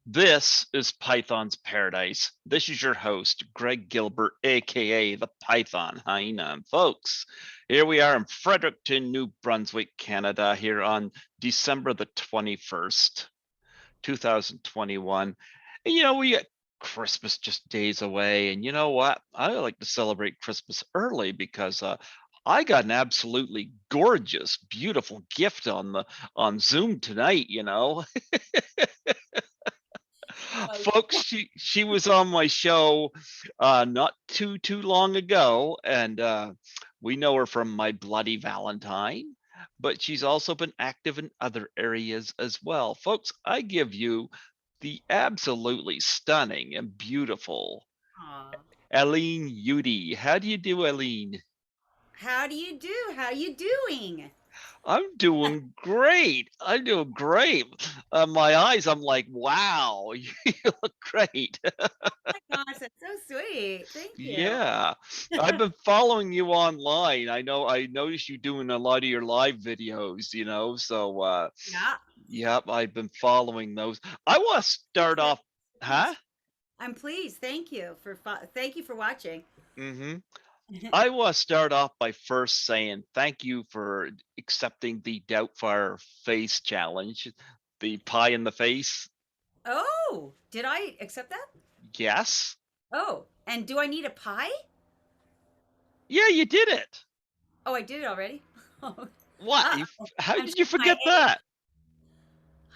This is Python's Paradise. This is your host, Greg Gilbert, aka the Python Hyena. And folks, here we are in Fredericton, New Brunswick, Canada, here on December the 21st, 2021. And we got Christmas just days away. And you know what? I like to celebrate Christmas early because I got an absolutely gorgeous, beautiful gift on Zoom tonight. Oh, Folks, she was on my show not too long ago, and we know her from my Bloody Valentine, but she's also been active in other areas as well. Folks, I give you the absolutely stunning and beautiful aw. Helene Udy. How do you do, Helene? How do you do? How you doing? I'm doing great. I'm doing great. My eyes, I'm like, wow, you look great. My gosh, that's so sweet. Thank you. Yeah, I've been following you online. I noticed you doing a lot of your live videos, so Yeah. yep, I've been following those. I want to start Good. off, huh? Pleased. I'm pleased. Thank you for watching. hmm I want to start off by first saying thank you for accepting the Doubtfire Face Challenge, the pie in the face. Oh, did I accept that? Yes. Oh, and do I need a pie? Yeah, you did it. Oh, I did it already. Oh, What? uh-oh. How I'm did you showing my forget age. that?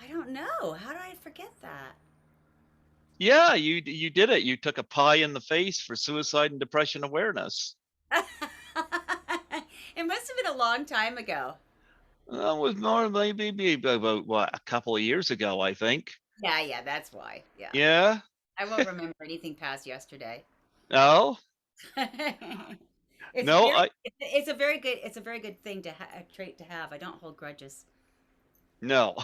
I don't know. How did I forget that? Yeah, you did it. You took a pie in the face for suicide and depression awareness. It must have been a long time ago. That was more maybe about what, a couple of years ago, I think. Yeah, yeah, that's why. Yeah. Yeah. I won't remember anything past yesterday. No, It's no, very I it's a very good thing to a trait to have. I don't hold grudges. no.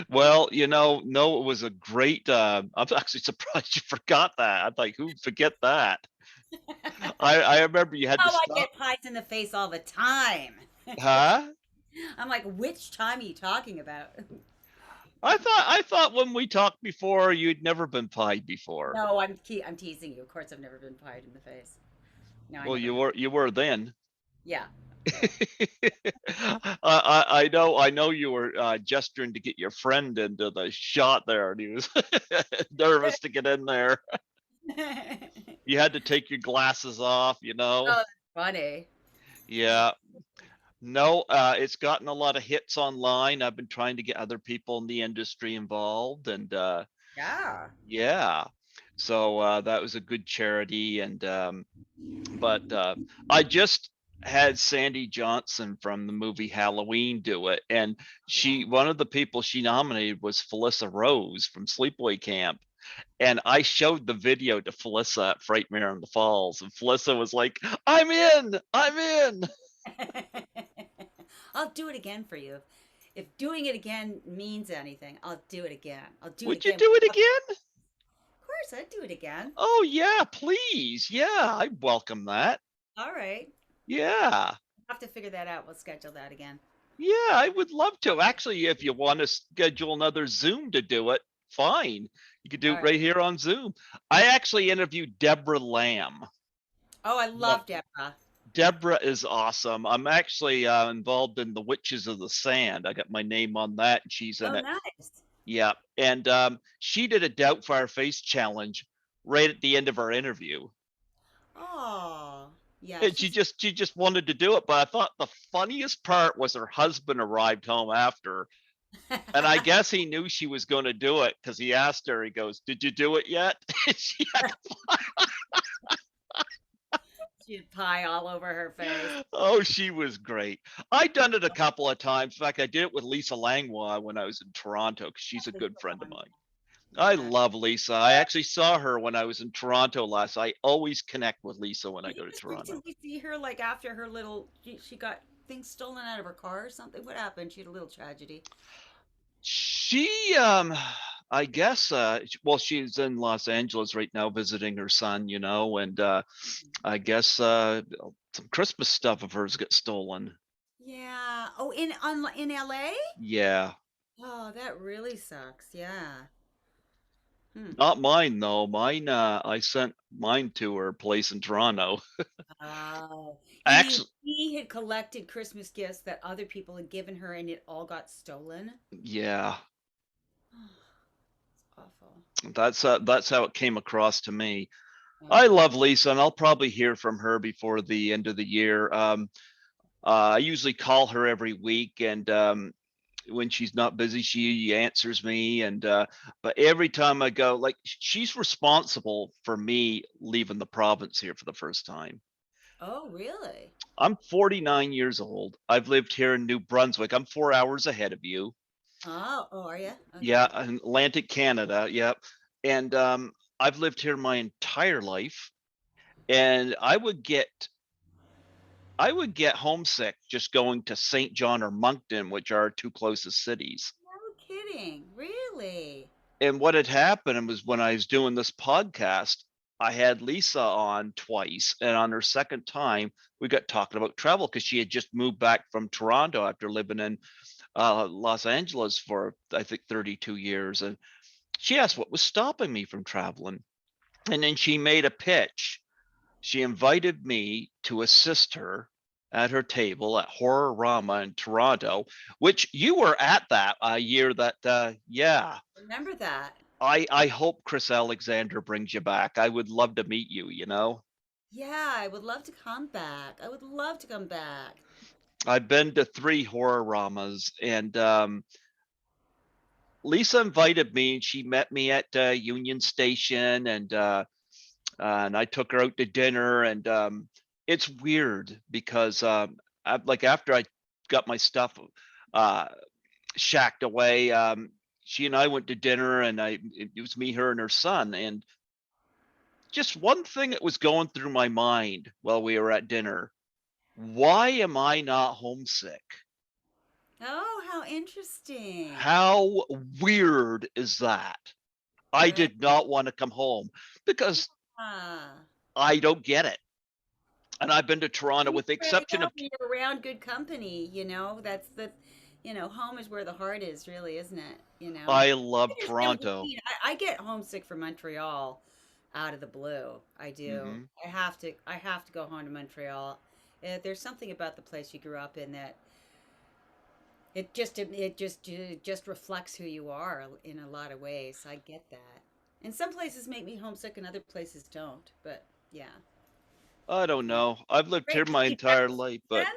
Well, no, it was a great. I'm actually surprised you forgot that. I'm like, who'd forget that? I remember you had to Oh, I stop. get pies in the face all the time. Huh? I'm like, which time are you talking about? I thought when we talked before, you'd never been pied before. No, I'm teasing you. Of course, I've never been pied in the face. No, I Well, never you have. were you were then. Yeah, yeah. I know you were gesturing to get your friend into the shot there, and he was nervous to get in there. You had to take your glasses off. Oh, that's funny. Yeah. No, it's gotten a lot of hits online. I've been trying to get other people in the industry involved, and Yeah. yeah. So that was a good charity, and but I just had Sandy Johnson from the movie Halloween do it, and Yeah. one of the people she nominated was Felissa Rose from Sleepaway Camp, and I showed the video to Felissa at Frightmare in the Falls, and Felissa was like, I'm in." I'll do it again for you. If doing it again means anything, I'll do it again. I'll do it Would you again. do it Of again? course, I'd do it again. Oh yeah, please. Yeah, I welcome that. All right. Yeah. I'll have to figure that out. We'll schedule that again. Yeah, I would love to. Actually, if you want to schedule another Zoom to do it, fine. You could do All it right. right here on Zoom. I actually interviewed Deborah Lamb. Oh, I But love Deborah. Deborah is awesome. I'm actually involved in the Witches of the Sand. I got my name on that, and she's in Oh, it. nice. Yeah, and she did a Doubtfire Face challenge right at the end of our interview. Oh, yeah, And she she's just she just wanted to do it, but I thought the funniest part was her husband arrived home after. And I guess he knew she was going to do it because he asked her, he goes, "Did you do it yet?" She had she had pie all over her face. oh, she was great. I'd done it a couple of times. In fact, I did it with Lisa Langlois when I was in Toronto because she's a That's good so friend of fun. mine. I Yeah. love Lisa. I actually saw her when I was in Toronto last. I always connect with Lisa when I Did you go to just Toronto. recently see her like after her little she got things stolen out of her car or something? What happened? She had a little tragedy. She, I guess, well, she's in Los Angeles right now visiting her son, and I guess some Christmas stuff of hers got stolen. Yeah. Oh, in LA? Yeah. Oh, that really sucks. Yeah. Hmm. Not mine though. Mine, I sent mine to her place in Toronto. Oh, you mean Actually, she had collected Christmas gifts that other people had given her and it all got stolen? yeah, It's awful. that's how it came across to me. I Oh. love Lisa, and I'll probably hear from her before the end of the year. I usually call her every week, and when she's not busy, she answers me. And but every time I go, like she's responsible for me leaving the province here for the first time. Oh, really? I'm 49 years old. I've lived here in New Brunswick. I'm 4 hours ahead of you. Oh, oh, are you? Yeah, Okay. in Atlantic Canada. Yep. And I've lived here my entire life, and I would get homesick just going to St. John or Moncton, which are our two closest cities. No kidding. Really? And what had happened was when I was doing this podcast, I had Lisa on twice, and on her second time, we got talking about travel because she had just moved back from Toronto after living in Los Angeles for I think 32 years, and she asked what was stopping me from traveling, and then she made a pitch. She invited me to assist her at her table at Horror Rama in Toronto, which you were at that year that yeah. Remember that? I hope Chris Alexander brings you back. I would love to meet you, you know. Yeah, I would love to come back. I would love to come back. I've been to 3 Horror Ramas, and Lisa invited me, and she met me at Union Station, and I took her out to dinner. And it's weird because like after I got my stuff uh, shacked away, she and I went to dinner, and it was me, her, and her son. And just one thing that was going through my mind while we were at dinner: why am I not homesick? Oh, how interesting. How weird is that? I Yeah. did not want to come home because Ah. I don't get it. And I've been to Toronto with the Yeah, exception of you're around good company, that's home is where the heart is, really, isn't it? I I love just get what you Toronto. mean. I get homesick for Montreal out of the blue. I do. Hmm. I have to go home to Montreal. There's something about the place you grew up in that it just reflects who you are in a lot of ways. I get that. And some places make me homesick and other places don't. But yeah. I don't Yeah. know. I've lived Great. here my Have you entire traveled life, since but then?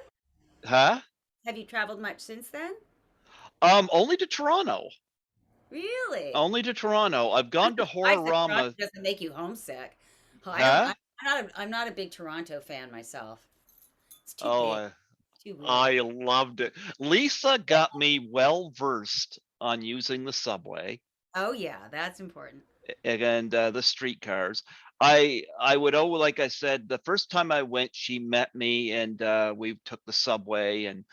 huh? Have you traveled much since then? Only to Toronto. Really? Only to Toronto. I've I'm gone to surprised that Toronto Horrorama. doesn't make you homesick. Oh, I don't. Huh? I'm not a big Toronto fan myself. It's too Oh, big. Too weird. I loved it. Lisa got me well versed on using the subway Oh yeah, that's important. and the streetcars. I would like I said, the first time I went, she met me, and we took the subway. And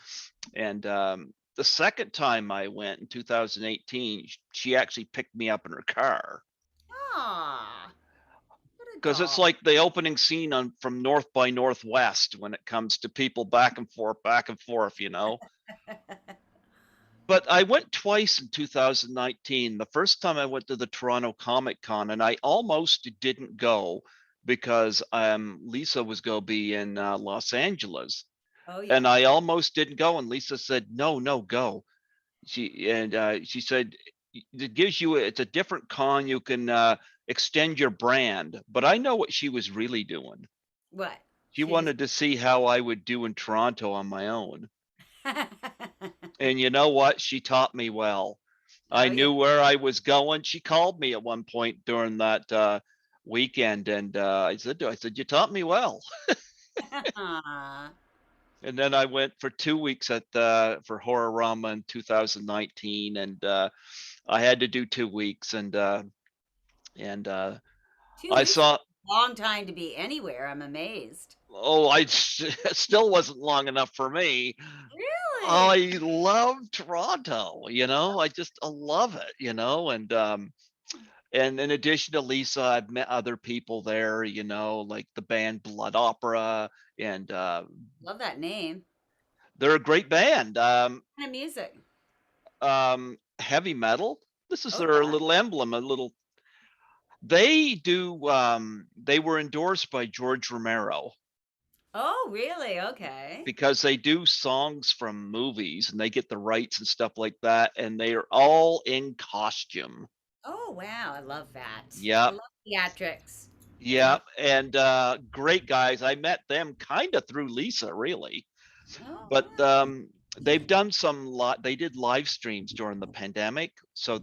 the second time I went in 2018, she actually picked me up in her car Ah, what a because it's doll. like the opening scene on from North by Northwest when it comes to people back and forth, you know. But I went twice in 2019. The first time I went to the Toronto Comic Con, and I almost didn't go because Lisa was going to be in Los Angeles, Oh and yeah. I almost didn't go. And Lisa said, "No, no, go." She said it gives you it's a different con. You can extend your brand. But I know what she was really doing. What? She She was. wanted to see how I would do in Toronto on my own. And you know what? She taught me well. I Oh yeah. knew where I was going. She called me at one point during that weekend, and I said, you taught me well. Aw. And then I went for 2 weeks for Horrorama in 2019, and I had to do 2 weeks, and 2 weeks I is saw. a long time to be anywhere. I'm amazed. Oh, it still wasn't long enough for me. Really? I love Toronto. I love it. And in addition to Lisa, I've met other people there, like the band Blood Opera, and Love that name. they're a great band. What kind of music? heavy metal. This is Oh their yeah. little emblem, a little. They do. They were endorsed by George Romero Oh really? Okay. because they do songs from movies and they get the rights and stuff like that, and they are all in costume. Oh wow, I love that. I Yep, love theatrics. Yeah. yep, and great guys. I met them kind of through Lisa, really. Oh But wow. they've done some lot. They did live streams during the pandemic, so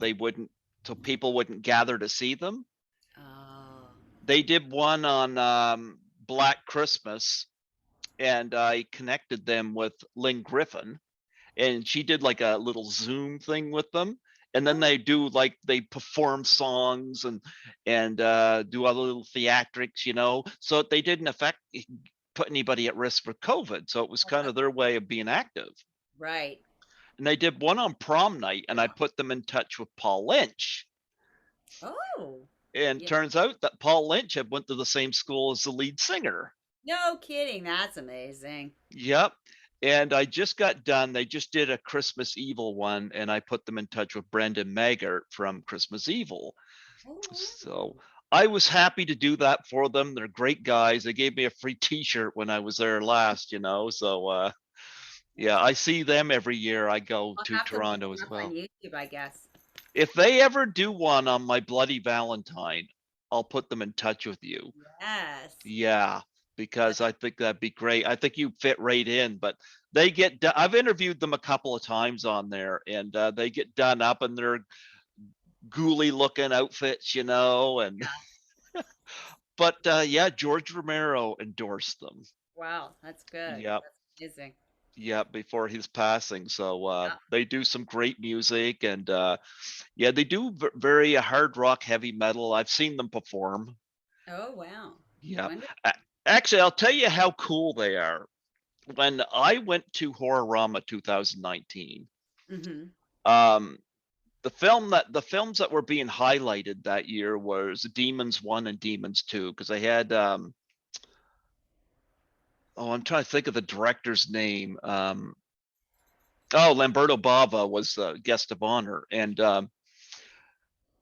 people wouldn't gather to see them. Oh. They did one on Black Christmas, and I connected them with Lynn Griffin, and she did like a little Zoom thing with them. And then Oh they perform songs and do other little theatrics, so they didn't put anybody at risk for COVID. So it was well, kind that, of their way of being active. right. And they did one on prom night, and I put them in touch with Paul Lynch. Oh. And Yeah. turns out that Paul Lynch had went to the same school as the lead singer. No kidding. That's amazing. Yep. And I just got done. They just did a Christmas Evil one, and I put them in touch with Brendan Maggart from Christmas Evil. Oh So wow. I was happy to do that for them. They're great guys. They gave me a free T-shirt when I was there last. So yeah, That's I awesome. see them every year. I go I'll to have to look Toronto them as up on well. YouTube, I guess. If they ever do one on my Bloody Valentine, I'll put them in touch with you. Yes. Yeah, That, because I think that'd be great. I think you fit right in, but they get I've interviewed them a couple of times on there, and they get done up in their ghouly looking outfits, and yeah. but yeah, George Romero endorsed them. Wow. That's good. Yep. That's amazing. Yeah, before his passing. So Yeah. they do some great music, and yeah, they do very hard rock, heavy metal. I've seen them perform. Oh wow. Yeah. Wonderful. A- Actually, I'll tell you how cool they are. When I went to Horrorama 2019, Mm-hmm. um, the films that were being highlighted that year was Demons 1 and Demons 2, because I had I'm trying to think of the director's name. Oh, Lamberto Bava was the guest of honor, and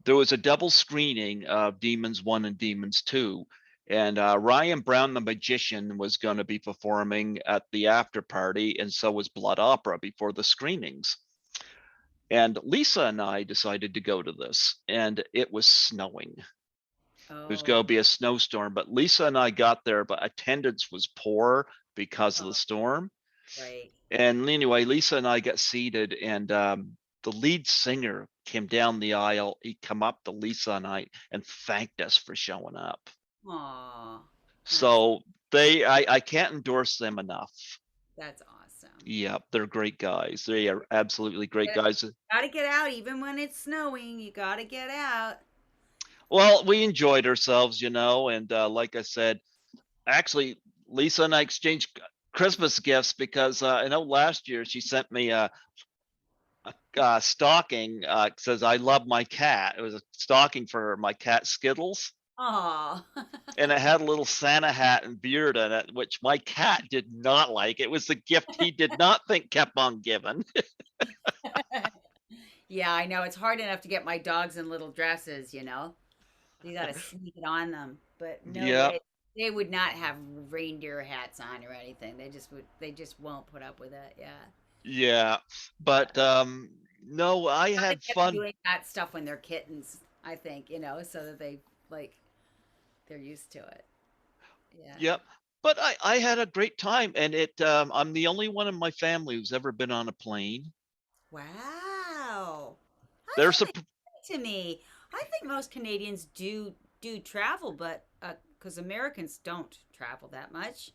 there was a double screening of Demons 1 and Demons 2. And Ryan Brown, the magician, was going to be performing at the after party, and so was Blood Opera before the screenings. And Lisa and I decided to go to this, and it was snowing. There's Oh, going to be a snowstorm, but Lisa and I got there, but attendance was poor because of the oh, storm. right. And anyway, Lisa and I got seated, and the lead singer came down the aisle. He come up to Lisa and I and thanked us for showing up. Aw, that's So I can't endorse them enough. that's awesome. Yep, they're great guys. They are absolutely great Gotta, guys. gotta get out even when it's snowing. You gotta get out. Well, we enjoyed ourselves, and like I said, actually, Lisa and I exchanged Christmas gifts because I know last year she sent me a stocking. Says I love my cat. It was a stocking for my cat Skittles, Aw. and it had a little Santa hat and beard in it, which my cat did not like. It was the gift he did not think kept on giving. Yeah, I know. It's hard enough to get my dogs in little dresses. You gotta sneak it on them. But no Yep. way. They would not have reindeer hats on or anything. They just won't put up with it. Yeah. Yeah, Yeah. but no, I Gotta had get them fun. doing that stuff when they're kittens, I think, so that like they're used to it. Yeah. Yep. But I had a great time, and I'm the only one in my family who's ever been on a plane. Wow. There's That's a amazing to me. I think most Canadians do travel, but because Americans don't travel that much.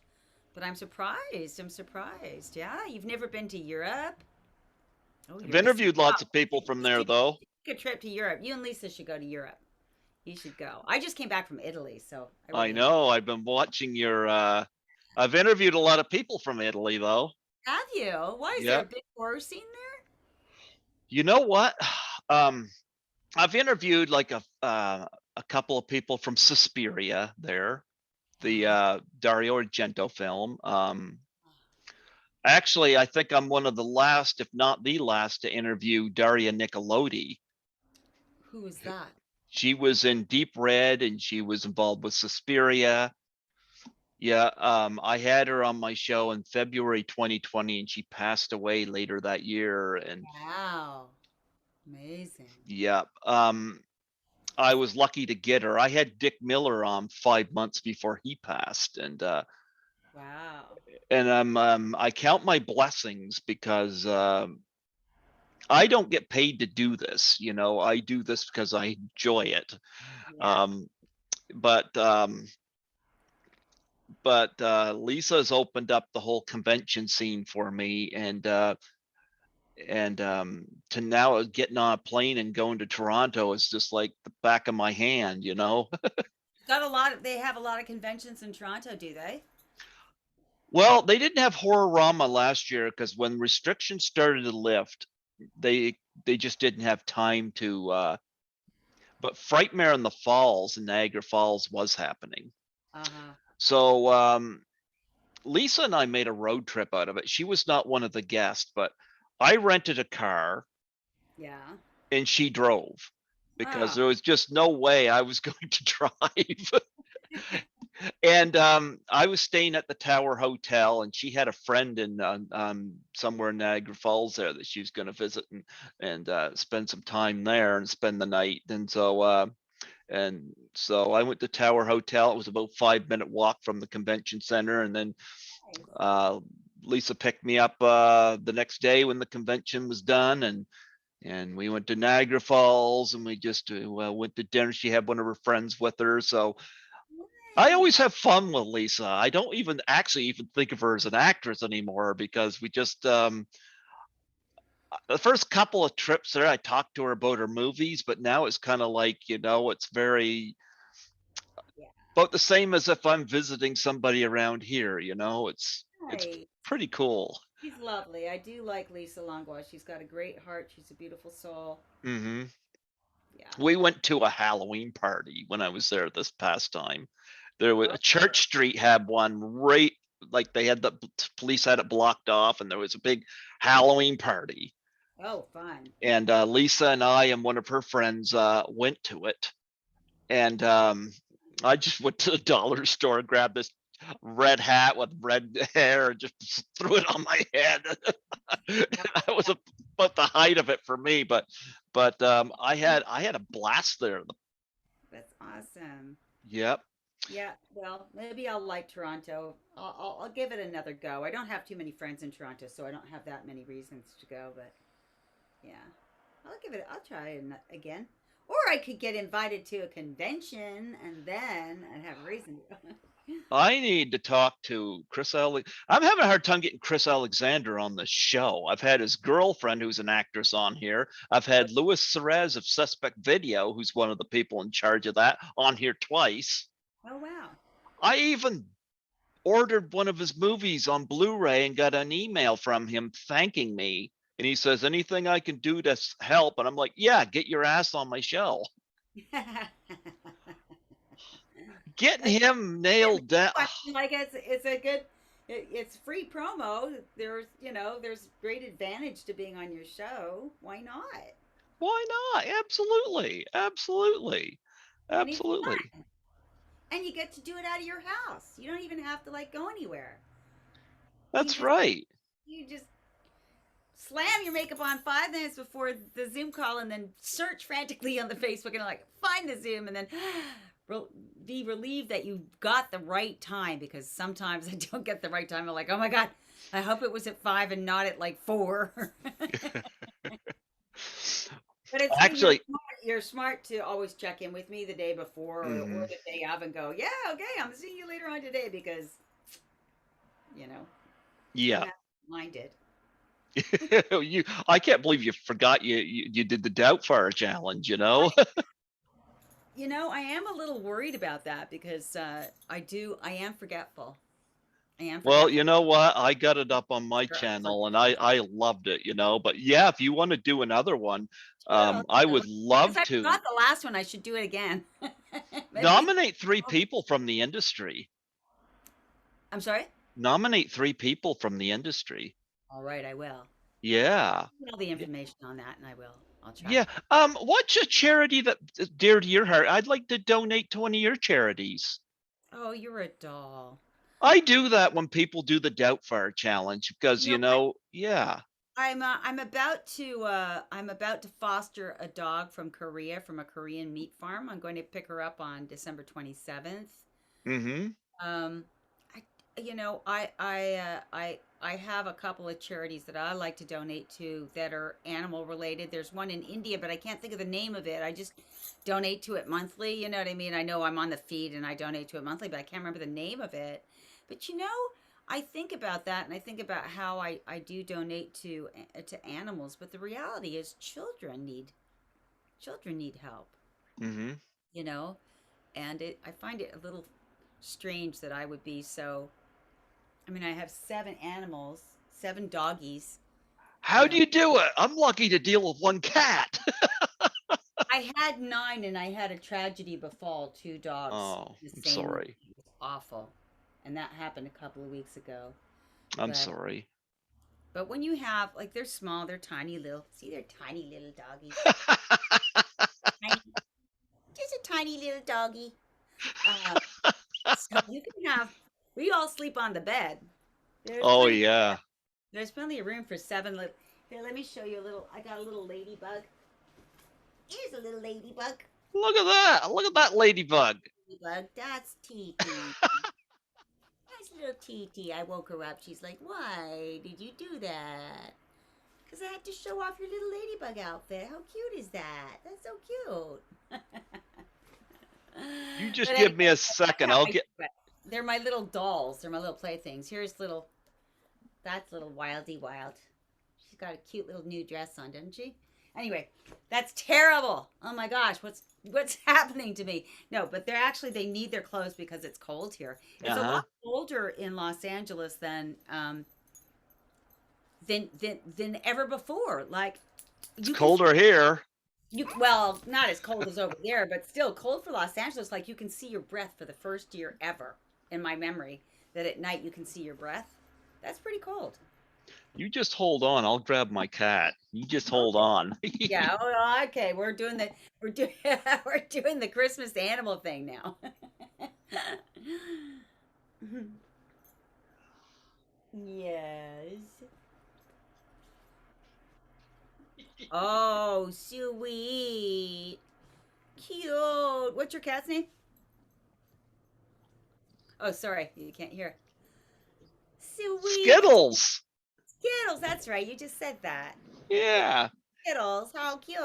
But I'm surprised. I'm surprised. Yeah, you've never been to Europe? Oh, I've you're missing interviewed lots out. of people from there though. Take a trip to Europe. You and Lisa should go to Europe. You should go. I just came back from Italy, so I I really enjoyed. know. I've been watching your I've interviewed a lot of people from Italy though. Have you? Why is there a Yep. big horror scene there? You know what? Um I've interviewed like a couple of people from Suspiria there, the Oh, Dario Argento film. Actually, I think I'm one of the last, if not the last, to interview Daria Nicolodi. Who is that? She was in Deep Red and she was involved with Suspiria. Yeah, I had her on my show in February 2020 and she passed away later that year. And Wow. Amazing. yeah, I was lucky to get her. I had Dick Miller on 5 months before he passed, Wow. and I count my blessings because I don't get paid to do this. I do this because I enjoy it. Yeah. Um, but Lisa's opened up the whole convention scene for me, and to now getting on a plane and going to Toronto is just like the back of my hand. Got a lot of, they have a lot of conventions in Toronto, do they? Well, they didn't have Horrorama last year because when restrictions started to lift, they they just didn't have time to. But Frightmare in the Falls in Niagara Falls was happening. Uh-huh. So Lisa and I made a road trip out of it. She was not one of the guests, but I rented a car Yeah. and she drove because Oh. there was just no way I was going to drive. And I was staying at the Tower Hotel, and she had a friend in somewhere in Niagara Falls there that she was going to visit and spend some time there and spend the night. And so I went to Tower Hotel. It was about 5 minute walk from the convention center, and then Nice. uh, Lisa picked me up the next day when the convention was done, and we went to Niagara Falls, and we just went to dinner. She had one of her friends with her, so I Nice. always have fun with Lisa. I don't even actually even think of her as an actress anymore because we just the first couple of trips there I talked to her about her movies, but now it's kind of like, it's very Yeah. about the same as if I'm visiting somebody around here. It's Nice. pretty cool. She's lovely. I do like Lisa Langlois. She's got a great heart. She's a beautiful soul. Hmm. Yeah. We went to a Halloween party when I was there this past time. There was Oh. Church Street had one right, like they had the police had it blocked off, and there was a big Halloween party. Oh, fun. And Lisa and I and one of her friends went to it, and I just went to the dollar store, grabbed this red hat with red hair, and just threw it on my head. Yeah, That was about the height of it for me, but I had a blast there. that's awesome. Yep. Yeah, well, maybe I'll like Toronto. I'll give it another go. I don't have too many friends in Toronto, so I don't have that many reasons to go, but yeah. I'll try it again. Or I could get invited to a convention and then I'd have a reason to go. I need to talk to Chris I'm having a hard time getting Chris Alexander on the show. I've had his girlfriend, who's an actress, on here. I've had Louis Cerez of Suspect Video, who's one of the people in charge of that, on here twice. Oh, wow. I even ordered one of his movies on Blu-ray and got an email from him thanking me. And he says, anything I can do to help? And I'm like, yeah, get your ass on my show. Getting That's him a nailed down. question. Like it's a good it's free promo. There's great advantage to being on your show. Why not? Why not? Absolutely. Absolutely. And it's Absolutely. fun. And you get to do it out of your house. You don't even have to like go anywhere. You That's just right. you just slam your makeup on 5 minutes before the Zoom call and then search frantically on the Facebook and like find the Zoom and then be relieved that you got the right time because sometimes I don't get the right time. I'm like, oh my God, I hope it was at 5 and not at like 4. But Actually, you're smart to always check in with me the day before or mhm, the day of and go, yeah, okay, I'm seeing you later on today because, you know, I'm yeah. not minded. I can't believe you forgot you did the Doubtfire challenge. I am a little worried about that because I am forgetful. I am Well, forgetful. you know what? I got it up on my I channel and forget. I loved it. But yeah, if you want to do another one, Sure. I would Because love I to forgot the last one. I should do it again. Maybe. nominate three people from the industry. I'm sorry? Nominate three people from the industry. All right, I will. Yeah. Get all the Yeah. information on that, and I will. I'll track Yeah. it. What's a charity that's dear to your heart? I'd like to donate to one of your charities. Oh, you're a doll. I do that when people do the Doubtfire challenge because, You know, yeah. I'm about to foster a dog from Korea from a Korean meat farm. I'm going to pick her up on December 27th. Mm-hmm. Um, I, I have a couple of charities that I like to donate to that are animal related. There's one in India, but I can't think of the name of it. I just donate to it monthly. You know what I mean? I know I'm on the feed and I donate to it monthly, but I can't remember the name of it. But I think about that and I think about how I do donate to animals, but the reality is children need help, Mm-hmm. you know? And I find it a little strange that I would be so. I mean, I have 7 animals, 7 doggies. How do you do it? I'm lucky to deal with one cat. I had 9, and I had a tragedy befall 2 dogs Oh, the I'm same week. sorry. It was awful, and that happened a couple of weeks ago. I'm But sorry. when you have like they're small, they're tiny little. See, they're tiny little doggies. Tiny, just a tiny little doggy. Uh, so you can have. We all sleep on the bed. There's Oh, plenty. yeah. There's plenty of room for 7 little. Here, let me show you a little. I got a little ladybug. Here's a little ladybug. Look at that. Look at that ladybug. Ladybug, that's Titi. Nice little Titi. I woke her up. She's like, "Why did you do that?" Because I had to show off your little ladybug outfit. How cute is that? That's so cute. You But just give me anyway, a that's second. how I'll I get. do it. They're my little dolls. They're my little playthings. That's little Wildy Wild. She's got a cute little new dress on, doesn't she? Anyway, that's terrible. Oh my gosh, what's happening to me? No, but they need their clothes because it's cold here. It's a Uh-huh. lot colder in Los Angeles than ever before. Like It's you can colder here. well, not as cold as over there, but still cold for Los Angeles. Like you can see your breath for the first year ever in my memory that at night you can see your breath. That's pretty cold. You just hold on. I'll grab my cat. You just hold Okay. on. Yeah. Oh, okay. We're doing we're doing the Christmas animal thing now. Yes. Oh, sweet. Cute. What's your cat's name? Oh, sorry. You can't hear. Sweet. What's Skittles. Skittles? That's right. You just said that. Yeah. Skittles. How cute.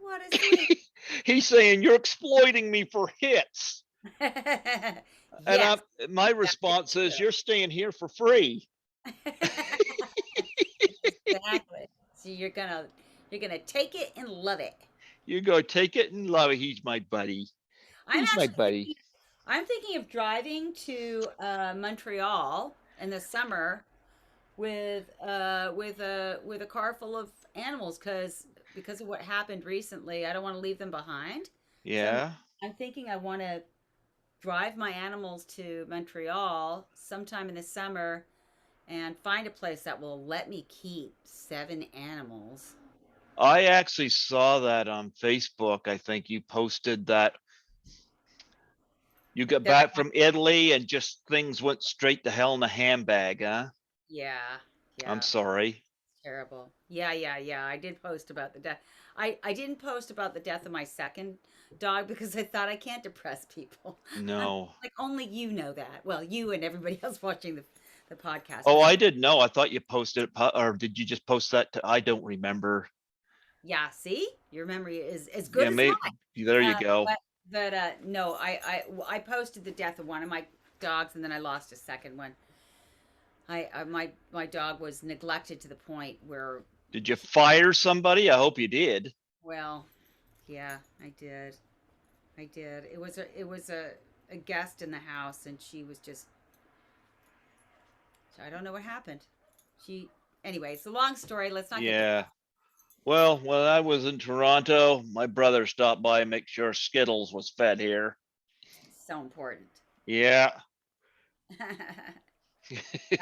What a sweet. He's saying you're exploiting me for hits. And Yes, my that's response is true. you're staying here for free. Exactly. So you're gonna take it and love it. You go take it and love it. He's my buddy. I'm He's my actually buddy. thinking I'm thinking of driving to Montreal in the summer with a car full of animals because of what happened recently. I don't want to leave them behind. So Yeah. I'm thinking I want to drive my animals to Montreal sometime in the summer and find a place that will let me keep 7 animals. I actually saw that on Facebook. I think you posted that you got That I back have, from Italy and just things went straight to hell in a handbag, huh? yeah, I'm yeah, sorry. terrible. Yeah, yeah, yeah. I did post about the death. I didn't post about the death of my second dog because I thought I can't depress people. No. Like only you know that. Well, you and everybody else watching the podcast. Oh, But I didn't know. I thought you posted it, or did you just post that I don't remember. yeah, see, your memory is as good Yeah, as maybe mine. there you go. But no, I posted the death of one of my dogs, and then I lost a second one. My dog was neglected to the point where Did you he, fire somebody? I hope you did. well, yeah, I did. I did. It was a guest in the house, and she was just. I don't know what happened. She anyway. It's a long story. Let's not get. Yeah. Well, when I was in Toronto, my brother stopped by and make sure Skittles was fed here. So important. Yeah.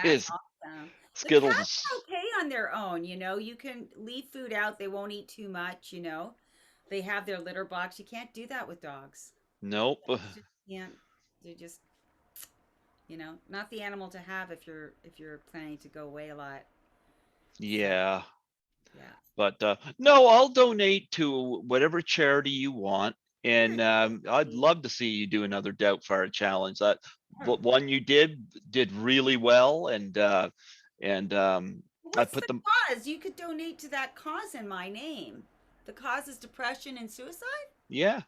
That's awesome. The cats Skittles. are okay on their own, you know. You can leave food out, they won't eat too much, you know. They have their litter box. You can't do that with dogs. Nope. You just can't. They're just, you know, not the animal to have if you're planning to go away a lot. So, Yeah. yeah. But no, I'll donate to whatever charity you want. And Good. I'd love to see you do another Doubtfire challenge. That Oh, what one you did really well, and I what's put the them. cause? You could donate to that cause in my name. The cause is depression and suicide? Yeah.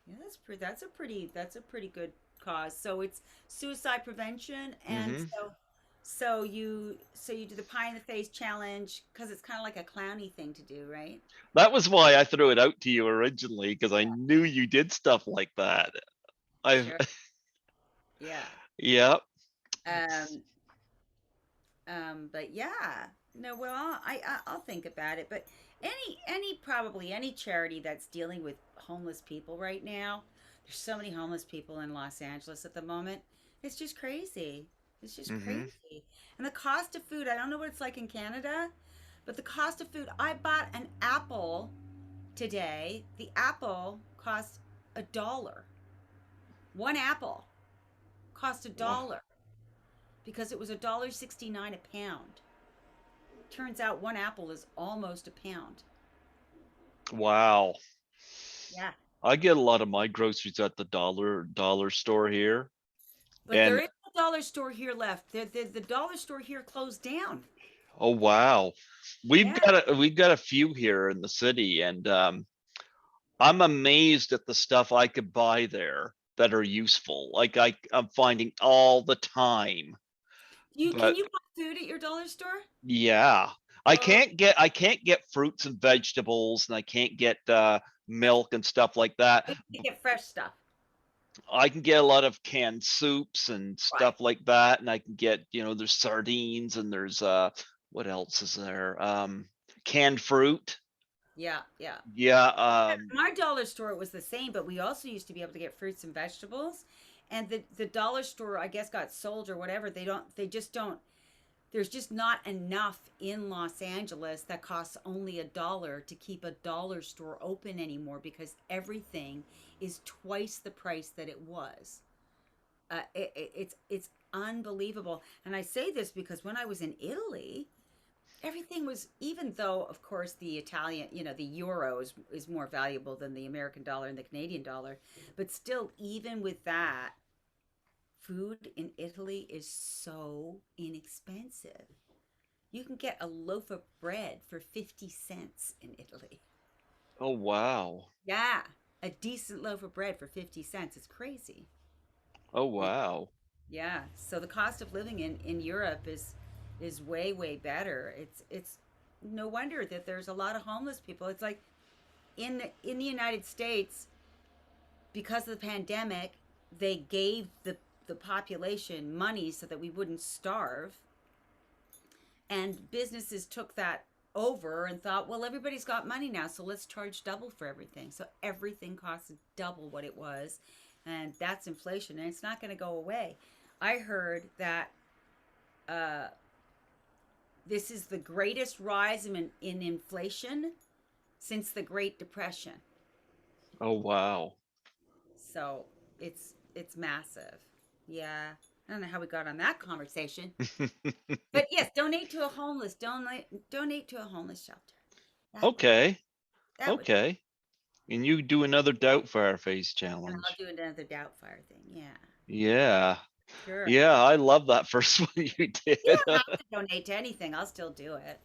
Yeah, that's a pretty good cause. So it's suicide prevention, and Hmm. so you do the pie in the face challenge because it's kind of like a clowny thing to do, right? That was why I threw it out to you originally, because I knew you did stuff like that. I've Sure. Yeah. yeah. Um. But yeah. No. Well, I'll think about it. But probably any charity that's dealing with homeless people right now. There's so many homeless people in Los Angeles at the moment. It's just crazy. It's just Hmm. crazy. And the cost of food, I don't know what it's like in Canada, but the cost of food, I bought an apple today. The apple cost $1. One apple cost a Wow. dollar because it was $1.69 a pound. Turns out one apple is almost a pound. Wow. Yeah. I get a lot of my groceries at the dollar store here. But there And is a dollar store here left. The dollar store here closed down. oh wow. Yeah. We've got a few here in the city, and I'm amazed at the stuff I could buy there that are useful. Like I'm finding all the time. You can But you buy food at your dollar store? yeah, Oh, I can't get fruits and vegetables, and I can't get milk and stuff like that. you can get fresh stuff. I can get a lot of canned soups and Right. stuff like that, and I can get, there's sardines, and there's what else is there? Canned fruit. Yeah, yeah. Yeah, In our dollar store it was the same, but we also used to be able to get fruits and vegetables. And the dollar store I guess got sold or whatever. They just don't there's just not enough in Los Angeles that costs only $1 to keep a dollar store open anymore because everything is twice the price that it was. It's unbelievable, and I say this because when I was in Italy, everything was, even though of course the Italian, you know, the euro is more valuable than the American dollar and the Canadian dollar, but still, even with that, food in Italy is so inexpensive. You can get a loaf of bread for 50 cents in Italy. oh wow. Yeah, a decent loaf of bread for 50 cents. It's crazy. Oh wow. Yeah, so the cost of living in Europe is way way better. It's no wonder that there's a lot of homeless people. It's like in the United States, because of the pandemic, they gave the population money so that we wouldn't starve, and businesses took that over and thought, well, everybody's got money now, so let's charge double for everything. So everything costs double what it was, and that's inflation, and it's not going to go away. I heard that uh, this is the greatest rise in inflation since the Great Depression. Oh wow. So it's massive. Yeah. I don't know how we got on that conversation. But yes, donate to a homeless shelter. That would Okay. that would be, Okay. And you do another Doubtfire face and I'll challenge. do another Doubtfire thing. Yeah. Yeah. Sure. Yeah, I love that first one you You did. don't have to donate to anything. I'll still do it.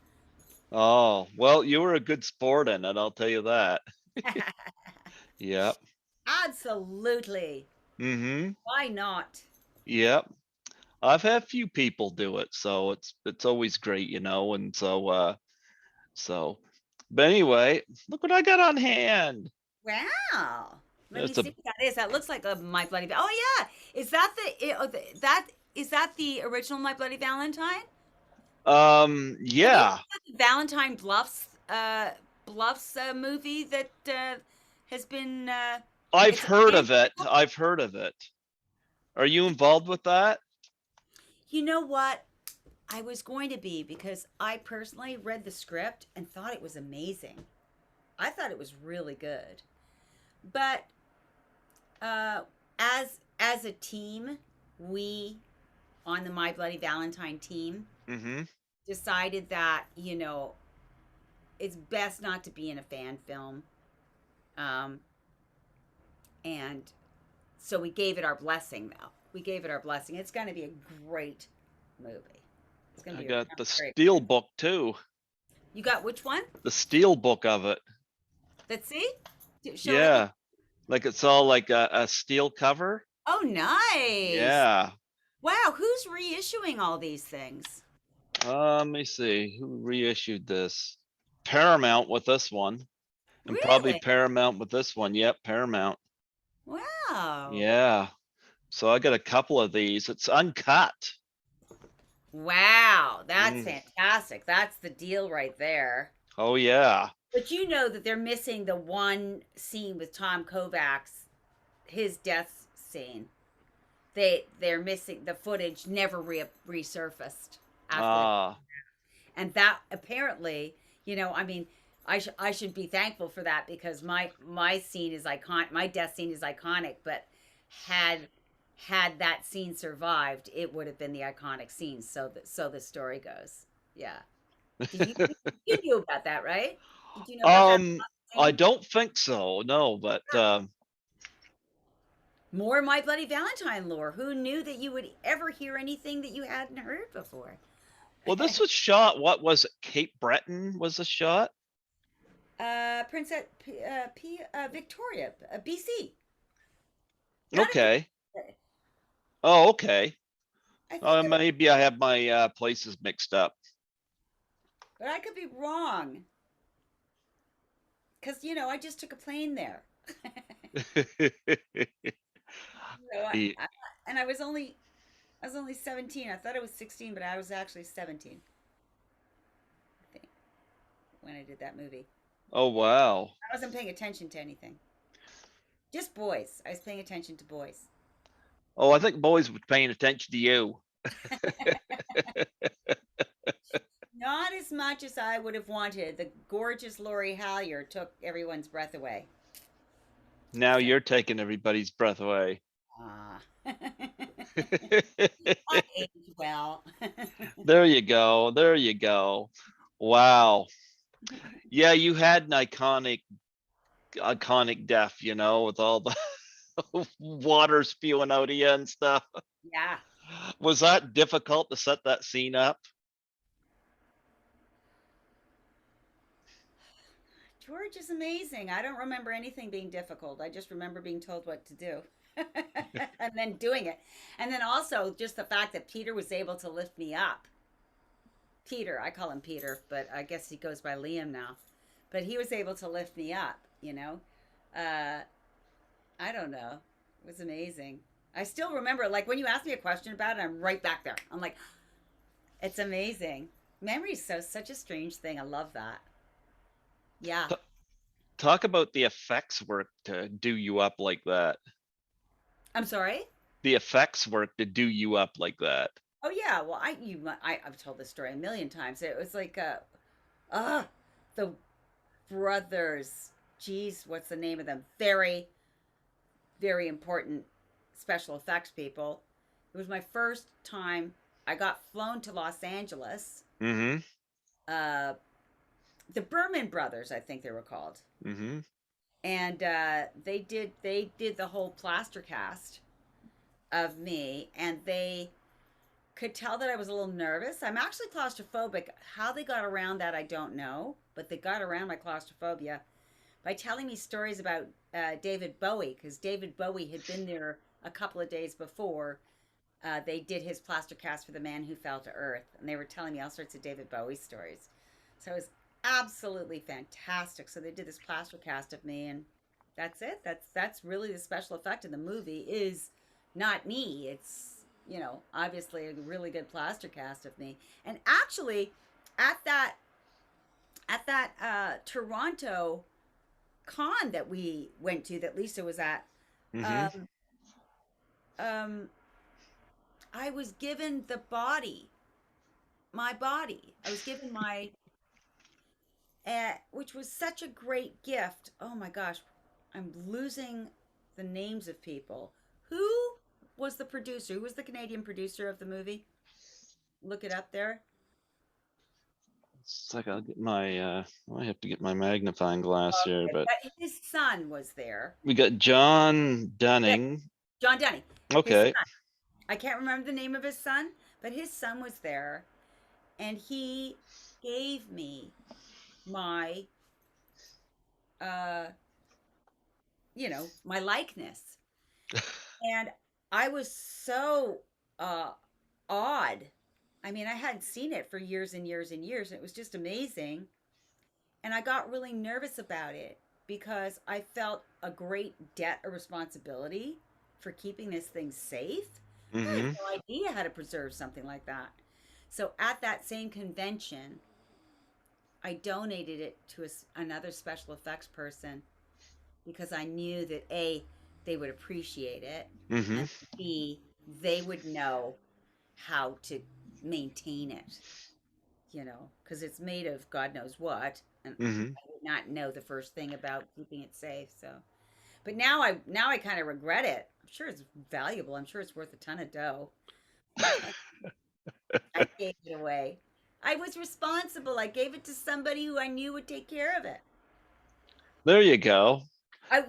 Oh, well, you were a good sport in it, I'll tell you that. Yep. Absolutely. Mm-hmm. Why not? Yep. I've had few people do it, so it's always great, and so but anyway, look what I got on hand. Wow. Let me It's a see what that is. That looks like a My Bloody. Oh yeah. Is that that is that the original My Bloody Valentine? Have you yeah. seen the Valentine Bluffs movie that has been I've it's a heard fan of it. favorite? I've heard of it. Are you involved with that? You know what? I was going to be because I personally read the script and thought it was amazing. I thought it was really good. But uh, as a team, we on the My Bloody Valentine team Mm-hmm. decided that it's best not to be in a fan film, um, and so we gave it our blessing. Though we gave it our blessing, it's going to be a great movie. It's going to I be got a the great. steel book too. You got which one? The steel book of it. Let's see. Show it. Yeah. Like it's all like a steel cover. Oh, nice. Yeah. Wow, who's reissuing all these things? Let me see who reissued this. Paramount with this one, and probably Really? Paramount with this one. Yep, Paramount. Wow. Yeah. So I got a couple of these. It's uncut. Wow, that's Mm. fantastic. That's the deal right there. Oh yeah. But you know that they're missing the one scene with Tom Kovacs, his death scene. They're missing the footage. Never resurfaced after the, Ah. and that apparently, I mean, I should be thankful for that because my scene is iconic. My death scene is iconic. But had that scene survived, it would have been the iconic scene. So the story goes. Yeah. Did you knew about that, right? Did you know about that um, I scene? don't think so. No, but More My Bloody Valentine lore. Who knew that you would ever hear anything that you hadn't heard before? well, this was shot. What was it? Cape Breton was the shot. Princess Victoria, BC. Not in. Okay. Oh, okay. I think it, Maybe I have my places mixed up. but I could be wrong because I just took a plane there. So Ye- and I was only 17. I thought I was 16, but I was actually 17. I think when I did that movie. Oh wow. I wasn't paying attention to anything. Just boys. I was paying attention to boys. Oh, I think boys were paying attention to you. Not as much as I would have wanted. The gorgeous Lori Hallier took everyone's breath away. Now So, you're taking everybody's breath away. ah. I age well. There you go. There you go. Wow. Yeah, you had an iconic death, with all the water spewing out of you and stuff. Yeah. Was that difficult to set that scene up? George is amazing. I don't remember anything being difficult. I just remember being told what to do and then doing it. And then also just the fact that Peter was able to lift me up. Peter, I call him Peter, but I guess he goes by Liam now. But he was able to lift me up. Uh, I don't know. It was amazing. I still remember, like, when you ask me a question about it, I'm right back there. I'm like, it's amazing. Memory is such a strange thing. I love that. Yeah. T- Talk about the effects work to do you up like that. I'm sorry. The effects work to do you up like that. Oh yeah. Well, I've told this story a million times. It was like uh the brothers. Geez, what's the name of them? Very, very important special effects people. It was my first time. I got flown to Los Angeles. Mm-hmm. Uh, the Berman brothers, I think they were called, Mm-hmm. and they did the whole plaster cast of me, and they could tell that I was a little nervous. I'm actually claustrophobic. How they got around that, I don't know, but they got around my claustrophobia by telling me stories about David Bowie, because David Bowie had been there a couple of days before. They did his plaster cast for The Man Who Fell to Earth, and they were telling me all sorts of David Bowie stories. So it was absolutely fantastic. So they did this plaster cast of me, and that's it. That's really the special effect in the movie is not me. It's obviously a really good plaster cast of me. And actually, at that Toronto con that we went to, that Lisa was at, Mm-hmm. um, um, I was given the body my body. I was given my, which was such a great gift. Oh my gosh, I'm losing the names of people. Who was the producer? Who was the Canadian producer of the movie? Look it up there. It's like I'll get my I have to get my magnifying glass here, Okay, but but his son was there. we got John Yeah, Dunning. John Denny. His Okay. son. I can't remember the name of his son, but his son was there, and he gave me my, uh, my likeness, and I was so uh, awed. I mean, I hadn't seen it for years and years and years, and it was just amazing. And I got really nervous about it because I felt a great debt or responsibility for keeping this thing safe. I had Mm-hmm. no idea how to preserve something like that. So at that same convention, I donated it to another special effects person because I knew that A, they would appreciate it, Mm-hmm. and B, they would know how to maintain it, because it's made of God knows what, and Mm-hmm. I did not know the first thing about keeping it safe. So, but now I kind of regret it. I'm sure it's valuable. I'm sure it's worth a ton of dough. I gave it away. I was responsible. I gave it to somebody who I knew would take care of it. There you go.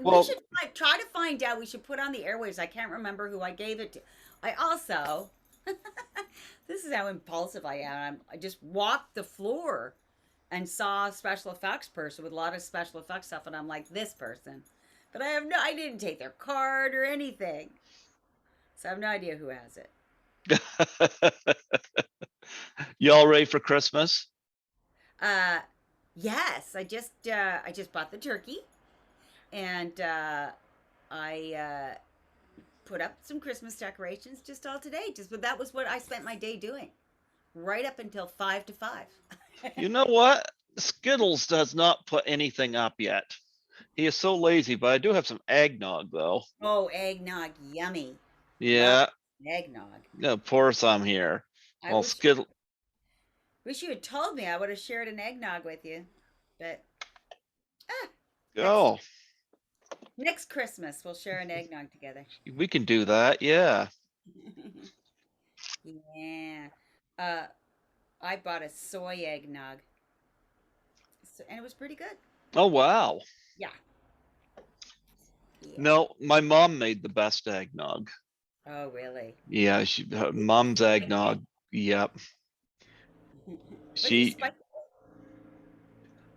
We Well, should try to find out. We should put on the airwaves. I can't remember who I gave it to. I also, this is how impulsive I am. I just walked the floor and saw a special effects person with a lot of special effects stuff, and I'm like, this person. But I didn't take their card or anything. So I have no idea who has it. you all ready for Christmas? Uh, yes, I just bought the turkey, and I put up some Christmas decorations just all today. But that was what I spent my day doing, right up until 5 to 5. You know what? Skittles does not put anything up yet. He is so lazy, but I do have some eggnog though. Oh, eggnog, yummy. Love Yeah, eggnog. gonna pour some here. I Well, wish you had told me. I would have shared an eggnog with you. But ah, next oh, next Christmas we'll share an eggnog together. we can do that. Yeah. Yeah. Uh, I bought a soy eggnog, and it was pretty good. Oh wow. Yeah. Yeah. No, my mom made the best eggnog. Oh, really? Yeah, her mom's Like it? eggnog. Yep. But you She. spiked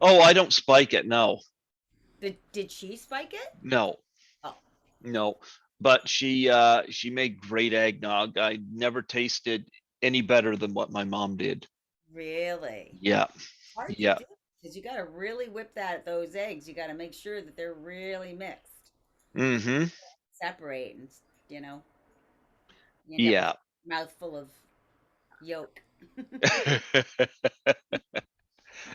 Oh, I don't spike it. No, it. Did she spike it? no, Oh, no. But she made great eggnog. I never tasted any better than what my mom did. really? Yeah, Hard to yeah. do because you got to really whip those eggs. You got to make sure that they're really mixed, Mm-hmm. separate, and you know you end up with Yeah. a mouthful of yolk.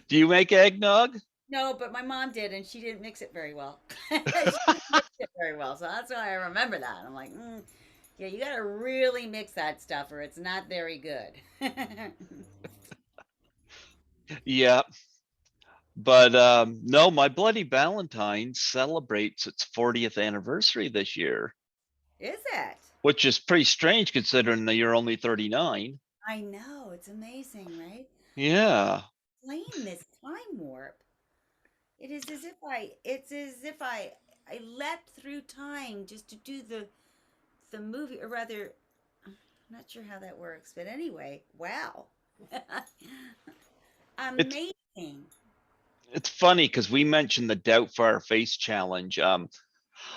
Do you make eggnog? No, but my mom did, and she didn't mix it very well. She didn't mix it very well, so that's why I remember that. I'm like, yeah, you got to really mix that stuff, or it's not very good. Yeah. But no, my Bloody Valentine celebrates its 40th anniversary this year, Is it? which is pretty strange considering that you're only 39. I know, it's amazing, right? I can't Yeah. explain this time warp. It's as if I leapt through time just to do the movie, or rather, I'm not sure how that works, but anyway, wow. It's Amazing. it's funny because we mentioned the Doubtfire Face Challenge.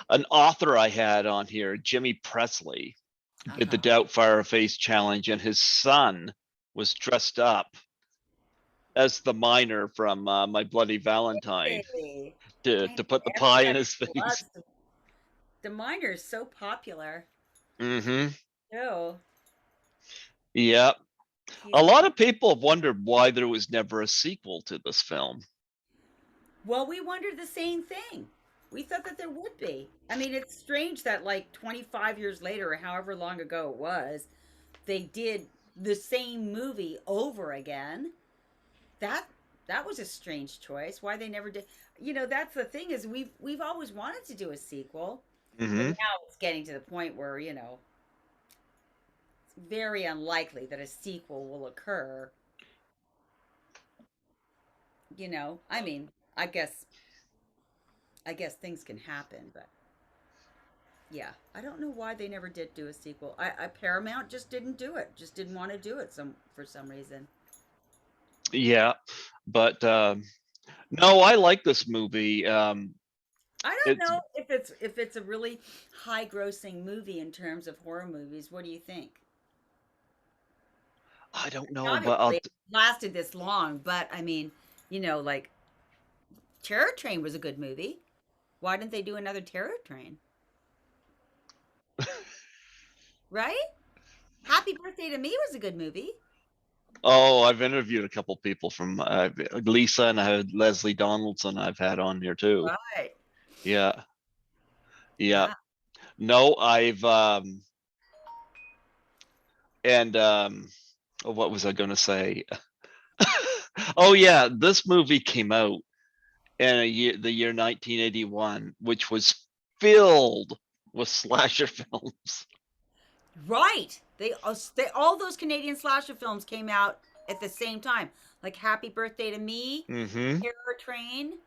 An author I had on here, Jimmy Presley, did the Uh-huh. Doubtfire Face Challenge, and his son was dressed up as the miner from My Bloody Valentine Hey, to I know put the pie in everybody his face. loves the miner is so popular. Mm-hmm. Oh, Yeah. he's A lot of people have wondered why there was never a sequel to this film. well, we wondered the same thing. We thought that there would be. I mean, it's strange that like 25 years later or however long ago it was, they did. the same movie over again. That that was a strange choice. Why they never did. That's the thing is we've always wanted to do a sequel, but Hmm. now it's getting to the point where, it's very unlikely that a sequel will occur. I mean, I guess I guess things can happen, but yeah, I don't know why they never did do a sequel. I Paramount just didn't do it. Just didn't want to do it for some reason. Yeah, but no, I like this movie. I don't It's know if it's a really high grossing movie in terms of horror movies. What do you think? I don't I mean, know, but obviously, it lasted this long, but I mean, like Terror Train was a good movie. Why didn't they do another Terror Train? Right? Happy Birthday to Me was a good movie. oh, I've interviewed a couple people from Lisa, and I had Leslie Donaldson I've had on here too. Right. Yeah, yeah. Yeah. No, I've and what was I going to say? Oh yeah, this movie came out in the year 1981, which was filled with slasher films. Right. They all those Canadian slasher films came out at the same time. Like Happy Birthday to Me, Hmm. Terror Train,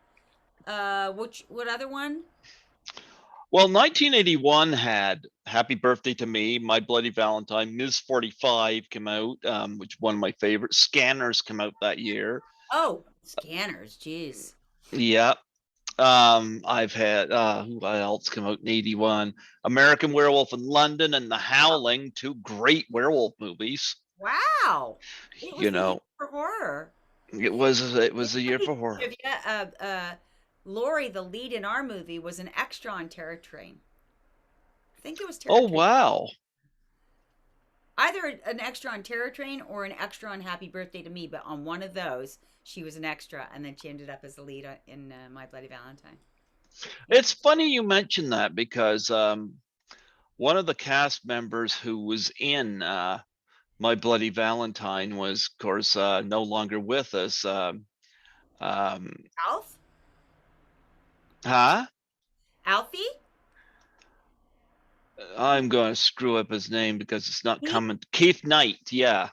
what other one? Well, 1981 had Happy Birthday to Me, My Bloody Valentine, Ms. 45 came out, which one of my favorites. Scanners come out that year. Oh, Scanners, jeez. Yeah. I've had who else come out in 81? American Werewolf in London and The Howling, two great werewolf movies. Wow. It was You the year know, for horror. it was a year Funny for horror. trivia, Lori, the lead in our movie, was an extra on Terror Train. I think it was Terror Oh Train. wow. Either an extra on Terror Train or an extra on Happy Birthday to Me, but on one of those, she was an extra, and then she ended up as the lead in My Bloody Valentine. Yeah. It's funny you mentioned that because one of the cast members who was in My Bloody Valentine was, of course, no longer with us. Um, Alf? huh? Alfie? I'm going to screw up his name because it's not He? coming. Keith Knight, yeah.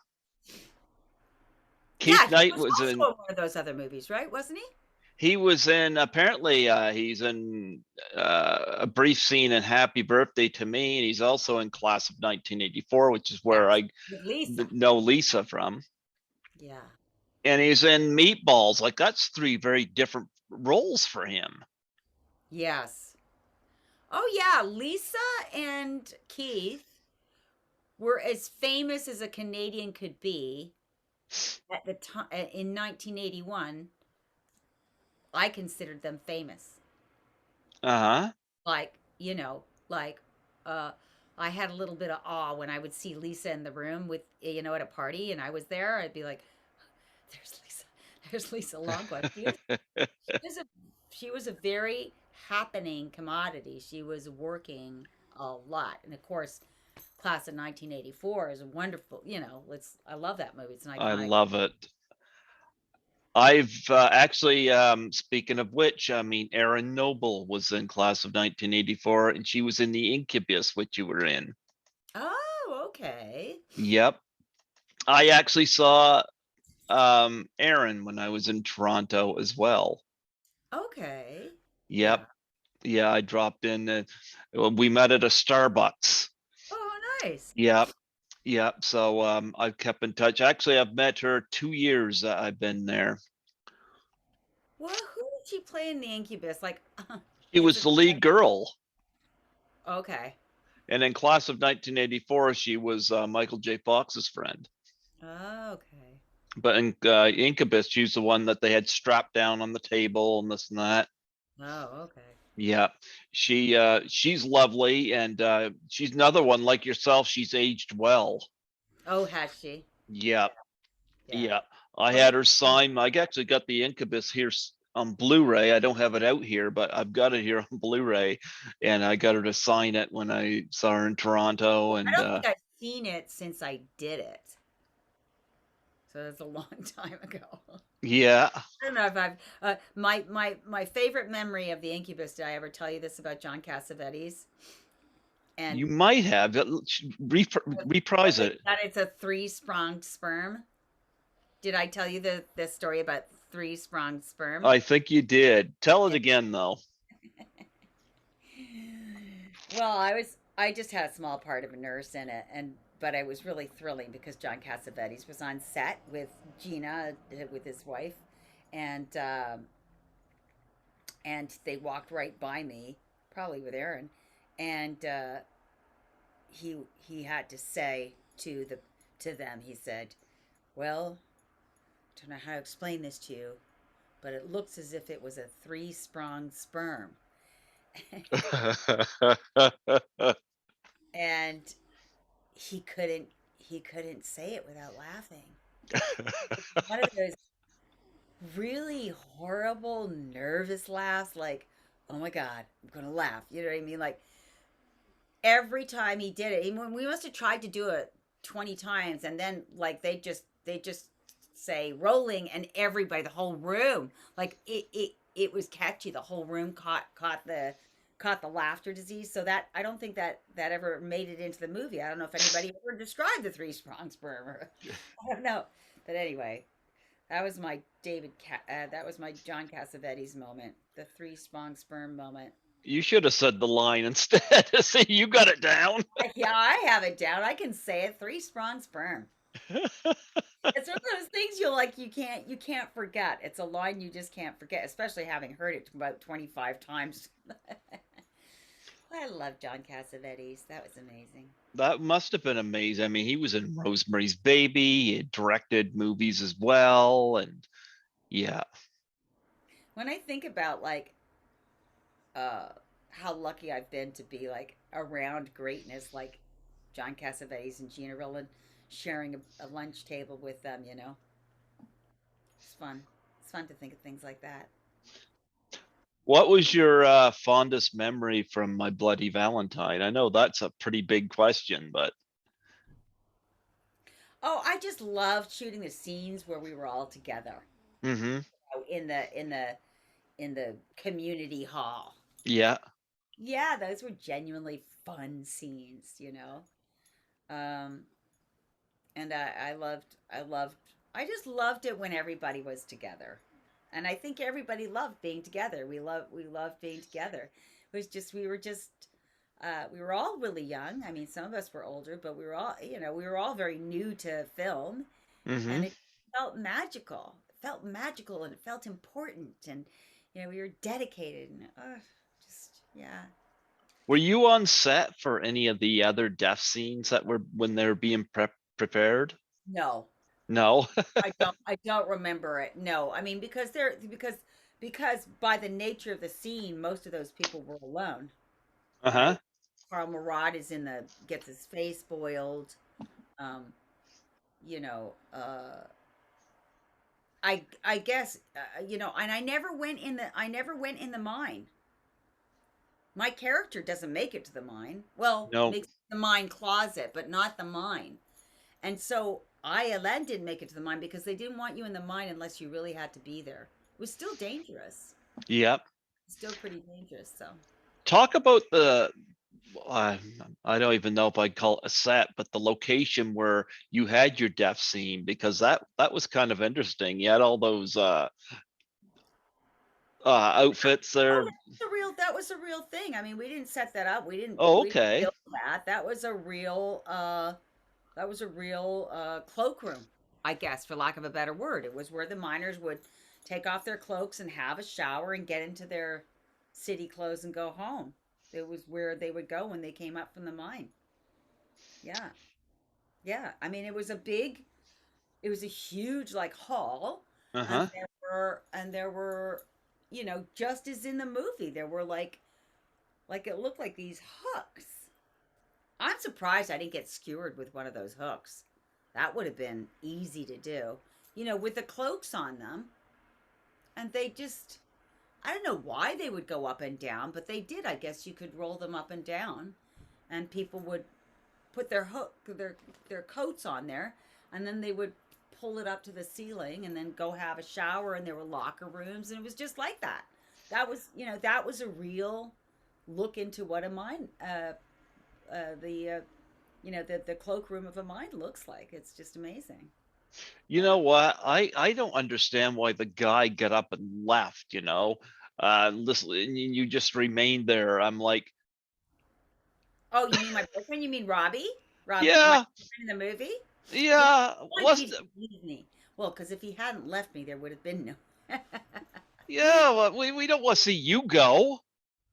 Keith Yeah, he Knight was was in. also in one of those other movies, right? Wasn't he? He was in. Apparently, he's in a brief scene in Happy Birthday to Me, and he's also in Class of 1984, which is where Yes, I with Lisa. know Lisa from. Yeah. And he's in Meatballs. Like that's three very different roles for him. Yes. Oh yeah, Lisa and Keith were as famous as a Canadian could be at the time in 1981. I considered them famous. Uh huh. Like, like uh I had a little bit of awe when I would see Lisa in the room with at a party and I was there. I'd be like, "There's Lisa. There's Lisa Longcliffe." She was a she was a very happening commodity. She was working a lot, and of course, Class of 1984 is a wonderful. I love that movie. It's an I iconic. love it. I've actually, speaking of which, I mean, Erin Noble was in Class of 1984, and she was in the Incubus, which you were in. Oh, okay. Yep. I actually saw Erin when I was in Toronto as well. Okay. Yep. Yeah. Yeah, I dropped in. We met at a Starbucks. Oh, nice. Yep. Yep. So I've kept in touch. Actually, I've met her 2 years that I've been there. Well, who did she play in the Incubus? Like, She it's was a the lead girl. okay. And in Class of 1984, she was Michael J. Fox's friend. Okay. But in Incubus, she's the one that they had strapped down on the table and this and that. Oh, okay. Yeah, she's lovely, and she's another one like yourself. She's aged well. Oh, has she? Yeah, Yeah. yeah. I Oh, yeah. had her sign. I actually got the Incubus here on Blu-ray. I don't have it out here, but I've got it here on Blu-ray, and I got her to sign it when I saw her in Toronto. I And don't think I've seen it since I did it. So that's a long time ago. Yeah, I don't know if I've my favorite memory of the Incubus. Did I ever tell you this about John Cassavetes? And you might have. Reprise it. that it's a three-spronged sperm. Did I tell you the story about three-spronged sperm? I think you did. Tell it again, though. Well, I just had a small part of a nurse in it, and but I was really thrilling because John Cassavetes was on set with Gina, with his wife, and and they walked right by me, probably with Aaron, and he had to say to them, he said, "Well, I don't know how to explain this to you, but it looks as if it was a three-spronged sperm." And he couldn't say it without laughing. One of those really horrible, nervous laughs, like, "Oh my God, I'm gonna laugh." You know what I mean? Like every time he did it, even we must have tried to do it 20 times, and then like they just say rolling, and everybody, the whole room, like it was catchy. The whole room caught the laughter disease. So that I don't think that ever made it into the movie. I don't know if anybody ever described the three-sprong sperm. I don't know, but anyway, that was my that was my John Cassavetes moment, the three-sprong sperm moment. You should have said the line instead. See, you got it down. Yeah, I have it down. I can say it. Three-sprong sperm. It's one of those things you can't forget. It's a line you just can't forget, especially having heard it about 25 times. I love John Cassavetes. That was amazing. That must have been amazing. I mean, he was in Rosemary's Baby. He had directed movies as well, and yeah. When I think about like uh how lucky I've been to be like around greatness like John Cassavetes and Gina Rowland, sharing a lunch table with them, it's fun. It's fun to think of things like that. What was your fondest memory from My Bloody Valentine? I know that's a pretty big question, but Oh, I just loved shooting the scenes where we were all together, hmm in the community hall. yeah. Yeah, those were genuinely fun scenes. Um, and I just loved it when everybody was together. And I think everybody loved being together. We loved being together. It was just we were all really young. I mean, some of us were older, but we were all very new to film, and hmm it felt magical. It felt magical, and it felt important, and we were dedicated, and just yeah. Were you on set for any of the other death scenes that were when they were being prepared? No, No. I don't remember it. No, I mean because by the nature of the scene, most of those people were alone, Uh-huh. right? Carl Murad gets his face boiled. Um, you know, I guess and I never went in the mine. My character doesn't make it to the mine. Well, No. makes the mine closet, but not the mine. And so ILN didn't make it to the mine because they didn't want you in the mine unless you really had to be there. It was still dangerous. Yep. Still pretty dangerous. So, Talk about the uh, I don't even know if I'd call it a set, but the location where you had your death scene, because that was kind of interesting. You had all those outfits oh, there. that was a real thing. I mean, we didn't set that up. We didn't Oh, we didn't okay. build that. That was a real cloakroom, I guess, for lack of a better word. It was where the miners would take off their cloaks and have a shower and get into their city clothes and go home. It was where they would go when they came up from the mine. Yeah. Yeah. I mean, it was a huge like hall, and Uh-huh. there were just as in the movie, there were like it looked like these hooks. I'm surprised I didn't get skewered with one of those hooks. That would have been easy to do, with the cloaks on them. And they just, I don't know why they would go up and down, but they did. I guess you could roll them up and down, and people would put their coats on there, and then they would pull it up to the ceiling and then go have a shower, and there were locker rooms, and it was just like that. That was, that was a real look into what a mind, the the cloakroom of a mind looks like. It's just amazing. You Yeah. know what? I don't understand why the guy got up and left, listen, and you just remained there. I'm like, Oh, you mean my boyfriend? You mean Robbie? My yeah, boyfriend in the movie? Yeah, yeah, I wanted you was to leave me. Well, because if he hadn't left me, there would have been no. yeah, well, we don't want to see you go.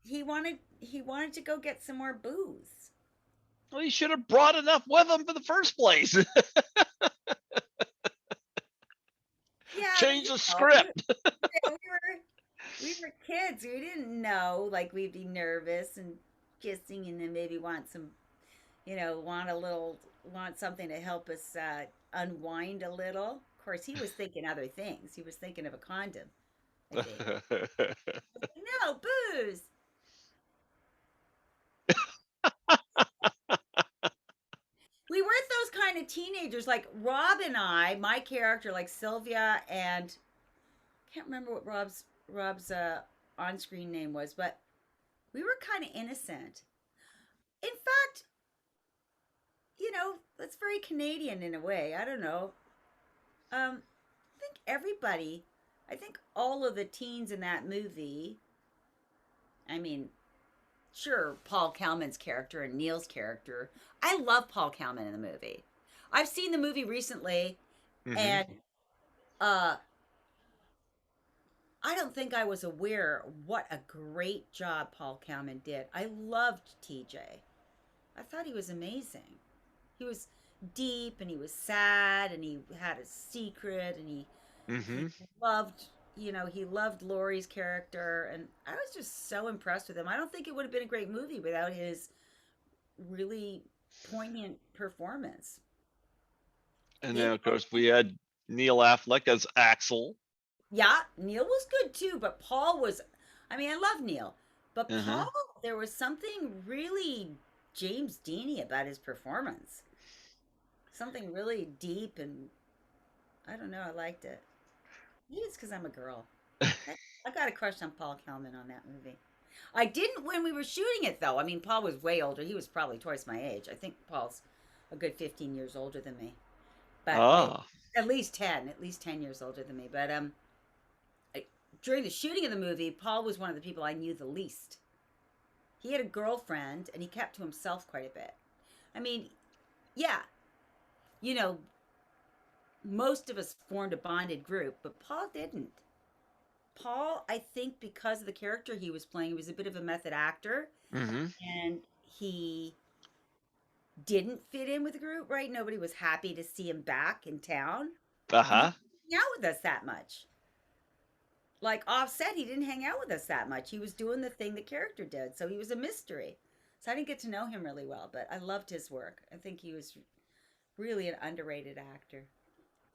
He wanted to go get some more booze. Well, you should have brought enough with him for the first place. Yeah, but Change the script. we were kids. We didn't know, like, we'd be nervous and kissing, and then maybe want some, want something to help us unwind a little. Of course, he was thinking other things. He was thinking of a condom, I think. No, booze. We weren't those kind of teenagers. Like Rob and I, my character, like Sylvia, and I can't remember what Rob's on-screen name was, but we were kind of innocent. In fact, that's very Canadian in a way. I don't know. I think everybody, I think all of the teens in that movie, I mean, sure, Paul Kalman's character and Neil's character. I love Paul Kalman in the movie. I've seen the movie recently, Hmm. and uh, I don't think I was aware what a great job Paul Kalman did. I loved TJ. I thought he was amazing. He was deep, and he was sad, and he had a secret, and he Hmm. loved, he loved Laurie's character, and I was just so impressed with him. I don't think it would have been a great movie without his really poignant performance. And then Maybe, of course we had Neil Affleck as Axel. yeah, Neil was good too, but Paul was, I mean, I love Neil, but Uh-huh. Paul, there was something really James Deany about his performance. Something really deep, and I don't know, I liked it. Maybe it's because I'm a girl. I got a crush on Paul Kalman on that movie. I didn't when we were shooting it, though. I mean, Paul was way older. He was probably twice my age. I think Paul's a good 15 years older than me, but Ah. at least 10 years older than me. But I, during the shooting of the movie, Paul was one of the people I knew the least. He had a girlfriend, and he kept to himself quite a bit. I mean, yeah, you know, most of us formed a bonded group, but Paul didn't. Paul, I think because of the character he was playing, he was a bit of a method actor, Hmm. and he didn't fit in with the group, right? Nobody was happy to see him back in town. And he Uh-huh. didn't hang out with us that much. Like Offset, he didn't hang out with us that much. He was doing the thing the character did. So he was a mystery. So I didn't get to know him really well, but I loved his work. I think he was really an underrated actor.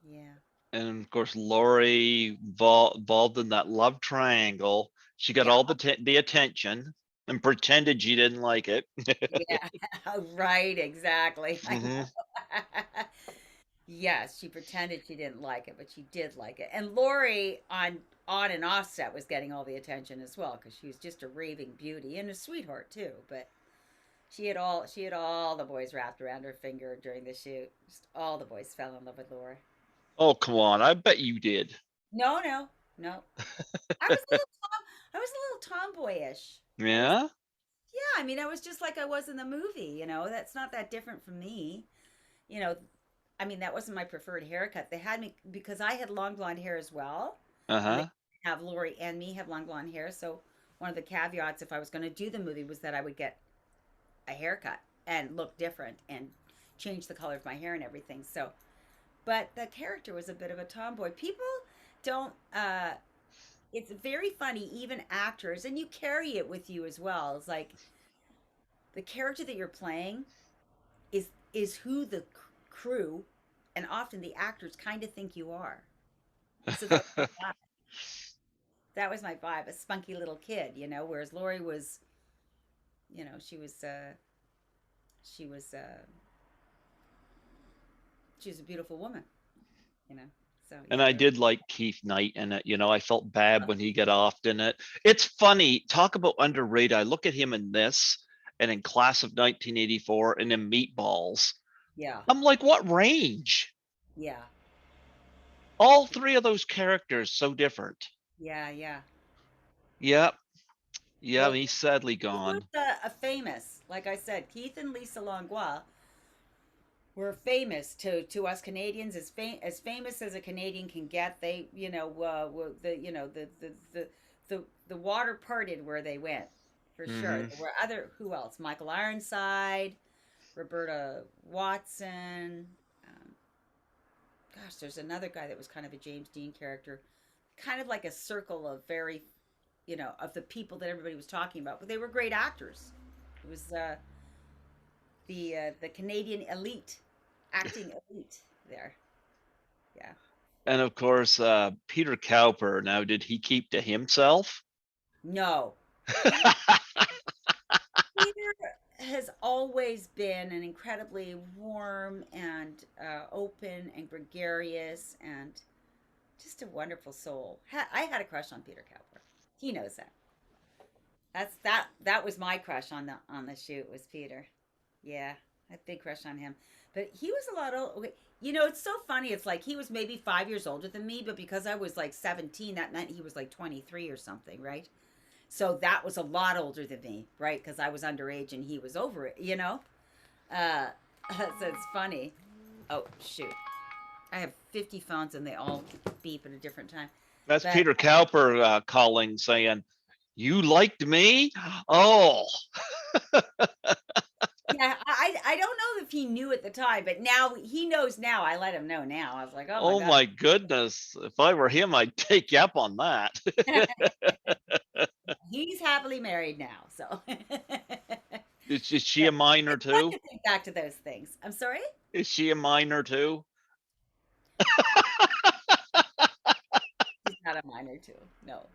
Yeah. And of course Laurie involved in that love triangle. She got Yeah. all the attention and pretended she didn't like it. Yeah. Right. Exactly. I Hmm. know. Yes, she pretended she didn't like it, but she did like it. And Lori on and offset was getting all the attention as well because she was just a raving beauty and a sweetheart too. But she had all the boys wrapped around her finger during the shoot. Just all the boys fell in love with Lori. Oh, come on. I bet you did. No, no, no. I was a little I was a little tomboyish. I was Yeah? Yeah, I mean I was just like I was in the movie. That's not that different from me. You know, I mean, that wasn't my preferred haircut. They had me because I had long blonde hair as well, and they Uh-huh. have Lori and me have long blonde hair. So one of the caveats, if I was going to do the movie, was that I would get a haircut and look different and change the color of my hair and everything. So, but the character was a bit of a tomboy. People don't. It's very funny, even actors, and you carry it with you as well. It's like the character that you're playing is who the crew and often the actors kind of think you are. So that was my vibe, a spunky little kid. Whereas Lori was, she was she was she was a beautiful woman. you know. So And yeah, I they're did like Keith Knight in it. I felt bad when he got off in it. It's funny. Talk about underrated. I look at him in this and in Class of 1984 and in Meatballs. yeah, I'm like, what range? yeah, All three of those characters so different. yeah, yeah. Yep. Yeah, Well, he's sadly Keith was gone. a famous, like I said, Keith and Lisa Langlois were famous to us Canadians, as famous as a Canadian can get. They, were the the water parted where they went, for sure. Hmm. There were other, who else? Michael Ironside, Roberta Watson. Um, Gosh, there's another guy that was kind of a James Dean character, kind of like a circle of very, of the people that everybody was talking about. But they were great actors. It was the Canadian elite, acting elite there. Yeah. And of course, Peter Cowper. Now, did he keep to himself? No. Peter, Peter has always been an incredibly warm and open and gregarious and just a wonderful soul. I had a crush on Peter Cowper. He knows that. That was my crush on the shoot, was Peter. Yeah, I had a big crush on him. But he was a lot old. Okay. It's so funny. It's like he was maybe 5 years older than me, but because I was like 17, that meant he was like 23 or something, right? So that was a lot older than me, right? Because I was underage and he was over it. Uh, so it's funny. Oh, shoot. I have 50 phones and they all beep at a different time. That's But Peter Cowper calling, saying, "You liked me? Oh, yeah, I don't know if he knew at the time, but now he knows now. I let him know now. I was like, oh my oh God. my goodness! If I were him, I'd take you up on that." He's happily married now. So Is she but a minor it's fun too? to think back to those things. I'm sorry? Is she a minor too? He's not a minor too. No.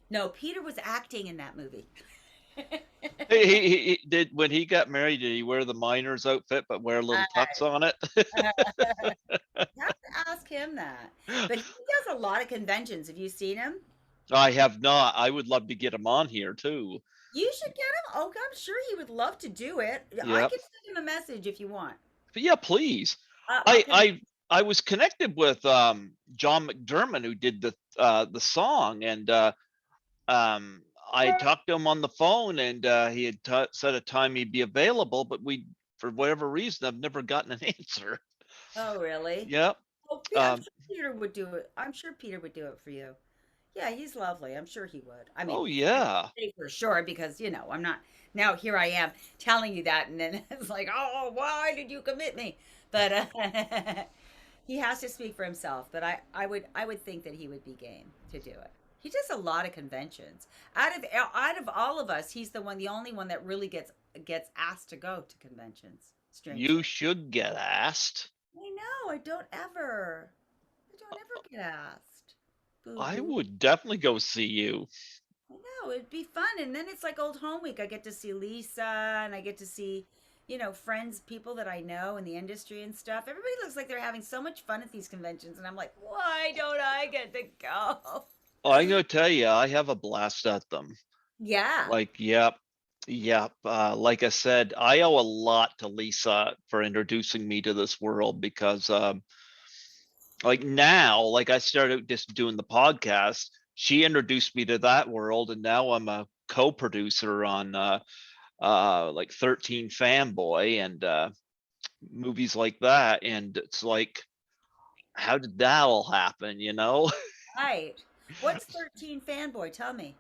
No, Peter was acting in that movie. He did when he got married. Did he wear the miner's outfit but wear a little tux on it? You have to ask him that. But he does a lot of conventions. Have you seen him? I have not. I would love to get him on here too. You should get him. Oh, I'm sure he would love to do it. I Yep. can send him a message if you want. But yeah, please. I'll I connect. I I was connected with John McDermott who did the song, and I talked to him on the phone, and he had set a time he'd be available, but we, for whatever reason, I've never gotten an answer. Oh, really? Yep. Oh, I'm Um, sure Peter would do it. I'm sure Peter would do it for you. Yeah, he's lovely. I'm sure he would. I mean, oh I yeah. say for sure because I'm not. Now here I am telling you that, and then it's like, oh, why did you commit me? But he has to speak for himself. But I would think that he would be game to do it. He does a lot of conventions. Out of all of us, he's the only one that really gets asked to go to conventions. You Strangely, should get asked. I know. I don't ever get asked. Boo I hoo. would definitely go see you. I know, it'd be fun. And then it's like old home week. I get to see Lisa and I get to see, friends, people that I know in the industry and stuff. Everybody looks like they're having so much fun at these conventions. And I'm like, why don't I get to go? I'm gonna tell you, I have a blast at them. Yeah. Like, yep, yep. Like I said, I owe a lot to Lisa for introducing me to this world because, like now, like I started just doing the podcast. She introduced me to that world, and now I'm a co-producer on like 13 Fanboy and movies like that. And it's like, how did that all happen? Right. What's 13 fanboy? Tell me.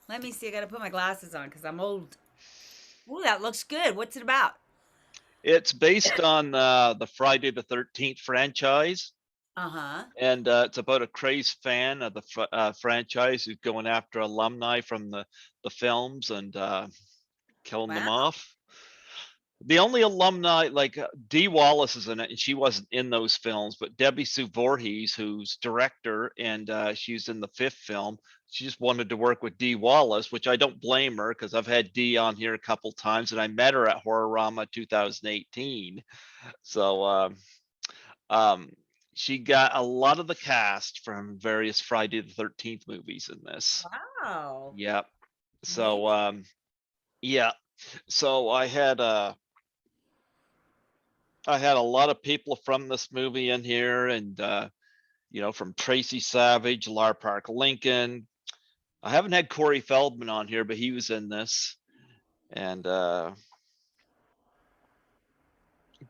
Let me see. I got to put my glasses on because I'm old. Ooh, that looks good. What's it about? It's based on the Friday the 13th franchise, Uh huh. and it's about a crazed fan of the franchise who's going after alumni from the films and killing them Wow. off. The only alumni, like Dee Wallace is in it, and she wasn't in those films, but Debbie Sue Voorhees, who's director, and she's in the 5th film. She just wanted to work with Dee Wallace, which I don't blame her, because I've had Dee on here a couple times, and I met her at Horrorama 2018. So um, she got a lot of the cast from various Friday the 13th movies in this. Wow. Yep. So Amazing. yeah. So I had a lot of people from this movie in here, and from Tracy Savage, Lar Park Lincoln. I haven't had Corey Feldman on here, but he was in this, and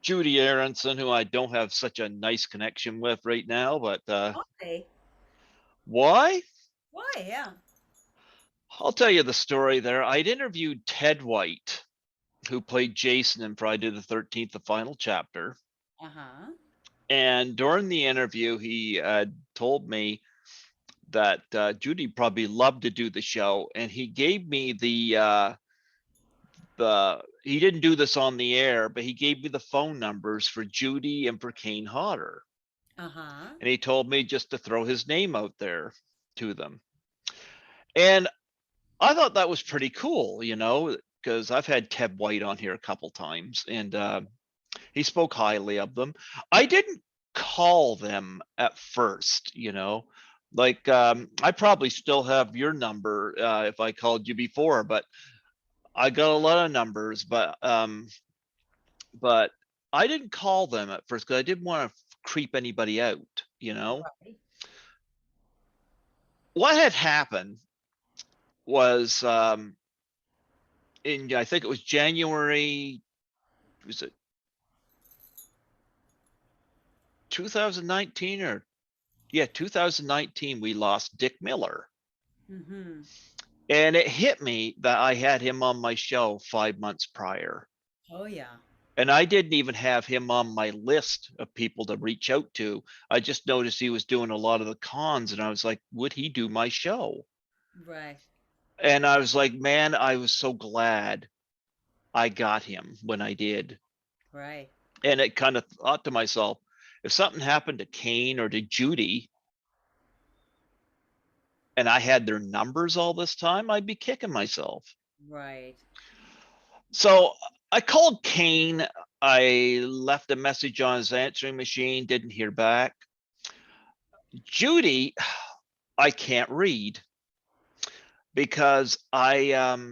Judy Aronson, who I don't have such a nice connection with right now, but Why? why? Why? Yeah. I'll tell you the story there. I'd interviewed Ted White, who played Jason in Friday the 13th, the final chapter. Uh-huh. And during the interview, he told me that Judy probably loved to do the show, and he gave me the he didn't do this on the air, but he gave me the phone numbers for Judy and for Kane Hodder, Uh-huh. and he told me just to throw his name out there to them. And I thought that was pretty cool, because I've had Ted White on here a couple times, and he spoke highly of them. I didn't call them at first, like I probably still have your number if I called you before, but I got a lot of numbers, but I didn't call them at first because I didn't want to creep anybody out. Right. What had happened was in I think it was January, was it 2019 or yeah, 2019, we lost Dick Miller. Mm-hmm. And it hit me that I had him on my show 5 months prior. Oh yeah. And I didn't even have him on my list of people to reach out to. I just noticed he was doing a lot of the cons, and I was like, would he do my show? Right. And I was like, man, I was so glad I got him when I did. Right. And it kind of thought to myself, if something happened to Kane or to Judy and I had their numbers all this time, I'd be kicking myself. Right. So I called Kane. I left a message on his answering machine, didn't hear back. Judy, I can't read because I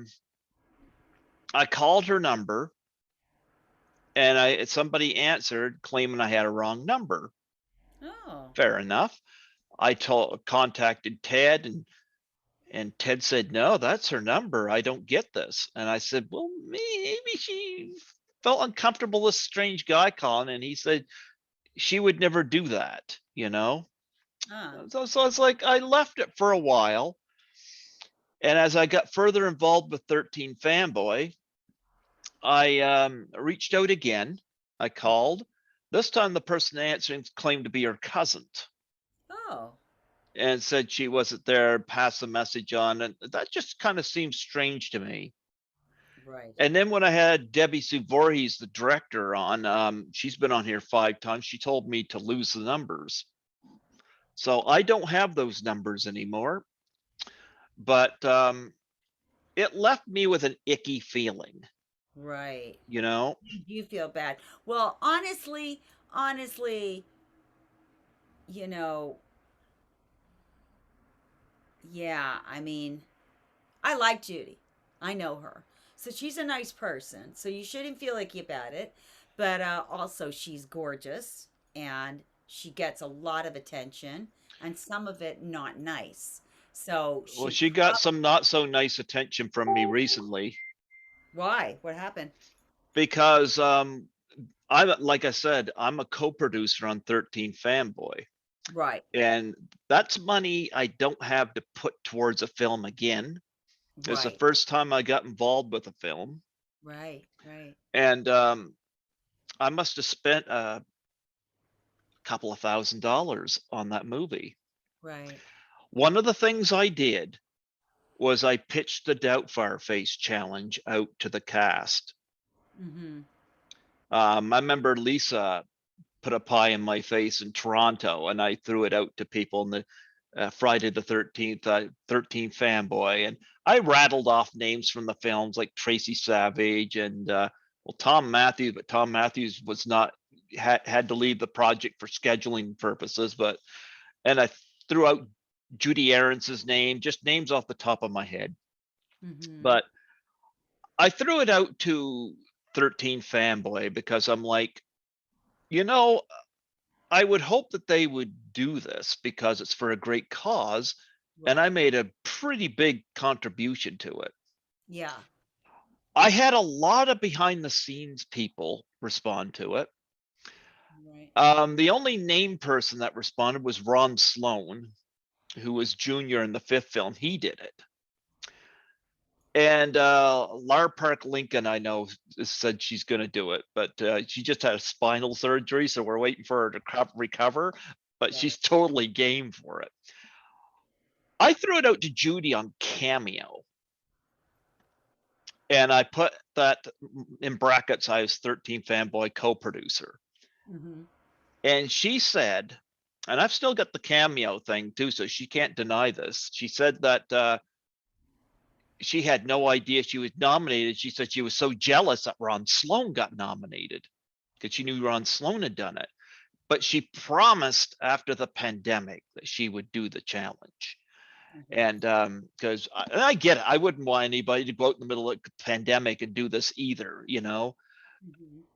called her number and somebody answered claiming I had a wrong number. Oh. Fair enough. I contacted Ted, and Ted said, no, that's her number. I don't get this. And I said, well, maybe she felt uncomfortable, this strange guy calling. And he said, she would never do that. Ah. So it's like I left it for a while. And as I got further involved with 13 Fanboy, I reached out again. I called. This time the person answering claimed to be her cousin Oh. and said she wasn't there, passed the message on. And that just kind of seems strange to me. Right. And then when I had Debbie Sue Voorhees, the director, on, she's been on here 5 times. She told me to lose the numbers. So I don't have those numbers anymore. But it left me with an icky feeling, Right. you know? You feel bad. Well, honestly, you know, yeah, I mean, I like Judy. I know her. So she's a nice person. So you shouldn't feel icky about it. But also, she's gorgeous and she gets a lot of attention and some of it not nice. So Well, she she got some not so nice attention from me recently why? What happened? because like I said, I'm a co-producer on 13 Fanboy. Right. And that's money I don't have to put towards a film again. It's the Right. first time I got involved with a film. Right. Right. And I must have spent a couple of $1,000s on that movie. Right. One of the things I did was I pitched the Doubtfire Face challenge out to the cast. Mhm. I remember Lisa put a pie in my face in Toronto, and I threw it out to people in the Friday the 13th, 13 fanboy, and I rattled off names from the films like Tracy Savage and well, Tom Matthews, but Tom Matthews was not had to leave the project for scheduling purposes, but and I threw out Judy Aarons's name, just names off the top of my head. Mm-hmm. But I threw it out to 13 fanboy because I'm like, you know, I would hope that they would do this because it's for a great cause, and I Right. made a pretty big contribution to it. Yeah. I had a lot of behind the scenes people respond to it. Right. The only named person that responded was Ron Sloan, who was junior in the fifth film. He did it. And Lar Park Lincoln, I know, said she's going to do it, but she just had a spinal surgery, so we're waiting for her to recover. But Right. she's totally game for it. I threw it out to Judy on Cameo, and I put that in brackets. I was 13 fanboy co-producer, Mm-hmm. and she said, and I've still got the Cameo thing too, so she can't deny this. She said that she had no idea she was nominated. She said she was so jealous that Ron Sloan got nominated because she knew Ron Sloan had done it. But she promised after the pandemic that she would do the challenge. Mm-hmm. And because I get it, I wouldn't want anybody to go out in the middle of the pandemic and do this either. Mm-hmm.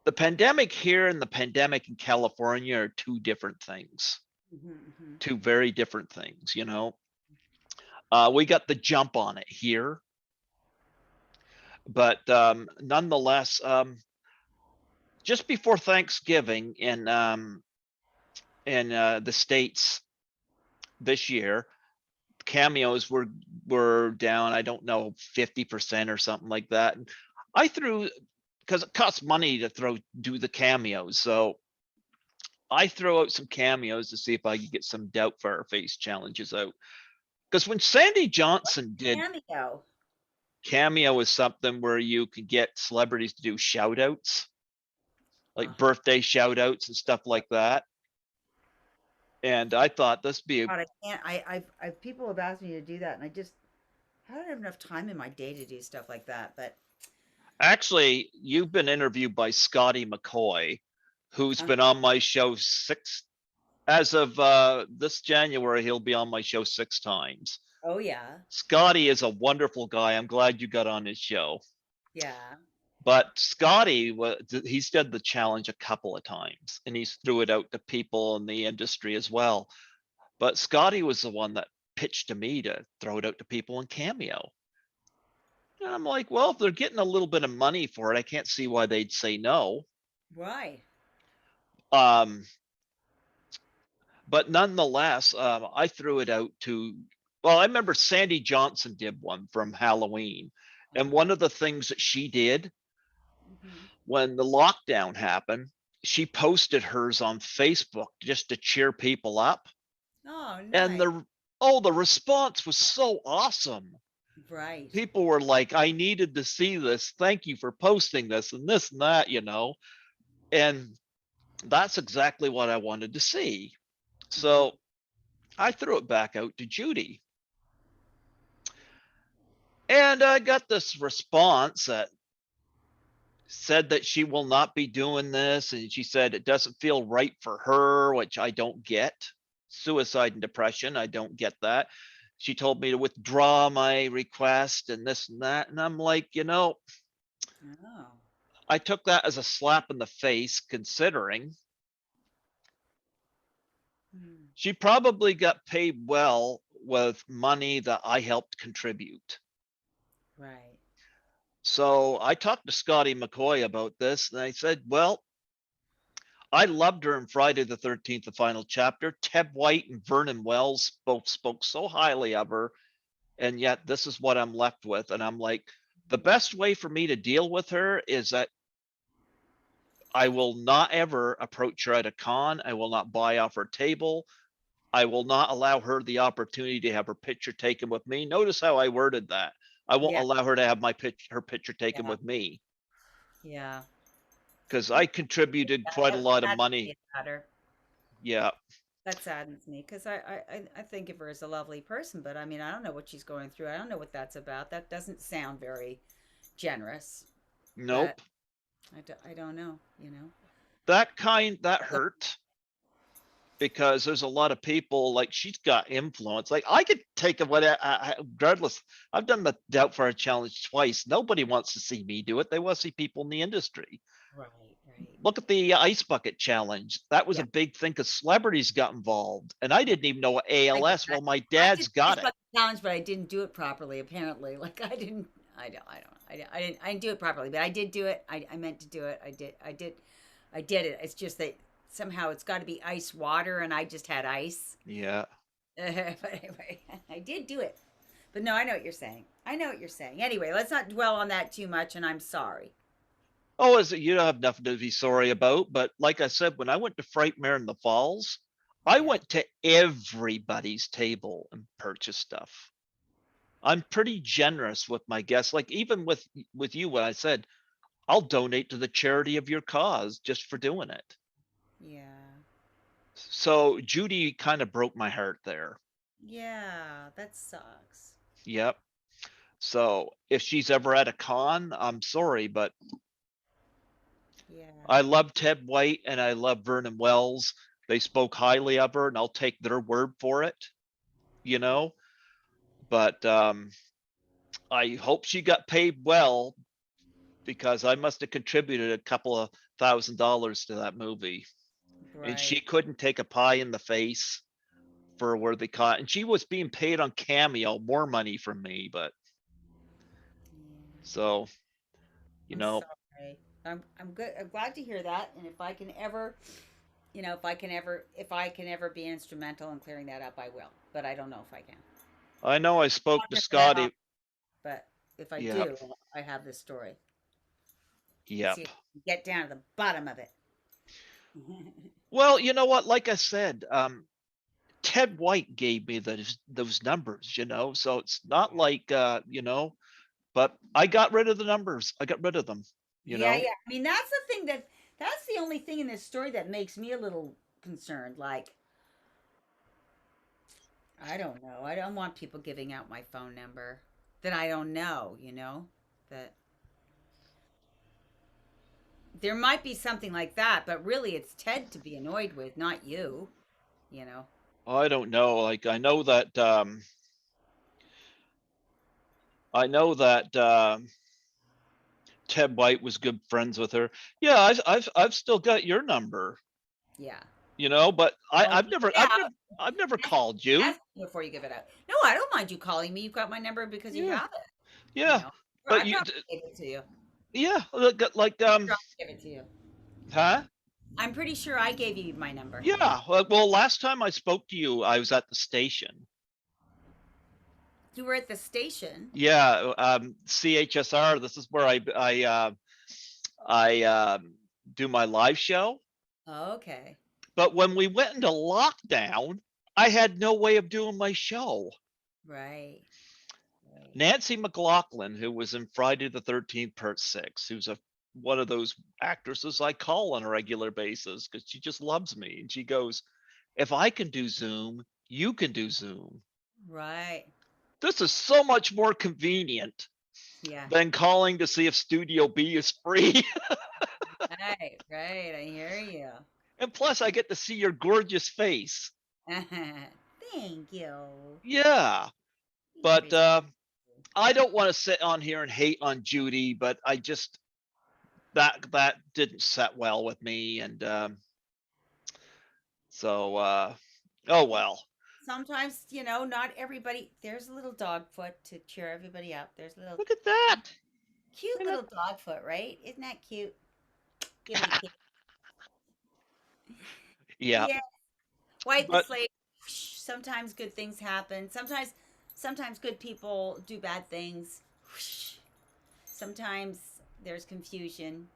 The pandemic here and the pandemic in California are two different things, Mm-hmm. two very different things. We got the jump on it here, but nonetheless, just before Thanksgiving in the States this year, cameos were down, I don't know, 50% or something like that. And I threw, because it costs money to do the cameos, so I throw out some cameos to see if I could get some doubt for our face challenges out. Because when Sandy Johnson did Cameo. cameo, is something where you can get celebrities to do shout outs, like Uh-huh. birthday shout outs and stuff like that. And I thought this be a, God, I can't. People have asked me to do that, and I don't have enough time in my day to do stuff like that. But actually, you've been interviewed by Scotty McCoy, who's uh, been on my show six, as of this January, he'll be on my show 6 times. oh yeah, Scotty is a wonderful guy. I'm glad you got on his show. yeah. But Scotty, he's done the challenge a couple of times, and he's threw it out to people in the industry as well. But Scotty was the one that pitched to me to throw it out to people in Cameo. And I'm like, well, if they're getting a little bit of money for it, I can't see why they'd say no. Why? Um, but nonetheless, I threw it out to, well, I remember Sandy Johnson did one from Halloween. And Uh-huh. one of the things that she did Hmm. when the lockdown happened, she posted hers on Facebook just to cheer people up. Oh, And nice. the response was so awesome. Right. People were like, I needed to see this. Thank you for posting this and this and that. And that's exactly what I wanted to see. Hmm. So I threw it back out to Judy. And I got this response that said that she will not be doing this. And she said it doesn't feel right for her, which I don't get. Suicide and depression, I don't get that. She told me to withdraw my request and this and that. And I'm like, Oh. I took that as a slap in the face, considering Hmm. she probably got paid well with money that I helped contribute. Right. So I talked to Scotty McCoy about this, and I said, well, I loved her in Friday the 13th, the final chapter. Ted White and Vernon Wells both spoke so highly of her, and yet this is what I'm left with. And I'm like, the Hmm. best way for me to deal with her is that I will not ever approach her at a con. I will not buy off her table. I will not allow her the opportunity to have her picture taken with me. Notice how I worded that. I won't Yeah. allow her to have her picture taken Yeah. with me. Yeah. because I contributed quite a That lot of saddens money. me about her. Yeah. That saddens me because I think of her as a lovely person, but I mean, I don't know what she's going through. I don't know what that's about. That doesn't sound very generous, but Nope. I don't know, you know? That hurt because there's a lot of people like she's got influence. Like I could take it what regardless. I've done the Doubtfire challenge twice. Nobody wants to see me do it. They want to see people in the industry. Right, right. Look at the ice bucket challenge. That was Yeah. a big thing because celebrities got involved, and I Yeah. didn't even know what I did ALS. that. Well, my I did dad's the ice got it. bucket challenge, but I didn't do it properly. Apparently, like I didn't do it properly, but I did do it. I meant to do it. I did it. It's just that somehow it's got to be ice water, and I just had ice. Yeah. But anyway, I did do it. But no, I know what you're saying. I know what you're saying. Anyway, let's not dwell on that too much, and I'm sorry. Oh, is it? You don't have nothing to be sorry about. But like I said, when I went to Frightmare in the Falls, I Yeah. went to everybody's table and purchased stuff. I'm pretty generous with my guests. Like even with you, when I said I'll donate to the charity of your cause just for doing it. Yeah. So Judy kind of broke my heart there. Yeah, that sucks. Yep. So if she's ever at a con, I'm sorry, but Yeah. I love Ted White and I love Vernon Wells. They spoke highly of her, and I'll take their word for it, you know. But I hope she got paid well because I must have contributed a couple of $1,000s to that movie. And she Right. couldn't take a pie in the face for where they caught. And she was being paid on Cameo more money from me, but Yeah. so you I'm know, sorry. I'm good. I'm glad to hear that. And if I can ever, if I can ever be instrumental in clearing that up, I will. But I don't know if I can. I know I spoke Not to just that off, Scotty. but if I Yep, do, I have this story. See yep. if I can get down to the bottom of it. Well, you know what? Like I said, Ted White gave me those numbers, so it's not like but I got rid of the numbers. I got rid of them, you Yeah, know. yeah. I mean, that's the only thing in this story that makes me a little concerned. Like, I don't know. I don't want people giving out my phone number that I don't know, that there might be something like that, but really it's Ted to be annoyed with, not you, you know. I don't know. Like I know that Ted White was good friends with her. Yeah, I've still got your number, Yeah. but Don't I've give never it I've out. never I've never Ask, called you. ask me before you give it out. No, I don't mind you calling me. You've got my number because you Yeah, have it, you yeah, know. Or but I probably gave it to you. yeah, like Sure, I gave it to you. huh? I'm pretty sure I gave you my number. Yeah. Well, last time I spoke to you, I was at the station. You were at the station. Yeah, CHSR. This is where I do my live show. Okay. But when we went into lockdown, I had no way of doing my show. Right. Right. Nancy McLaughlin, who was in Friday the 13th Part 6, who's a one of those actresses I call on a regular basis because she just loves me. And she goes, if I can do Zoom, you can do Zoom. Right. This is so much more convenient Yeah. than calling to see if Studio B is free. Right. Right. I hear you. And plus, I get to see your gorgeous face. Thank you. Yeah. You But appreciate I don't want to sit on here and hate on Judy, but I just, that didn't set well with me. And so, oh it. well. Sometimes, not everybody. There's a little dog foot to cheer everybody up. There's a little Look at that. cute And little dog foot, right? Isn't that cute? Give it a kiss. yeah. Yeah. Wipe the But slate. Sometimes good things happen. Sometimes good people do bad things. Sometimes there's confusion.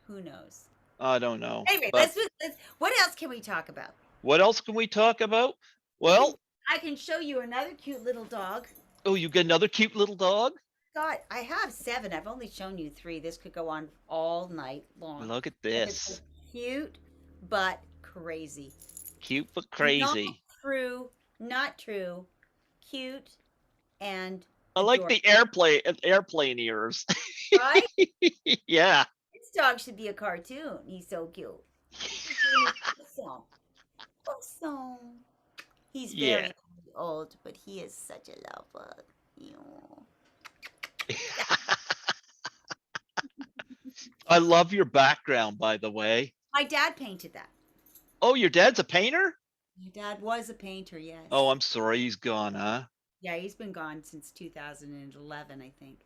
Who knows? I don't know. Anyway, But let's. What else can we talk about? what else can we talk about? I can Well, I can show you another cute little dog. oh, you get another cute little dog? God, I have 7. I've only shown you 3. This could go on all night long. Look at But it's this. cute but crazy. Cute but Not crazy. true, not true. Cute and I like adorable. the airplane ears. Right? Yeah. This dog should be a cartoon. He's so cute. His name is Possum. Possum. He's Yeah. very old, but he is such a lover. Ew. I love your background, by the way. My dad painted that. Oh, your dad's a painter? My dad was a painter, Oh, yes. I'm sorry, he's gone, huh? Yeah, he's been gone since 2011, I think.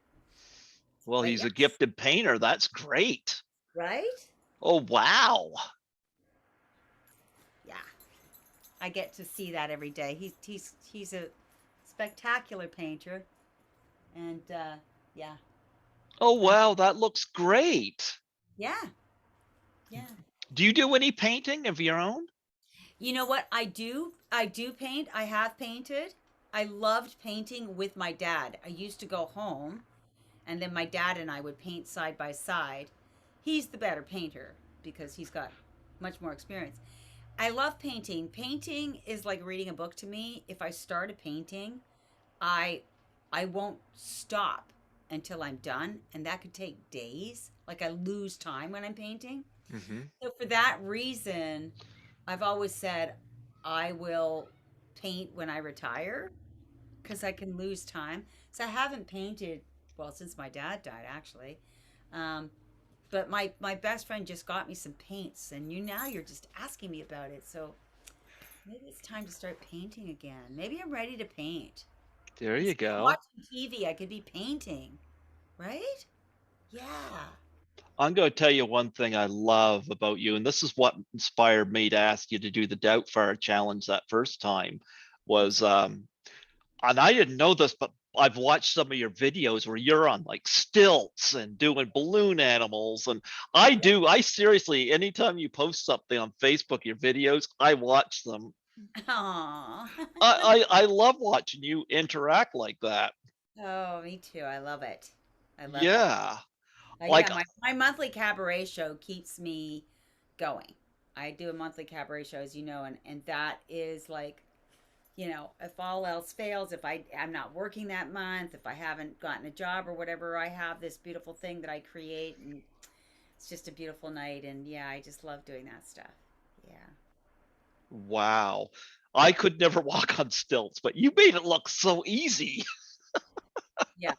Well, But he's a yes, gifted painter. That's great. right? Oh, wow. Yeah. I get to see that every day. He's a spectacular painter, and yeah, Oh, uh, wow, that looks great. yeah, yeah. Do you do any painting of your own? You know what? I do paint. I have painted. I loved painting with my dad. I used to go home, and then my dad and I would paint side by side. He's the better painter because he's got much more experience. I love painting. Painting is like reading a book to me. If I start a painting, I I won't stop until I'm done, and that could take days. Like I lose time when I'm painting. Hmm. So for that reason, I've always said I will paint when I retire because I can lose time. So I haven't painted well since my dad died actually. Um, but my best friend just got me some paints, and now you're just asking me about it. So maybe it's time to start painting again. Maybe I'm ready to paint. There you Instead of go. watching TV, I could be painting, right? Yeah. I'm going to tell you one thing I love about you, and this is what inspired me to ask you to do the Doubtfire challenge that first time. Was and I didn't know this, but I've watched some of your videos where you're on like stilts and doing balloon animals, and Yeah. I seriously, anytime you post something on Facebook, your videos, I watch them. Aw. I love watching you interact like that. Oh, me too. I love it. I love it. Yeah, Yeah, like my monthly cabaret show keeps me going. I do a monthly cabaret show, as you know, and that is like, if all else fails, if I'm not working that month, if I haven't gotten a job or whatever, I have this beautiful thing that I create, and it's just a beautiful night. And yeah, I just love doing that stuff. Yeah. wow. I could never walk on stilts, but you made it look so easy. Yeah.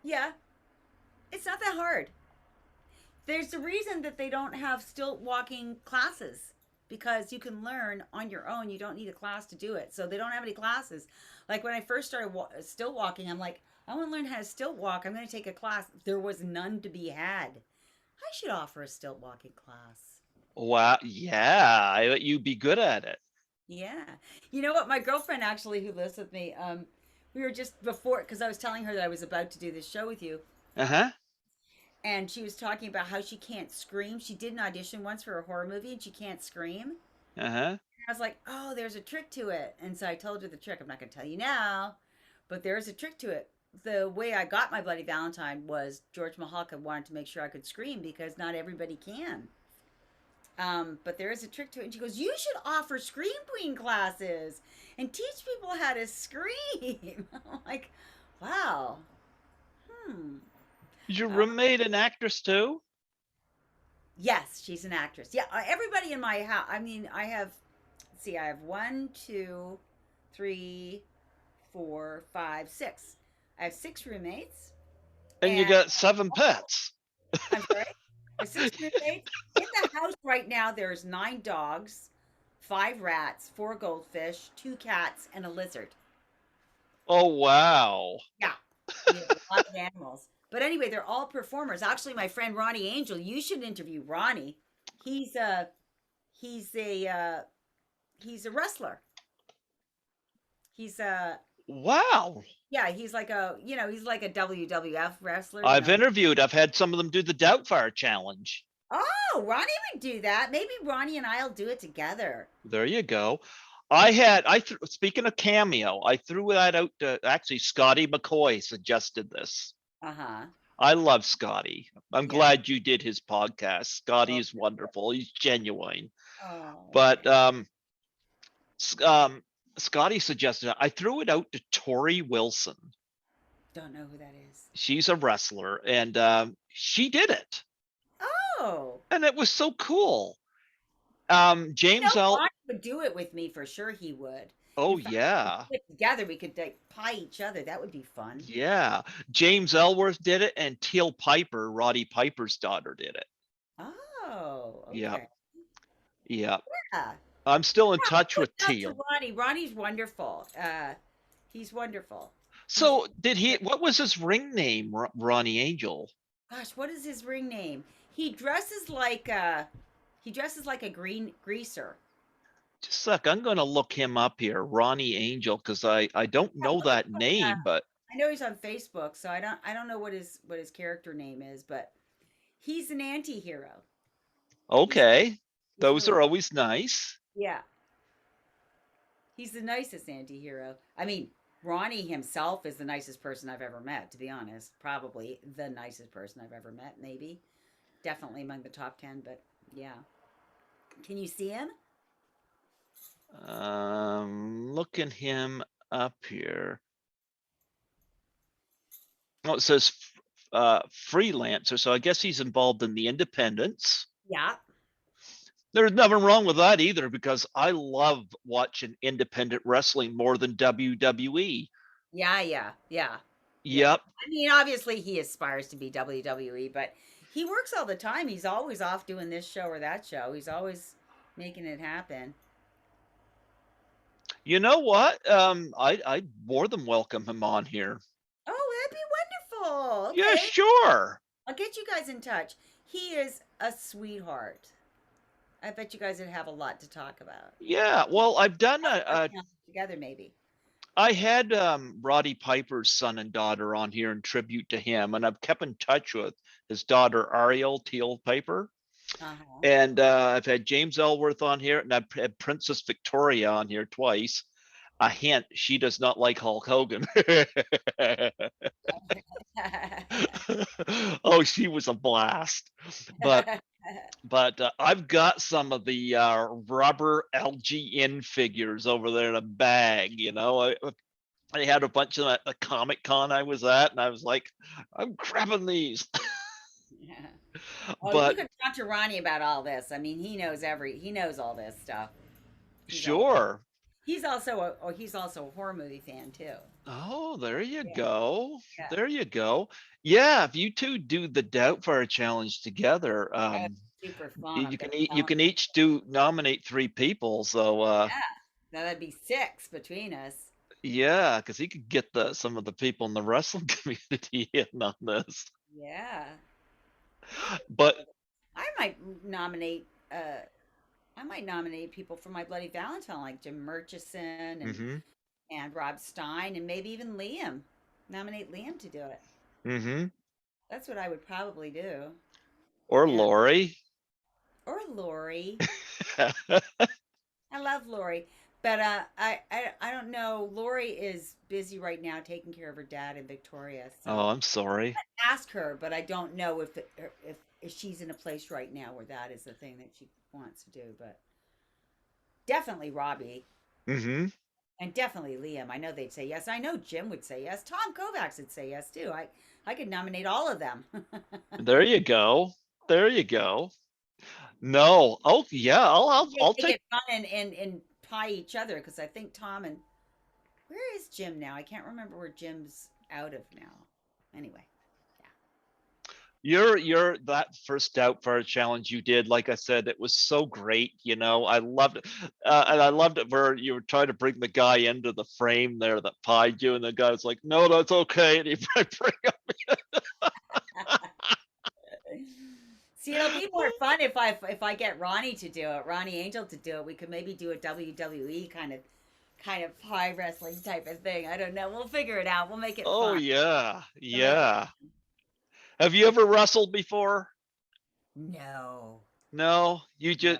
Yeah. It's not that hard. There's a reason that they don't have stilt walking classes because you can learn on your own. You don't need a class to do it. So they don't have any classes. Like when I first started stilt walking, I'm like, I want to learn how to stilt walk. I'm going to take a class. There was none to be had. I should offer a stilt walking class. Wow, yeah, I bet you'd be good at it. Yeah. You know what? My girlfriend actually, who lives with me, we were just before, because I was telling her that I was about to do this show with you. Uh-huh. And she was talking about how she can't scream. She did an audition once for a horror movie and she can't scream. Uh-huh. I was like, oh, there's a trick to it. And so I told her the trick. I'm not going to tell you now, but there's a trick to it. The way I got my Bloody Valentine was George Mahalka wanted to make sure I could scream because not everybody can. But there is a trick to it. And she goes, you should offer Scream Queen classes and teach people how to scream. I'm like, wow. Hmm. Is your Uh, roommate an actress too? Yes, she's an actress. Yeah, everybody in my house. I mean, I have. See, I have one, two, three, four, five, six. I have 6 roommates, And you and got 7 pets. I'm sorry, I have 6 roommates. In the house right now, there's 9 dogs, 5 rats, 4 goldfish, 2 cats, and a lizard. Oh, wow. Yeah, we have a lot of animals. But anyway, they're all performers. Actually, my friend Ronnie Angel, you should interview Ronnie. He's a he's a he's a wrestler. He's a Wow. yeah, he's like he's like a WWF wrestler, I've had some of them do the Doubtfire challenge. Oh, Ronnie would do that. Maybe Ronnie and I'll do it together. There you go. Speaking of cameo, I threw that out to actually Scotty McCoy suggested this. Uh-huh. I love Scotty. I'm Yeah. glad you did his podcast. Scotty Oh, is wonderful. He's genuine. oh, But okay. Scotty suggested I threw it out to Tori Wilson. Don't know who that is. She's a wrestler, and she did it, Oh. and it was so cool. I know James L. Ronnie would do it with me for sure. He would. In Oh fact, we could yeah, do it together. We could like pie each other. That would be fun. yeah. James Ellsworth did it, and Teal Piper, Roddy Piper's daughter, did it. Oh, Yep, okay. yep. Yeah. I'm still in touch Shout with out to Teal. Ronnie. Ronnie's wonderful. He's wonderful. He's So did he? What was his ring name? Ronnie Angel. gosh, what is his ring name? He dresses like a green greaser. Just a sec. I'm going to look him up here, Ronnie Angel, because I don't Yeah, know look him that up. name, but I know he's on Facebook, so I don't know what his character name is, but he's an anti-hero. He's okay. he's Those really are always nice. yeah. He's the nicest anti-hero. I mean, Ronnie himself is the nicest person I've ever met, to be honest. Probably the nicest person I've ever met, maybe. Definitely among the top 10, but yeah. Can you see him? Looking him up here. Oh, it says freelancer, so I guess he's involved in the independents. Yeah. There's nothing wrong with that either, because I love watching independent wrestling more than WWE. Yeah, yeah, yeah, yeah. Yep. I mean, obviously he aspires to be WWE, but he works all the time. He's always off doing this show or that show. He's always making it happen. You know what? I'd more than welcome him on here. Oh, that'd be wonderful. Yeah, Okay. sure. I'll get you guys in touch. He is a sweetheart. I bet you guys would have a lot to talk about. Yeah. Well, I've done Work a together, maybe. I had Roddy Piper's son and daughter on here in tribute to him, and I've kept in touch with his daughter Ariel Teal Piper, Uh-huh. and I've had James Ellsworth on here, and I've had Princess Victoria on here twice. A hint: she does not like Hulk Hogan. Oh, she was a blast. But I've got some of the rubber LGN figures over there in a bag. I had a bunch of them at the Comic Con I was at, and I was like, I'm grabbing these. Yeah. Oh, you But can talk to Ronnie about all this. I mean, he knows all this stuff. He's all sure. he's also a horror movie fan too. Oh, there you Yeah, go. yeah. There you go. Yeah, if you two do the Doubtfire challenge together, That's super fun. I'm you gonna can you tell him. can each do nominate 3 people. So Yeah, that'd be six between us. yeah, because he could get some of the people in the wrestling community in on this. Yeah, But I might nominate. I might nominate people for my Bloody Valentine, like Jim Murchison mm-hmm, and Rob Stein, and maybe even Liam. Nominate Liam to do it. mm-hmm. That's what I would probably do. Or Yeah, Lori. or Lori. I love Lori, but I don't know. Lori is busy right now taking care of her dad in Victoria, Oh, so I'm sorry. ask her. But I don't know if she's in a place right now where that is the thing that she wants to do. But definitely Robbie Mm-hmm. and definitely Liam. I know they'd say yes. I know Jim would say yes. Tom Kovacs would say yes too. I could nominate all of them. There you go. There you go. No. Oh yeah, I'll Make take it fun and pie each other because I think Tom and where is Jim now? I can't remember where Jim's out of now. Anyway, your that first Doubtfire challenge you did, like I said, it was so great. I loved it. And I loved it where you were trying to bring the guy into the frame there that pied you, and the guy was like, no, that's okay. And he bring up. see, it'll be more fun if I get Ronnie to do it, Ronnie Angel to do it. We could maybe do a WWE kind of pie wrestling type of thing. I don't know. We'll figure it out. We'll make it Oh fun. yeah. We'll make it. Yeah. Have you ever wrestled before? No. No, you No. just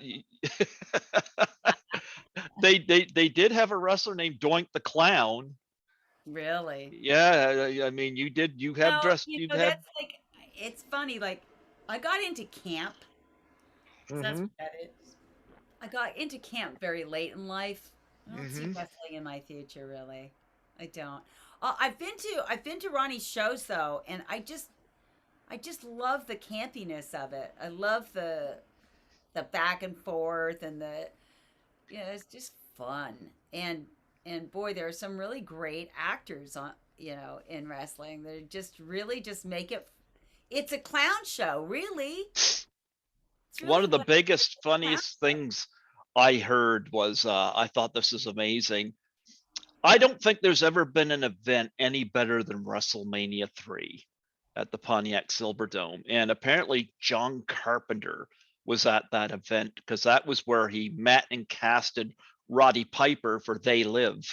they did have a wrestler named Doink the Clown. Really? Yeah, I mean, you have No, dressed, you've had. that's like, it's funny. Like, I got into camp, because that's Hmm. what that is. I got into camp very late in life. I don't see Hmm. wrestling in my future, really. I don't. I've been to Ronnie's shows though, and I just love the campiness of it. I love the back and forth and the, it's just fun. And boy, there are some really great actors on, in wrestling. They just really just make it. It's a clown show, really. It's One really of the what biggest, a clown funniest show. things I heard was, I thought this is amazing. I don't think there's ever been an event any better than WrestleMania 3 at the Pontiac Silverdome. And apparently, John Carpenter was at that event because that was where he met and casted Roddy Piper for They Live,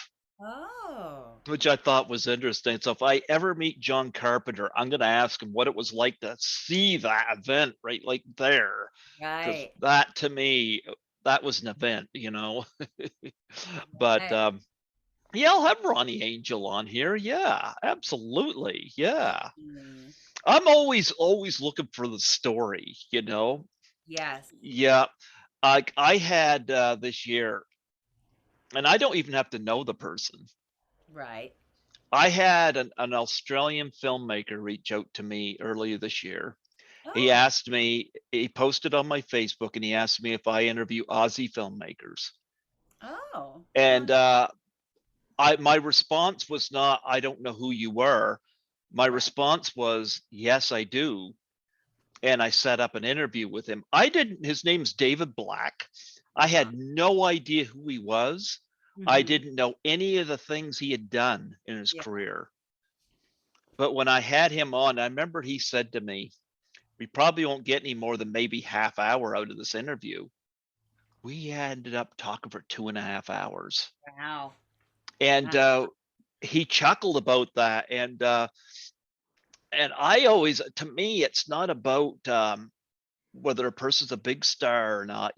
Oh, which I thought was interesting. So if I ever meet John Carpenter, I'm going to ask him what it was like to see that event right like there. Because right. that to me, that was an event. But Right. yeah, I'll have Ronnie Angel on here. Yeah, absolutely. Yeah. Mm, I'm always looking for the story. yes. Yeah. I had this year, and I don't even have to know the person. Right. I had an Australian filmmaker reach out to me earlier this year. Oh. He posted on my Facebook and he asked me if I interview Aussie filmmakers. Oh. And Well, my response was not, I don't know who you were. My right. response was, yes, I do. And I set up an interview with him. I didn't, his name's David Black. I Uh-huh. had no idea who he was. I Mm-hmm. didn't know any of the things he had done in his Yeah. career. But when I had him on, I remember he said to me, we probably won't get any more than maybe half hour out of this interview. We ended up talking for 2.5 hours. Wow. And Wow. he chuckled about that. And I always, to me, it's not about whether a person's a big star or not.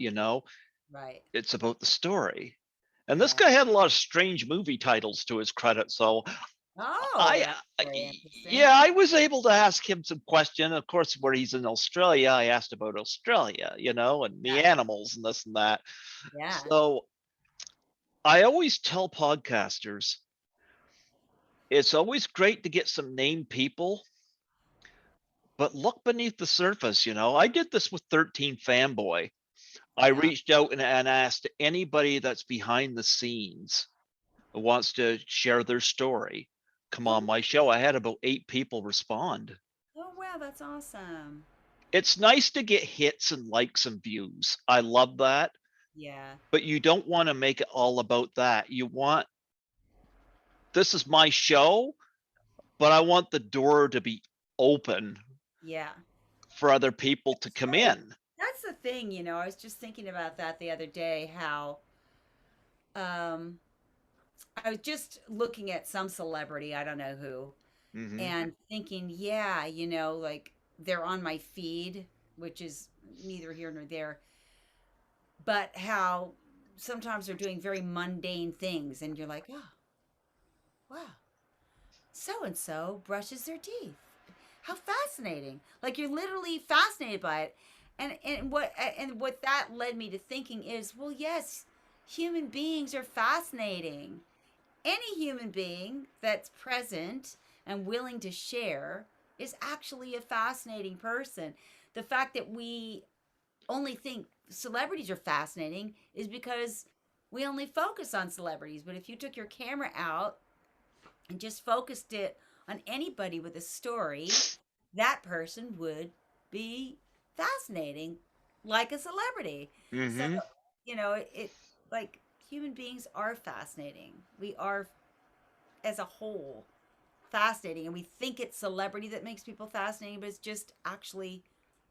Right. It's about the story. And this Yeah. guy had a lot of strange movie titles to his credit. So Oh, I, that's very interesting. yeah, I was able to ask him some question. Of course, where he's in Australia, I asked about Australia, and the Yes. animals and this and that. Yeah. So I always tell podcasters, it's always great to get some named people, but look beneath the surface. I did this with 13 Fanboy. I Yeah. reached out and asked anybody that's behind the scenes who wants to share their story, come on Oh, my show. I had about 8 people respond. oh wow, that's awesome. It's nice to get hits and likes and views. I love that, Yeah. but you don't want to make it all about that. You want, this is my show, but I want the door to be open Yeah. for other people to That's come right. in. That's the thing, I was just thinking about that the other day, how um I was just looking at some celebrity, I don't know who, Hmm. and thinking, yeah, like they're on my feed, which is neither here nor there, but how sometimes they're doing very mundane things, and you're like, oh, wow, so and so brushes their teeth. How fascinating! Like you're literally fascinated by it, and what that led me to thinking is, well, yes, human beings are fascinating. Any human being that's present and willing to share is actually a fascinating person. The fact that we only think celebrities are fascinating is because we only focus on celebrities. But if you took your camera out and just focused it on anybody with a story, that person would be fascinating like a celebrity. So, Hmm. it like human beings are fascinating. We are as a whole fascinating, and we think it's celebrity that makes people fascinating, but it's just actually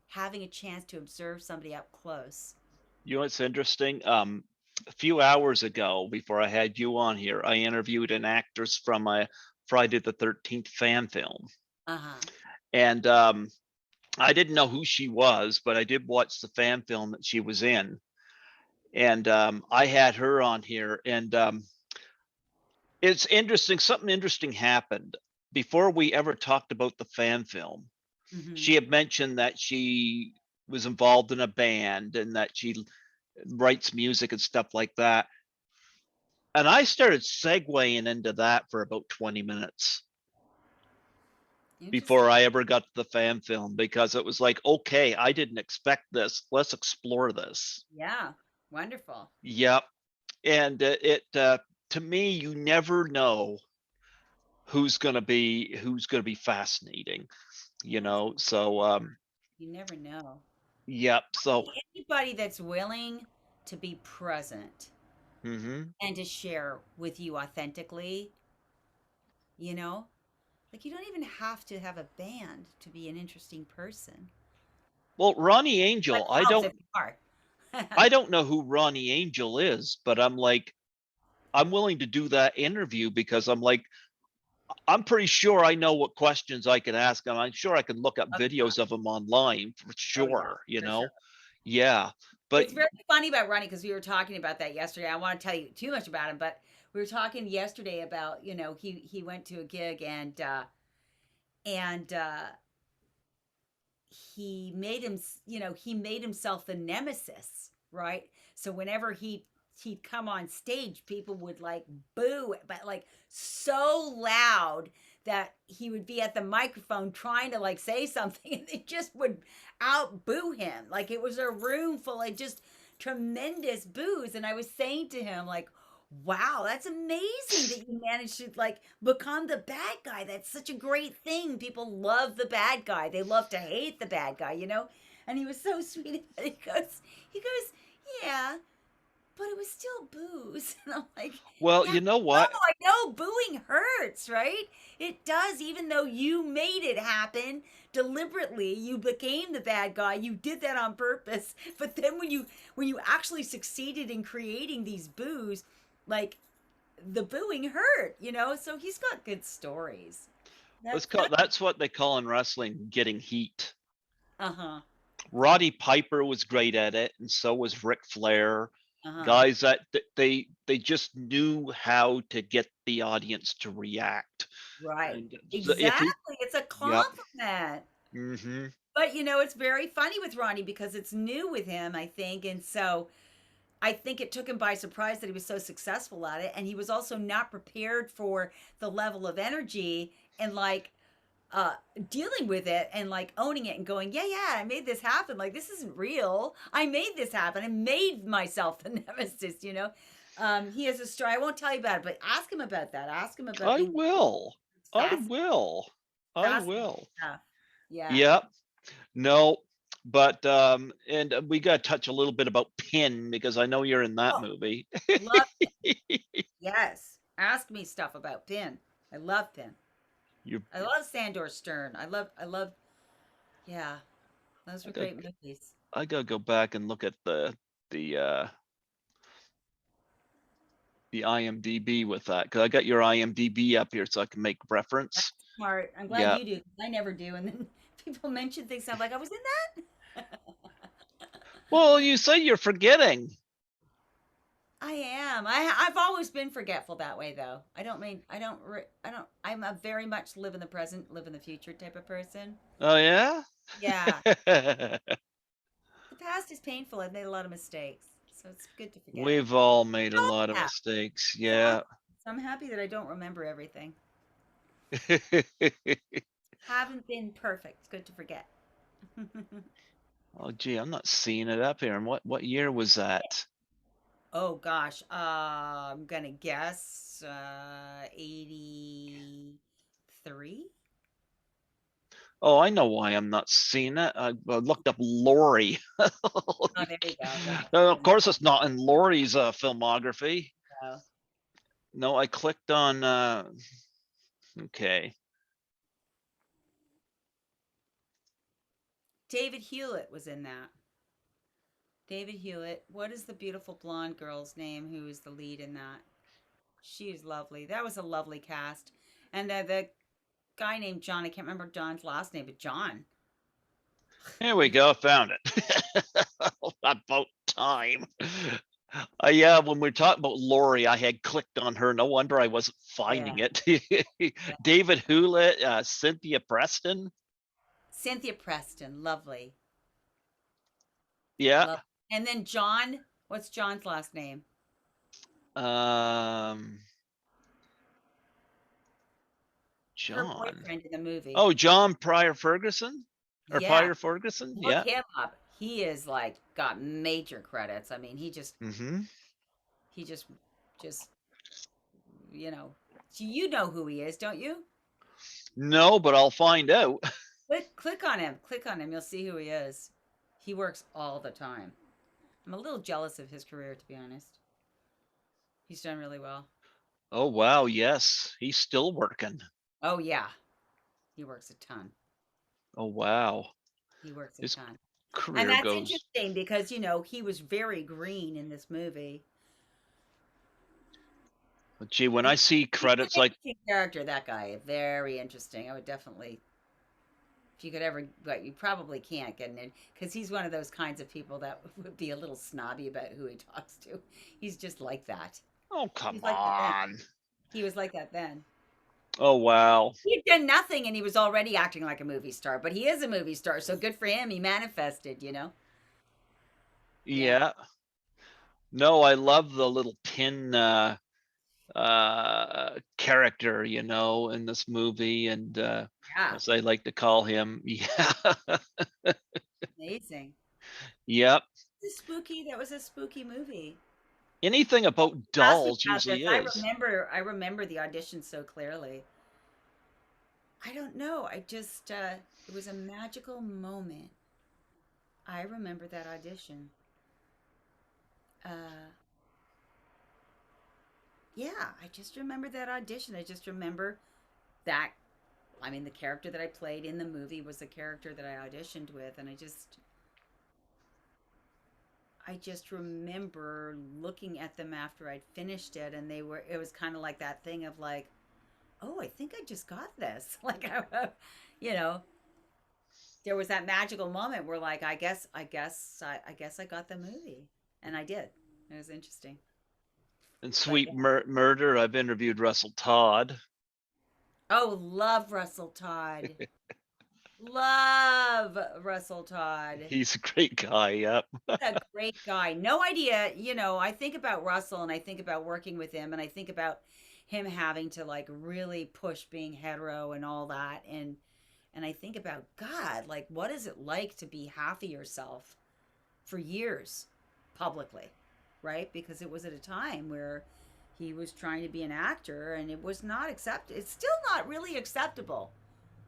having a chance to observe somebody up close. You know what's interesting? A few hours ago, before I had you on here, I interviewed an actress from a Friday the 13th fan film. Uh-huh. And I didn't know who she was, but I did watch the fan film that she was in. and I had her on here, and it's interesting. Something interesting happened before we ever talked about the fan film. Mm-hmm. She had mentioned that she was involved in a band and that she writes music and stuff like that. And I started segueing into that for about 20 minutes before Interesting. I ever got to the fan film, because it was like, okay, I didn't expect this. Let's explore this. Yeah. Wonderful. Yep. And to me, you never know who's gonna be fascinating, That's So you never know. yep. So Anybody that's willing to be present mhm. and to share with you authentically, you know, like you don't even have to have a band to be an interesting person. Well, Ronnie But Angel, it helps if you are. I don't know who Ronnie Angel is, but I'm like, I'm willing to do that interview because I'm like, I'm pretty sure I know what questions I can ask him. I'm sure I can look up Oh, yeah. videos of him online for Oh, yeah, sure, for sure. Yeah. But It's very funny about Ronnie because we were talking about that yesterday. I want to tell you too much about him, but we were talking yesterday about, he went to a gig and he made himself the nemesis, right? So whenever he'd come on stage, people would like boo, but like so loud that he would be at the microphone trying to like say something and they just would out boo him. Like it was a room full of just tremendous boos. And I was saying to him, like, wow, that's amazing that you managed to like become the bad guy. That's such a great thing. People love the bad guy. They love to hate the bad guy, you know? And he was so sweet. He goes, yeah, but it was still booze. And I'm like, well, yeah, you know no, what? I know booing hurts, right? It does, even though you made it happen deliberately. You became the bad guy. You did that on purpose. But then when you actually succeeded in creating these boos, like the booing hurt, you know? So he's got good stories. Let's That's call that's what they call in wrestling getting heat. uh-huh. Roddy Piper was great at it, and so was Ric Flair. Uh-huh. Guys that they just knew how to get the audience to react. Right. And if you Exactly. It's a Yep. compliment. Mhm. But it's very funny with Ronnie because it's new with him, I think. And so I think it took him by surprise that he was so successful at it. And he was also not prepared for the level of energy and like uh dealing with it and like owning it and going, yeah, yeah, I made this happen. Like this isn't real. I made this happen. I made myself the nemesis. He has a story. I won't tell you about it, but ask him about that. Ask him about I being will. I fast will. I fascinating will. stuff. Yeah. Yep. No, but and we got to touch a little bit about Pin because I know you're in that Oh, movie. love yes. Ask me stuff about Pin. I love Pin. you I love Sandor Stern. I love yeah. Those I were got great movies. I got to go back and look at the the IMDb with that because I got your IMDb up here so I can make That's reference. smart. I'm glad Yeah. you do. 'Cause I never do. And then people mention things. I'm like, I was in that. Well, you say you're forgetting. I am. I've always been forgetful that way, though. I don't mean I don't. I don't. I'm a very much live in the present, live in the future type of person. Oh yeah. Yeah, the past is painful. I've made a lot of mistakes, so it's good to forget. We've all made a Oh lot of yeah, mistakes. we all. Yeah. So I'm happy that I don't remember everything. Haven't been perfect. It's good to forget. Oh gee, I'm not seeing it up here. And what year was that? Oh gosh, I'm gonna guess 83. Oh, I know why I'm not seeing it. I looked up Lori. Oh, there you go. Yeah, No, of there course it's not in Lori's filmography. you go. No, I clicked on okay. David Hewlett was in that. David Hewlett. What is the beautiful blonde girl's name who is the lead in that? She is lovely. That was a lovely cast. And the guy named John, I can't remember John's last name, but John. Here we He's go, found it. About time. Yeah, when we're talking about Lori, I had clicked on her. No wonder I wasn't Yeah, finding it. yeah. David Hewlett, Cynthia Preston. Cynthia Preston, lovely, Yeah. love. And then John, what's John's last name? Um, Her John. boyfriend in the movie. Oh, John Pryor Ferguson or Yeah, Pryor Ferguson. look Yeah. him up. He is like got major credits. I mean, Hmm. he just you know, you know who he is, don't you? No, but I'll find out. Click on him. Click on him. You'll see who he is. He works all the time. I'm a little jealous of his career, to be honest. He's done really well. Oh, wow. Yes. He's still working. Oh yeah, he works a ton. Oh, wow. He works a His ton. And career that's goes. interesting because, he was very green in this movie. Gee, when I He's, see he's an credits like, interesting character, that guy. Very interesting. I would definitely, if you could ever, but you probably can't get in because he's one of those kinds of people that would be a little snobby about who he talks to. He's just like that. oh, come He's like that then. on. He was like that then. Oh, wow. He had done nothing and he was already acting like a movie star, but he is a movie star, so good for him. He manifested. Yeah. Yeah. No, I love the little pin character, in this movie, and Yeah. as I like to call him. Yeah. Amazing. Yep. That was a spooky movie. Anything about Ask me dolls about this. usually I is. remember I remember the audition so clearly. I don't know. It was a magical moment. I remember that audition. Uh, yeah, I just remember that audition. I just remember that. I mean, the character that I played in the movie was the character that I auditioned with, and I just remember looking at them after I'd finished it, and it was kind of like that thing of like, oh, I think I just got this. Like, you know, there was that magical moment where like, I guess I got the movie, and I did. It was interesting. In But Sweet yeah. Murder, I've interviewed Russell Todd. Oh, love Russell Todd. Love Russell Todd. He's a great guy. Yep. What a great guy. No idea, I think about Russell and I think about working with him and I think about him having to like really push being hetero and all that and I think about God, like what is it like to be half of yourself for years publicly, right? Because it was at a time where he was trying to be an actor and it was not accepted. It's still not really acceptable.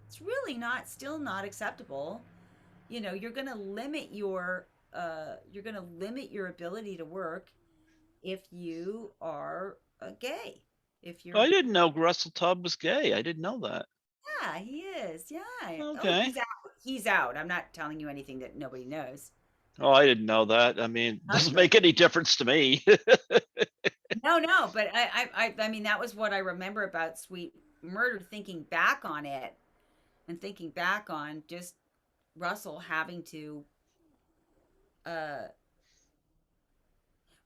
It's really not still not acceptable. You're going to limit your ability to work if you are gay. If I you're didn't know Russell Todd was gay. I didn't know that. Yeah, he is. Yeah. Oh, Okay. he's out. He's out. I'm not telling you anything that nobody knows. Oh, I didn't know that. I mean, doesn't Okay. make any difference to me. No, no, but I mean that was what I remember about Sweet Murder, thinking back on it and thinking back on just Russell having to uh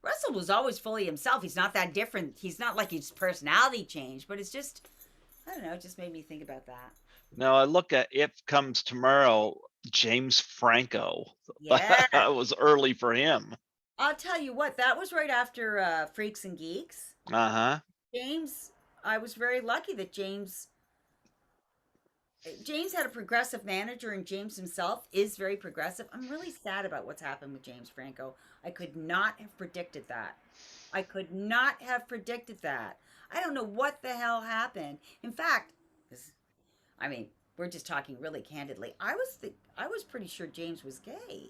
Russell was always fully himself. He's not that different. He's not like his personality changed, but it's just, I don't know, it just made me think about that. Now I look at If Comes Tomorrow, James Franco. Yeah. That was early for him. I'll tell you what, that was right after Freaks and Geeks. Uh-huh. James, I was very lucky that James had a progressive manager and James himself is very progressive. I'm really sad about what's happened with James Franco. I could not have predicted that. I could not have predicted that. I don't know what the hell happened. In fact, I mean, we're just talking really candidly. I was pretty sure James was gay.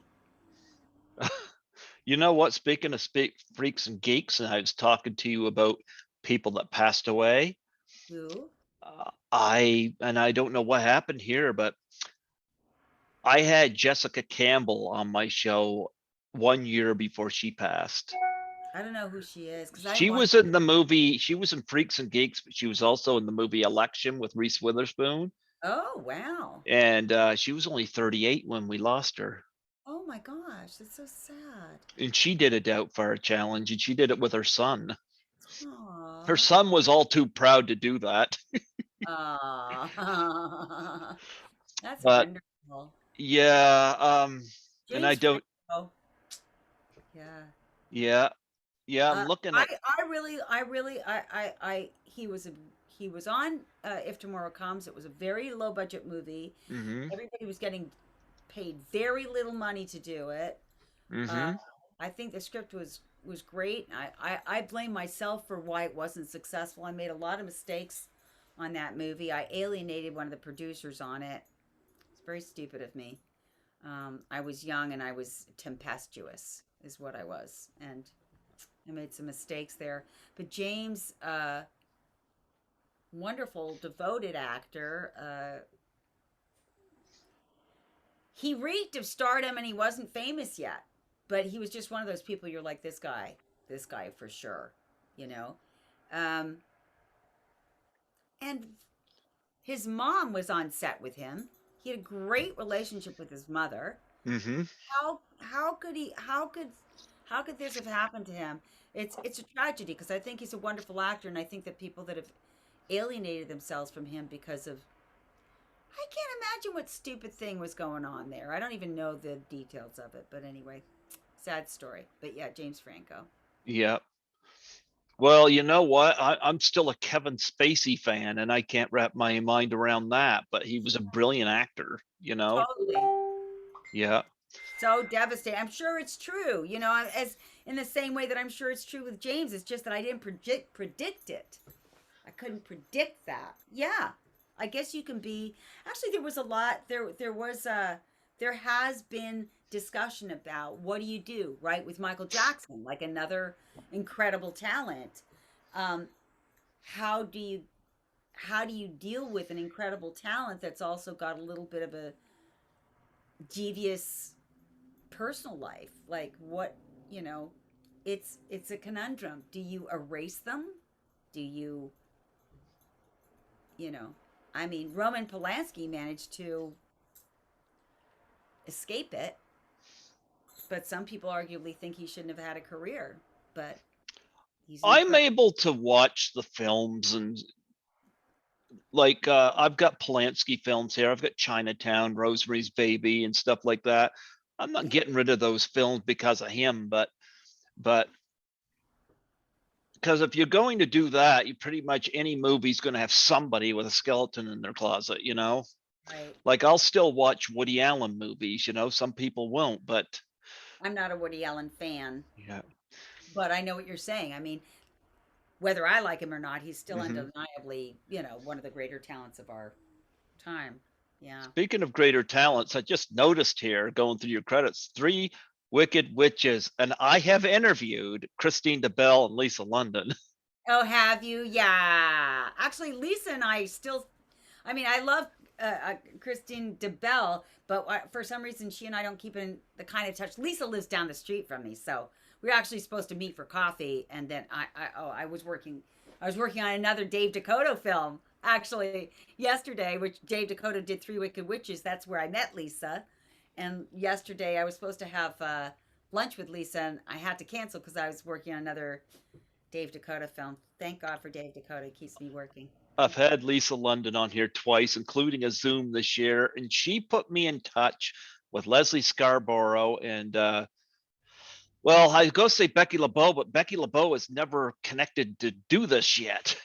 You know what? Speaking of freaks and geeks, and I was talking to you about people that passed away. Who? I don't know what happened here, but I had Jessica Campbell on my show 1 year before she passed. I don't know who she is because I She watched. was in the movie. She was in Freaks and Geeks, but she was also in the movie Election with Reese Witherspoon. Oh wow. And she was only 38 when we lost her. Oh Oh my gosh, that's so sad. And she did a Doubtfire challenge, and she did it with her son. Her Aw. son was all too proud to do that. Aw. That's But wonderful. yeah, and I James don't. Franco. Yeah. Yeah, yeah. I'm Uh, looking I at. I really I really he was on If Tomorrow Comes. It was a very low budget movie. Mm-hmm. Everybody was getting paid very little money to do it. Uh, Mm-hmm. I think the script was great. I blame myself for why it wasn't successful. I made a lot of mistakes on that movie. I alienated one of the producers on it. It's very stupid of me. I was young and I was tempestuous, is what I was, and I made some mistakes there. But James, wonderful, devoted actor. He reeked of stardom and he wasn't famous yet, but he was just one of those people you're like, this guy for sure, you know. Um, and his mom was on set with him. He had a great relationship with his mother. Mm-hmm. How could he? How could this have happened to him? It's a tragedy because I think he's a wonderful actor, and I think that people that have alienated themselves from him because of I can't imagine what stupid thing was going on there. I don't even know the details of it, but anyway, sad story. But yeah, James Franco. Yeah. Well, you know what? I'm still a Kevin Spacey fan, and I can't wrap my mind around that. But he was a brilliant actor, you know? Totally. Yeah. So devastating. I'm sure it's true. As in the same way that I'm sure it's true with James. It's just that I didn't predict it. I couldn't predict that. Yeah. I guess you can be actually there was a lot there has been discussion about what do you do, right, with Michael Jackson, like another incredible talent. Um, how do you deal with an incredible talent that's also got a little bit of a devious personal life? Like what, you know, it's a conundrum. Do you erase them? Do you you know, I mean, Roman Polanski managed to escape it, but some people arguably think he shouldn't have had a career. But he's an I'm incredible. able to watch the films, and like I've got Polanski films here. I've got Chinatown, Rosemary's Baby, and stuff like that. I'm not Yeah, getting rid of those films because of him, but because if you're going to do that, you pretty much any movie's going to have somebody with a skeleton in their closet, you know? right. Like I'll still watch Woody Allen movies, you know, some people won't, but I'm not a Woody Allen fan, yeah. but I know what you're saying. I mean, whether I like him or not, he's still Hmm. undeniably, one of the greater talents of our time. Yeah. Speaking of greater talents, I just noticed here going through your credits, three Wicked Witches, and I have interviewed Christine DeBelle and Lisa London. Oh, have you? Yeah. Actually, Lisa and I still, I mean, I love Christine DeBelle, but for some reason, she and I don't keep in the kind of touch. Lisa lives down the street from me, so we are actually supposed to meet for coffee, and then I was working on another Dave Dakota film actually yesterday, which Dave Dakota did Three Wicked Witches. That's where I met Lisa, and yesterday I was supposed to have lunch with Lisa, and I had to cancel because I was working on another Dave Dakota film. Thank God for Dave Dakota. It keeps me working. I've had Lisa London on here twice, including a Zoom this year, and she put me in touch with Leslie Scarborough and well, I go say Becky LeBeau, but Becky LeBeau is never connected to do this yet.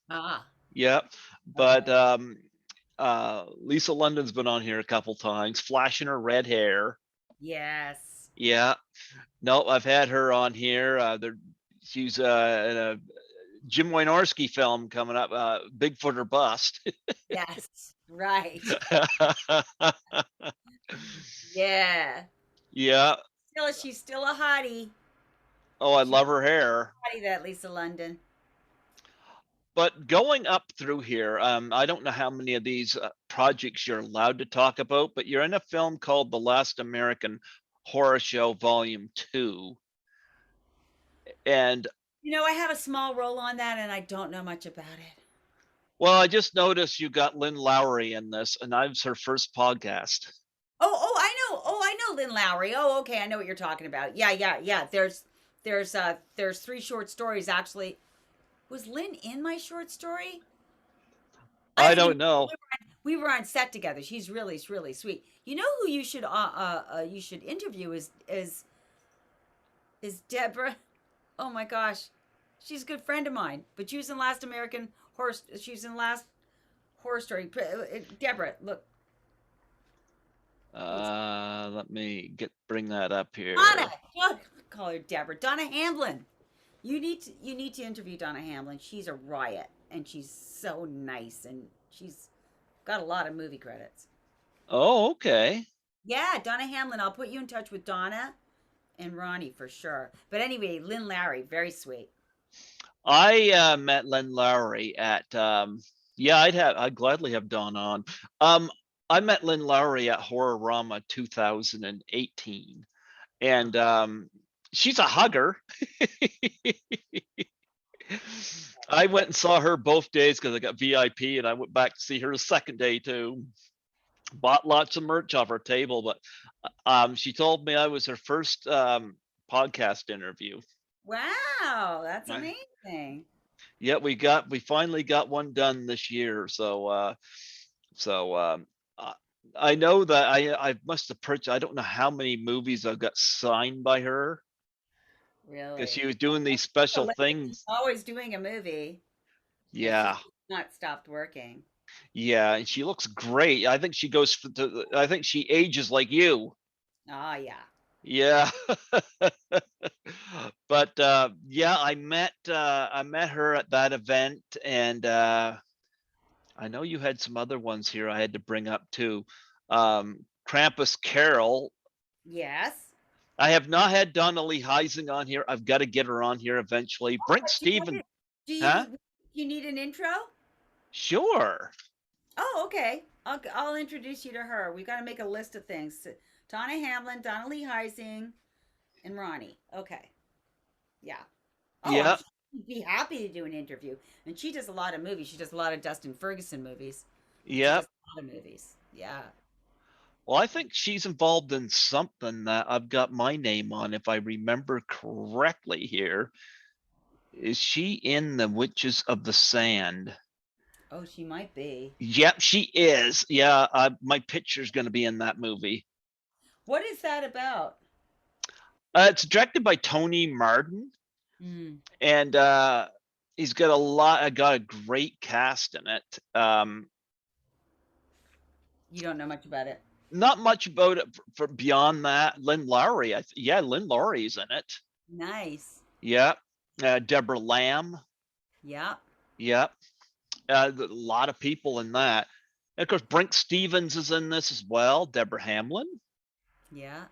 Ah, Yeah, but okay. Lisa London's been on here a couple times, flashing her red hair. Yes. Yeah, no, I've had her on here. She's in a Jim Wynorski film coming up, Bigfoot or Bust. Yes. Right. Yeah. Yeah. She's still a hottie. Oh, I She's love her hair. a hottie, that Lisa London. But going up through here, I don't know how many of these projects you're allowed to talk about, but you're in a film called The Last American Horror Show Volume 2. And I have a small role on that and I don't know much about it. well, I just noticed you got Lynn Lowry in this, and that was her first podcast. Oh, I know. Oh, I know know Lynn Lowry. Oh, okay, I know what you're talking about. Yeah, yeah, yeah. There's three short stories actually. Was Lynn in my short story? I I don't don't even. know. We were on set together. She's really sweet. You know who you should interview is Deborah. Oh my gosh, she's a good friend of mine. But she was in Last American Horror. She was in Last Horror Story. Deborah, look, it's Let me bring that up Donna. here. Oh, call her Deborah. Donna Hamlin. You need to interview Donna Hamlin. She's a riot, and she's so nice, and she's got a lot of movie credits. Oh, okay. Yeah, Donna Hamlin. I'll put you in touch with Donna and Ronnie for sure. But anyway, Lynn Larry, very sweet. I met Len Lowry at yeah, I'd gladly have Dawn on. Um I met Len Lowry at Horrorama 2018, and she's a hugger. I went and saw her both days because I got VIP, and I went back to see her the second day too. Bought lots of merch off her table, but she told me I was her first podcast interview. Wow, that's amazing. Yeah, we finally got one done this year. So uh, I know that I must have purchased. I don't know how many movies I got signed by her because she Really. was doing these special She's things. always doing a movie. Yeah, she's Yeah, not stopped working. yeah, and she looks great. I think she goes I think she ages like you. Oh yeah. Yeah. But yeah, I met her at that event, and I know you had some other ones here I had to bring up too. Krampus Carol. Yes. I have not had Donna Lee Heising on here. I've got to get her on here eventually. Brink Do you want Steven, to, do huh? you need an intro? Sure. Oh, okay. I'll introduce you to her. We got to make a list of things. Donna Hamlin, Donna Lee Heising, and Ronnie. Okay. Yeah. Oh, I'm Yeah, sure she'd be happy to do an interview. And she does a lot of movies. She does a lot of Dustin Ferguson movies. She yeah. does a lot of movies. Yeah. Well, I think she's involved in something that I've got my name on, if I remember correctly here. Is she in the Witches of the Sand? Oh, she might be. Yep, she is. Yeah, my picture's going to be in that movie. What is that about? It's directed by Tony Martin, Mm, and he's got got a great cast in it. you don't know much about it. Not much about it for beyond that. Lynn Lowry, yeah, Lynn Lowry's in it. Nice. Yeah, Deborah Lamb. Yeah. Yeah, a lot of people in that. And of course, Brink Stevens is in this as well. Deborah Hamlin. Yeah.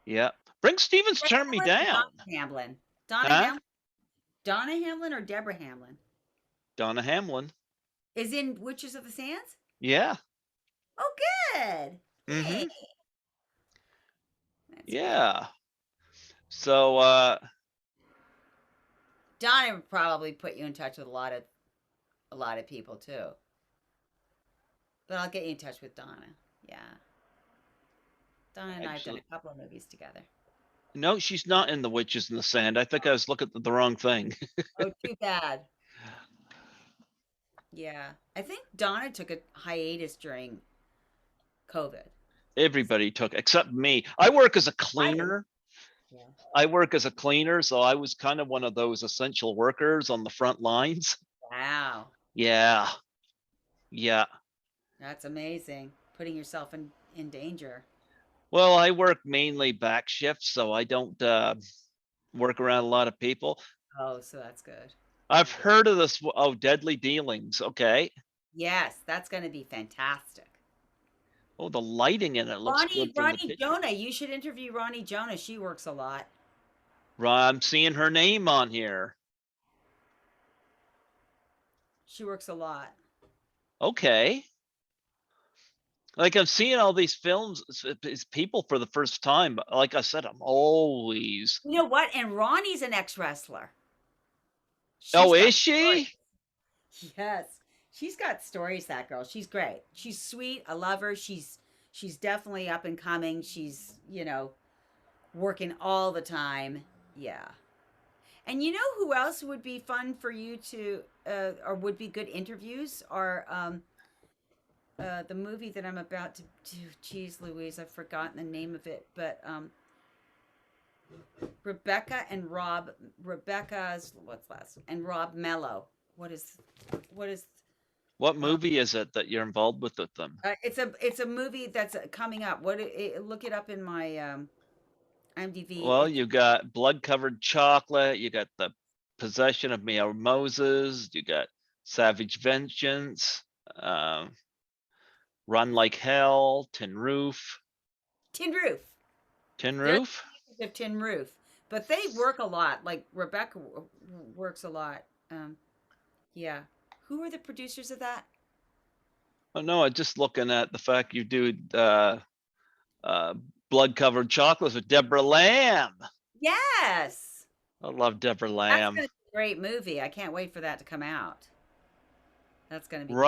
Yeah, Brink Stevens Deborah turned me Hamlin or down. Donna Hamlin? Donna Huh? Hamlin? Donna Hamlin or Deborah Hamlin? Donna Hamlin. Is in Witches of the Sands? Yeah. Oh, good. Hey, Mm-hmm. that's good. Yeah. So Donna would probably put you in touch with a lot of people too. But I'll get you in touch with Donna. Yeah. Donna and I have done actually, a couple of movies together. no, she's not in the Witches in the Sand. I think I was looking at the wrong thing. Oh, too bad. Yeah. I think Donna took a hiatus during COVID. Everybody took except me. I work as a I didn't. cleaner. Yeah. I work as a cleaner, so I was kind of one of those essential workers on the front lines. Wow. Yeah. Yeah. That's amazing. Putting yourself in danger. Well, I work mainly back shifts, so I don't work around a lot of people. Oh, so that's good. I've Yeah. heard of this. Oh, Deadly Dealings. Okay. Yes, that's going to be fantastic. Oh, the lighting in it looks Ronnie good from the Ronnie picture. Jonah, you should interview Ronnie Jonah. She works a lot. I'm seeing her name on here. She works a lot. Okay. Like I'm seeing all these films, it's people for the first time. But like I said, I'm always. You know what? And Ronnie's an ex-wrestler. Oh, She's got is stories. she? Yes. She's got stories, that girl. She's great. She's sweet. I love her. She's she's definitely up and coming. She's, working all the time. Yeah. And you know who else would be fun for you to, or would be good interviews, are the movie that I'm about to do. Geez, Louise, I've forgotten the name of it, but Rebecca and Rob. Rebecca's what's last and Rob Mello. What is, what is? What Uh, movie is it that you're involved with them? it's a movie that's coming up. Look it up in my IMDb. Well, It's you got Blood Covered Chocolate, you got The Possession of Me or Moses, you got Savage Vengeance, um, Run Like Hell, Tin Roof. Tin Roof. Tin They're Roof? the of Tin Roof, but they work a lot. Like Rebecca works a lot. Yeah. Who are the producers of that? Oh no, I'm just looking at the fact you do uh, Blood Covered Chocolates with Deborah Lamb. Yes. I love Deborah That's Lamb. going to be a great movie. I can't wait for that to come out. That's going to be great.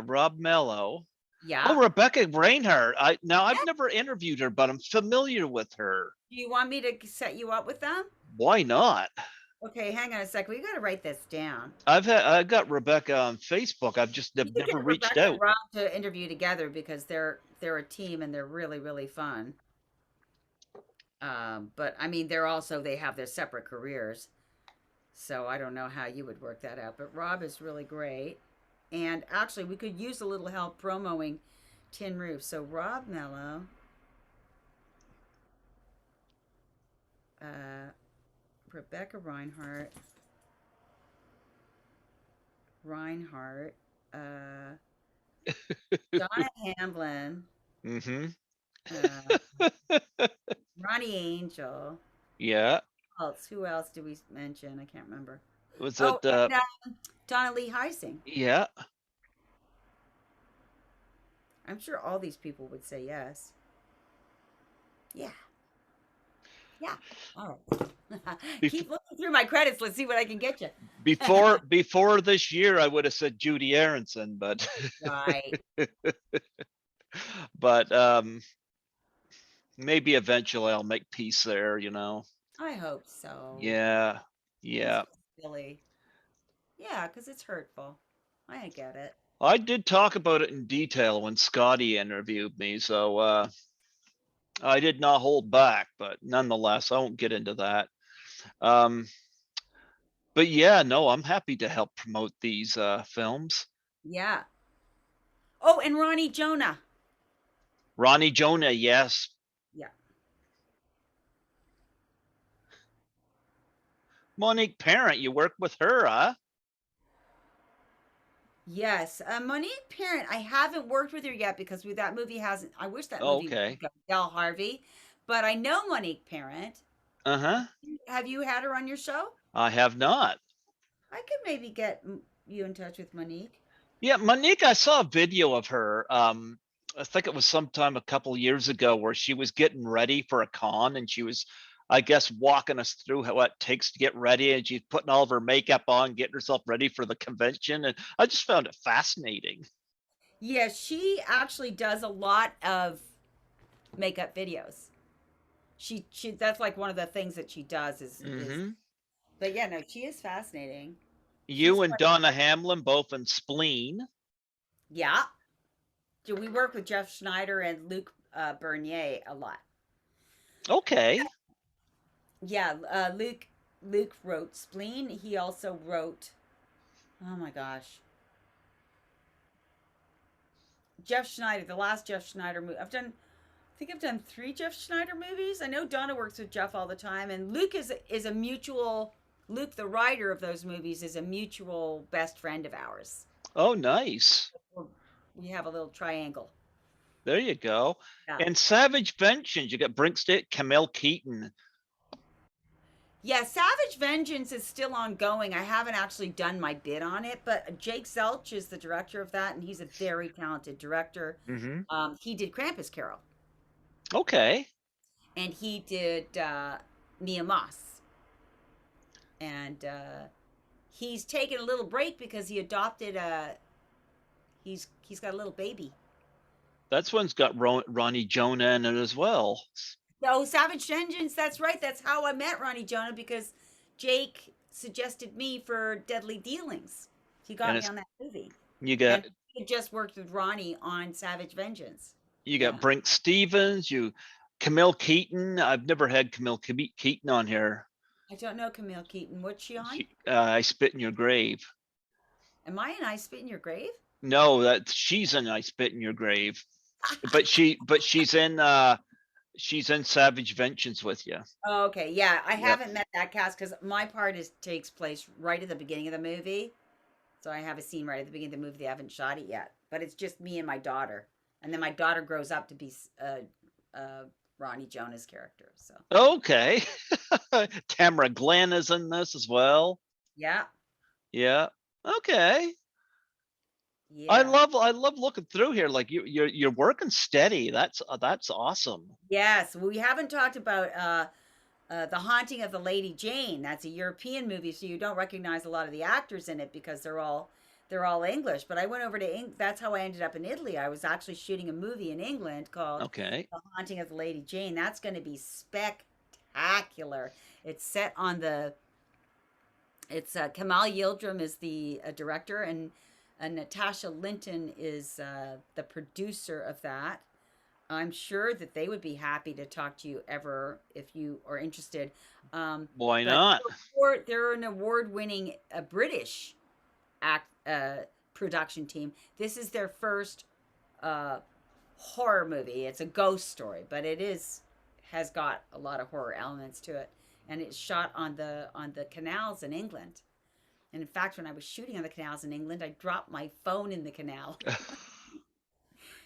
Rob Mello. Yeah. Oh, Rebecca Reinhardt. I've Yeah. never interviewed her, but I'm familiar with her. Do you want me to set you up with them? Why not? Okay, hang on a sec. We got to write this down. I got Rebecca on Facebook. I've just You have could get never reached Rebecca and out. Rob to interview together because they're a team and they're really really fun. But I mean, they have their separate careers, so I don't know how you would work that out. But Rob is really great, and actually, we could use a little help promoting Tin Roof. So Rob Mello, uh, Rebecca Reinhardt, Donna Hamblin, Mm-hmm. uh, Ronnie Angel. Yeah. Who else do we mention? I can't remember. Was Oh, it and Donna Lee Heising. yeah. I'm sure all these people would say yes. Yeah, yeah. All right. Bef- Keep looking through my credits. Let's see what I can get you. before this year I would have said Judy Aronson, but Right. but maybe eventually I'll make peace there. I hope so. Yeah. It's Yeah. so silly. Yeah, because it's hurtful. I get it. I did talk about it in detail when Scotty interviewed me, so I did not hold back, but nonetheless, I won't get into that. Um, but yeah, no, I'm happy to help promote these films. Yeah. Oh, and Ronnie Jonah. Ronnie Jonah, yes. Yeah. Monique Parent, you work with her, huh? Yes, Monique Parent. I haven't worked with her yet because that movie hasn't. I wish that Oh, movie would okay. go Del Harvey, but I know Monique Parent. Uh-huh. Have you had her on your show? I have not. I could maybe get you in touch with Monique. Yeah, Monique, I saw a video of her. I think it was sometime a couple years ago where she was getting ready for a con and she was, I guess, walking us through what it takes to get ready, and she's putting all of her makeup on, getting herself ready for the convention. And I just found it fascinating. Yeah, she actually does a lot of makeup videos. She that's like one of the things that she does is. Hmm. But yeah, no, she is fascinating. She's You and quite. Donna Hamlin both in Spleen. Yeah. Do we work with Jeff Schneider and Luc Bernier a lot? Okay. Yeah, Luke wrote Spleen. He also wrote, oh my gosh, Jeff Schneider, the last Jeff Schneider movie. I think I've done 3 Jeff Schneider movies. I know Donna works with Jeff all the time, and Luke is a mutual. Luke, the writer of those movies, is a mutual best friend of ours. Oh, nice. We have a little triangle. There you go. Yeah. And Savage Vengeance, you got Brinkstick, Camille Keaton. Yeah, Savage Vengeance is still ongoing. I haven't actually done my bid on it, but Jake Zelch is the director of that, and he's a very talented director. Hmm. He did Krampus Carol, Okay. and he did Mia Moss, and he's taken a little break because he adopted a. He's got a little baby. That's one's got Ronnie Jonah in it as well. Oh, Savage Vengeance. That's right. That's how I met Ronnie Jonah because Jake suggested me for Deadly Dealings. He And got me it's on that movie, you and got he had just worked with Ronnie on Savage Vengeance. you got Yeah, Brink Stevens, Camille Keaton. I've never had Camille Keaton on here. I don't know Camille Keaton. What's she on? I Spit in Your Grave. Am I an I Spit in Your Grave? No, that she's in I Spit in Your Grave, but she's in Savage Vengeance with you. Oh, okay. Yeah, I Yep. haven't met that cast because my part is takes place right at the beginning of the movie. So I have a scene right at the beginning of the movie. They haven't shot it yet, but it's just me and my daughter, and then my daughter grows up to be Ronnie Jonah's character. So Okay. Tamara Glenn is in this as well. yeah, Yeah. Okay. yeah, I love looking through here. Like you're working steady. That's awesome. yes. We haven't talked about The Haunting of the Lady Jane. That's a European movie, so you don't recognize a lot of the actors in it because they're all English. But I went over to that's how I ended up in Italy. I was actually shooting a movie in England called Okay. The Haunting of the Lady Jane. That's going to be spectacular. It's set on the it's Kamal Yildirim is the director, and Natasha Linton is the producer of that. I'm sure that they would be happy to talk to you ever if you are interested. Why But not? they're an award-winning British act production team. This is their first uh, horror movie. It's a ghost story, but has got a lot of horror elements to it, and it's shot on the canals in England. And in fact, when I was shooting on the canals in England, I dropped my phone in the canal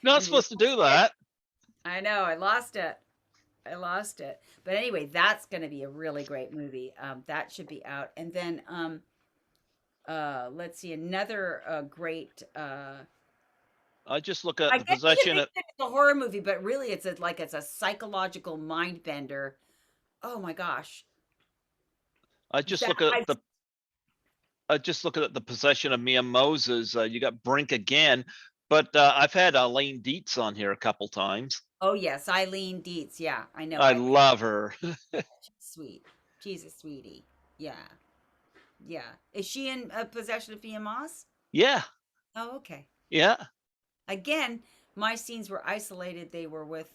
Not and supposed to do lost it. that. I know, I lost it. I lost it. But anyway, that's going to be a really great movie. That should be out. And then let's see another great. I just look at I the guess you can possession think of of it as a horror movie, but really it's a psychological mind bender. Oh my gosh, I just that look at I the I just looking at the possession of Mia Moses. You got Brink again, but I've had Elaine Dietz on here a couple times. oh yes, Eileen Dietz. Yeah, I know. I I love her. she's sweet. She's a sweetie. Yeah, yeah. Is she in Possession of Mia Moss? Yeah, Oh, okay. yeah. Again, my scenes were isolated. They were with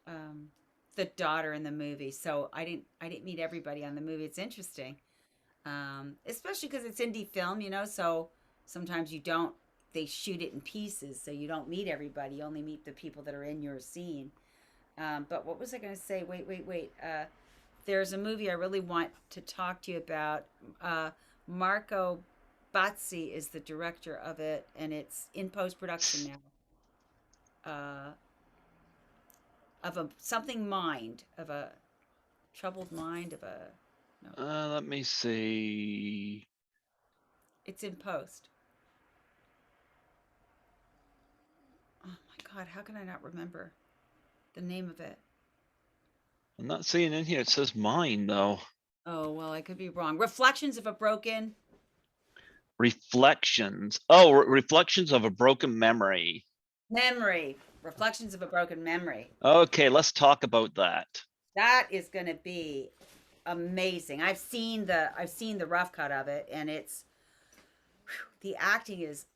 um, the daughter in the movie, so I didn't meet everybody on the movie. It's interesting, especially because it's indie film, So sometimes you don't. They shoot it in pieces, so you don't meet everybody. You only meet the people that are in your scene. But what was I going to say? Wait. There's a movie I really want to talk to you about. Marco Bazzi is the director of it, and it's in post production now. Of a something mind, of a troubled mind, of a no. Let me see. It's in post. Oh my God, how can I not remember the name of it? I'm not seeing in here. It says mine though. Oh well, I could be wrong. Reflections of a Broken Reflections. Oh, Reflections of a Broken Memory. Memory. Reflections of a Broken Memory. Okay, let's talk about that. That is going to be amazing. I've seen the rough cut of it, and the acting is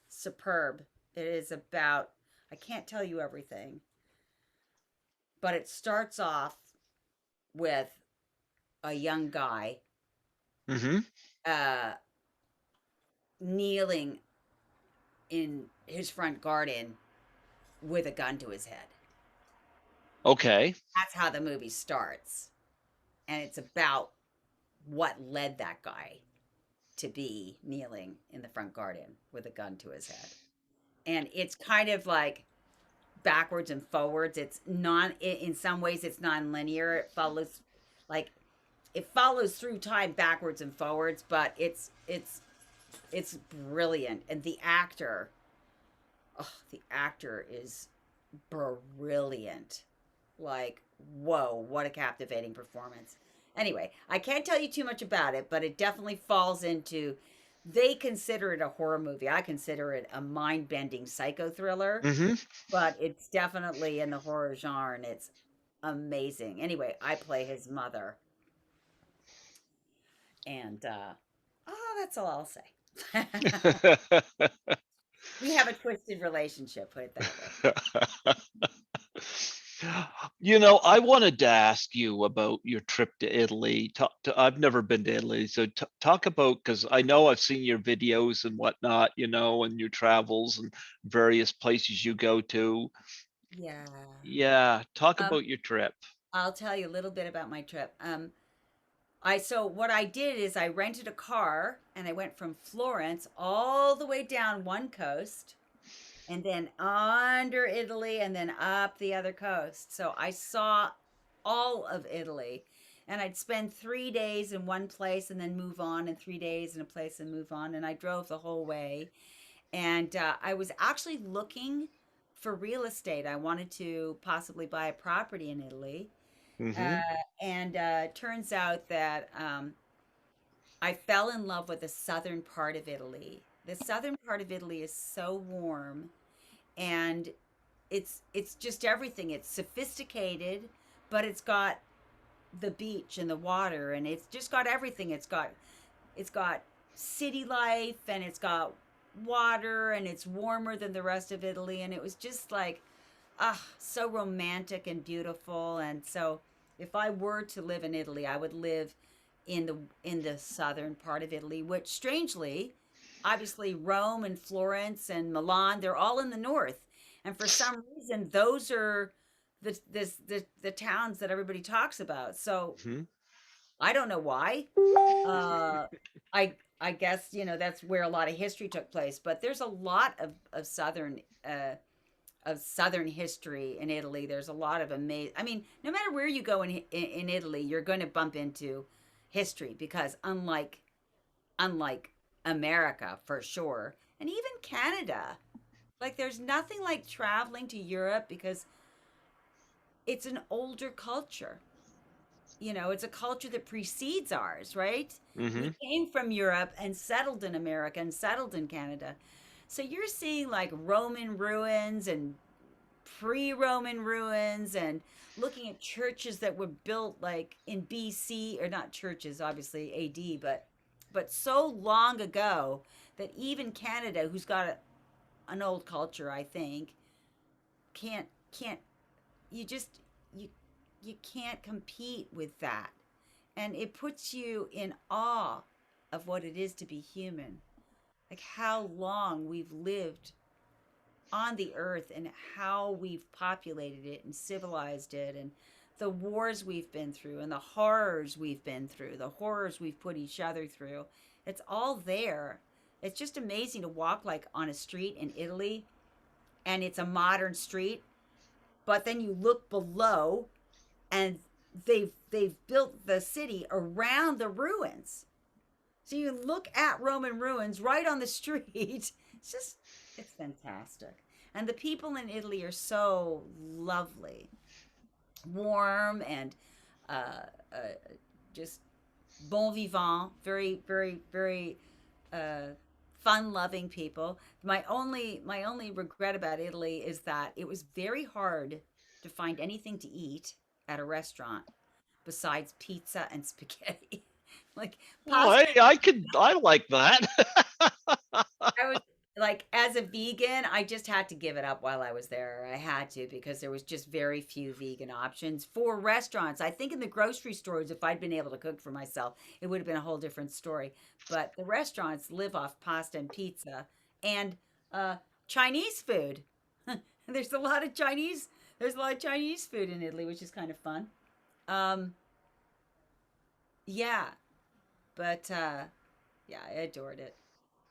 superb. It is about, I can't tell you everything, but it starts off with a young guy Mm-hmm. uh kneeling in his front garden with a gun to his head. Okay. That's how the movie starts. And it's about what led that guy to be kneeling in the front garden with a gun to his head. And it's kind of like backwards and forwards. It's non in some ways it's non-linear. Like it follows through time backwards and forwards, but it's brilliant. And the actor is brilliant. Like, whoa, what a captivating performance. Anyway, I can't tell you too much about it, but it definitely falls into they consider it a horror movie. I consider it a mind-bending psycho thriller, Hmm. but it's definitely in the horror genre and it's amazing. Anyway, I play his mother, and oh, that's all I'll say. We have a twisted relationship, put it that way. I wanted to ask you about your trip to Italy. I've never been to Italy, so talk about, because I know I've seen your videos and whatnot, and your travels and various places you go to. Yeah. Yeah, talk Um, about your trip. I'll tell you a little bit about my trip. So what I did is I rented a car and I went from Florence all the way down one coast and then under Italy and then up the other coast. So I saw all of Italy. And I'd spend 3 days in one place and then move on, and 3 days in a place and move on. And I drove the whole way. And I was actually looking for real estate. I wanted to possibly buy a property in Italy. Uh, Hmm. and turns out that I fell in love with the southern part of Italy. The southern part of Italy is so warm, and it's just everything. It's sophisticated, but it's got the beach and the water, and it's just got everything. It's got city life, and it's got water, and it's warmer than the rest of Italy, and it was just like so romantic and beautiful. And so if I were to live in Italy, I would live in the southern part of Italy, which strangely, obviously Rome and Florence and Milan, they're all in the north. And for some reason, those are the towns that everybody talks about. So Hmm. I don't know why. Uh, I guess that's where a lot of history took place. But there's a lot of southern history in Italy. There's a lot of amazing. I mean, no matter where you go in Italy, you're going to bump into history because unlike America for sure, and even Canada, like there's nothing like traveling to Europe because it's an older culture. It's a culture that precedes ours, right? We Hmm. came from Europe and settled in America and settled in Canada. So you're seeing like Roman ruins and pre-Roman ruins and looking at churches that were built like in BC, or not churches obviously AD, but so long ago that even Canada, who's got an old culture, I think, can't you just you you can't compete with that. And it puts you in awe of what it is to be human. Like how long we've lived on the earth and how we've populated it and civilized it, and the wars we've been through and the horrors we've been through, the horrors we've put each other through. It's all there. It's just amazing to walk like on a street in Italy and it's a modern street, but then you look below and they've built the city around the ruins. So you look at Roman ruins right on the street. It's fantastic. And the people in Italy are so lovely, warm, and uh, uh, just bon vivant, very, very, very uh, fun-loving people. My only regret about Italy is that it was very hard to find anything to eat at a restaurant besides pizza and spaghetti. Like Well, pasta. hey, I like that. I was like, as a vegan, I just had to give it up while I was there. I had to because there was just very few vegan options for restaurants. I think in the grocery stores, if I'd been able to cook for myself, it would have been a whole different story. But the restaurants live off pasta and pizza and uh, Chinese food. There's a lot of Chinese. There's a lot of Chinese food in Italy, which is kind of fun. Um, yeah, but yeah, I adored it.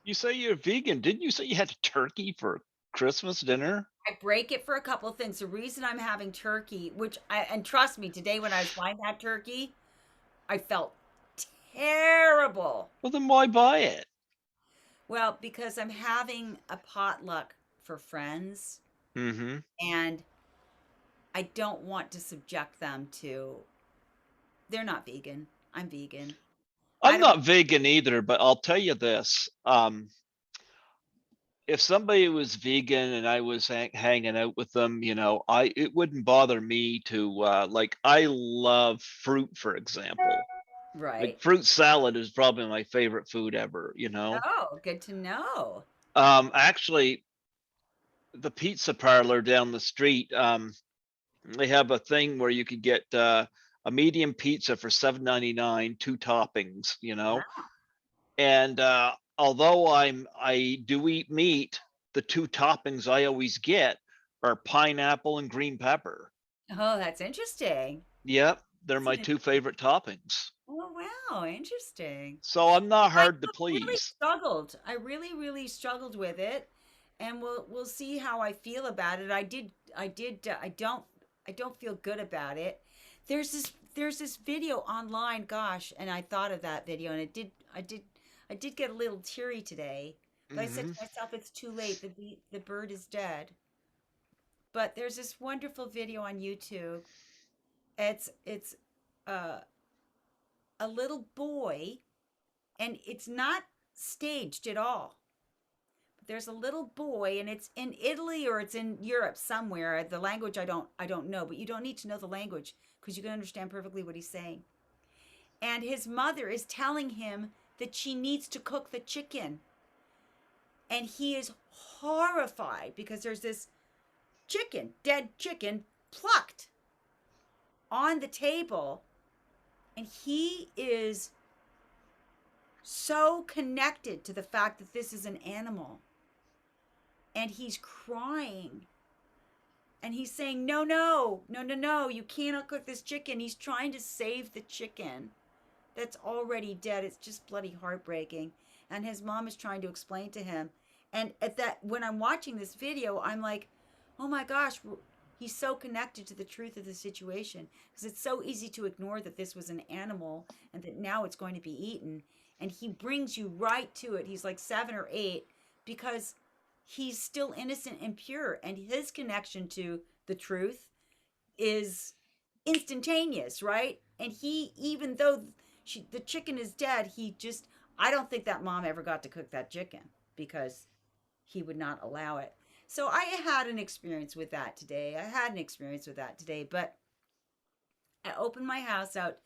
You say you're vegan. Didn't you say you had a turkey for Christmas dinner? I break it for a couple of things. The reason I'm having turkey, and trust me, today when I was buying that turkey, I felt terrible. Well, then why buy it? Well, because I'm having a potluck for friends Hmm. and I don't want to subject them to, they're not vegan. I'm vegan. I I'm don't. not vegan either, but I'll tell you this. If somebody was vegan and I was hanging out with them, it wouldn't bother me to like I love fruit, for example. Like Right. fruit salad is probably my favorite food ever. Oh, good to know. Actually, the pizza parlor down the street, they have a thing where you could get a medium pizza for 7.99, two toppings. Wow. And although I do eat meat, the two toppings I always get are pineapple and green pepper. Oh, that's interesting. Yep, they're That's my an two favorite toppings. Oh, wow, interesting. So I'm not I hard to really please. struggled. I really struggled with it, and we'll see how I feel about it. I don't feel good about it. There's this video online, gosh, and I thought of that video, and I did get a little teary today, but I said to Hmm. myself, it's too late. The bird is dead. But there's this wonderful video on YouTube. It's uh, a little boy, and it's not staged at all. There's a little boy, and it's in Italy or it's in Europe somewhere. The language I don't know, but you don't need to know the language because you can understand perfectly what he's saying. And his mother is telling him that she needs to cook the chicken, and he is horrified because there's this chicken, dead chicken, plucked on the table, and he is so connected to the fact that this is an animal, and he's crying, and he's saying, no, no, no, no, no, you cannot cook this chicken. He's trying to save the chicken that's already dead. It's just bloody heartbreaking. And his mom is trying to explain to him. And at that, when I'm watching this video, I'm like, oh my gosh, he's so connected to the truth of the situation, because it's so easy to ignore that this was an animal and that now it's going to be eaten. And he brings you right to it. He's like 7 or 8, because he's still innocent and pure, and his connection to the truth is instantaneous, right? And he, even though the chicken is dead, he just, I don't think that mom ever got to cook that chicken because he would not allow it. So I had an experience with that today. But I opened my house out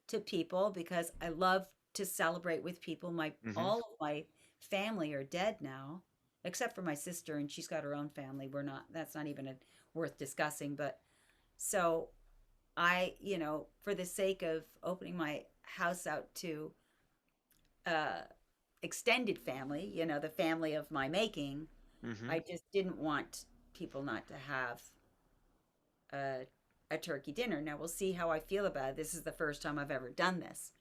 to people because I love to celebrate with people. My Hmm. All of my family are dead now, except for my sister, and she's got her own family. We're not, that's not even worth discussing. But so for the sake of opening my house out to uh, extended family, the family of my making, Hmm. I just didn't want people not to have a, a turkey dinner. Now we'll see how I feel about it. This is the first time I've ever done this,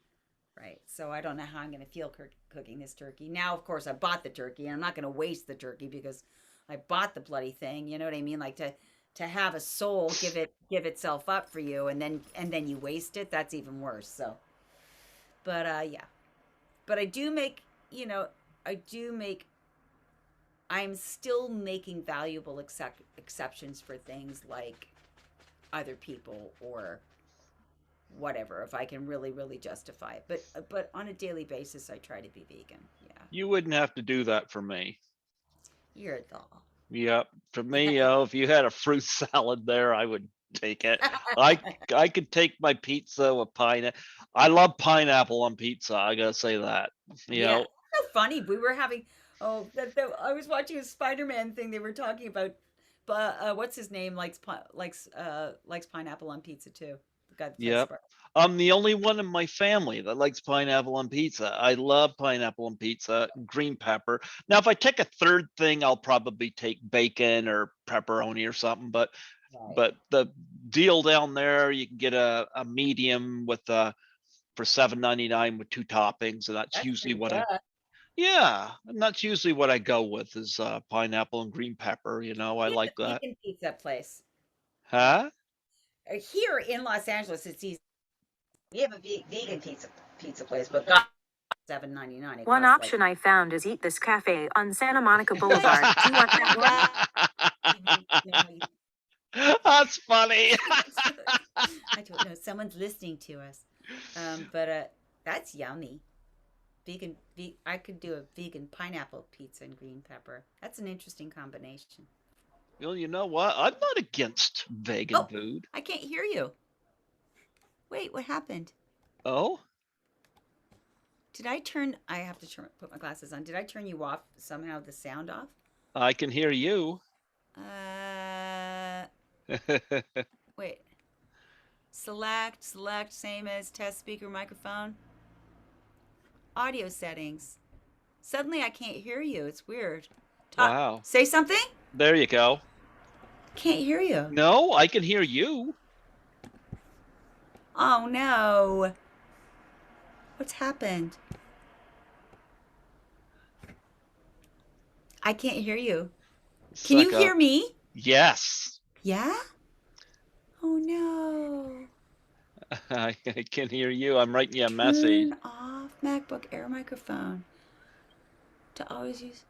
right? So I don't know how I'm going to feel cooking this turkey. Now, of course, I bought the turkey, and I'm not going to waste the turkey because I bought the bloody thing. You know what I mean? Like to have a soul give itself up for you, and then you waste it. That's even worse. So, but yeah. But I do make, you know, I do make. I'm still making valuable exceptions for things like other people or whatever, if I can really justify it. But on a daily basis, I try to be vegan. Yeah, You wouldn't have to do that for me. you're a doll. Yep. For me, if you had a fruit salad there, I would take it. I I could take my pizza with pineapple. I love pineapple on pizza. I gotta say that. You Yeah, know, so funny. We were having I was watching a Spider-Man thing. They were talking about, but what's his name likes pineapple on pizza too. The guy that plays yep. Spider. I'm the only one in my family that likes pineapple on pizza. I love pineapple on pizza, green pepper. Now, if I take a third thing, I'll probably take bacon or pepperoni or something. But Right. but the deal down there, you can get a medium with for 7.99 with two toppings, and that's That's usually pretty what I good. yeah, and that's usually what I go with is pineapple and green pepper. I We have like a that. vegan pizza place. Huh? Here in Los Angeles. It's easy. We have a vegan pizza place, but God, 7.99. It One costs like. option I found is Eat This Cafe on Santa Monica Boulevard. Do you want that one? That's funny. I don't know. Someone's listening to us. But that's yummy. I could do a vegan pineapple pizza and green pepper. That's an interesting combination. Well, you know what? I'm not against vegan Oh, food. I can't hear you. Wait, what happened? Oh, Did I have to put my glasses on. Did I turn you off somehow, the sound off? I can hear you. Uh, wait. Select, same as test speaker microphone. Audio settings. Suddenly I can't hear you. It's weird. Wow. Say something? There you go. Can't hear you. No, I can hear you. Oh no. What's happened? I can't hear you. Can you hear me? Yes. Yeah? Oh no. I can hear you. I'm writing you a message. Turn off MacBook Air microphone. To always use.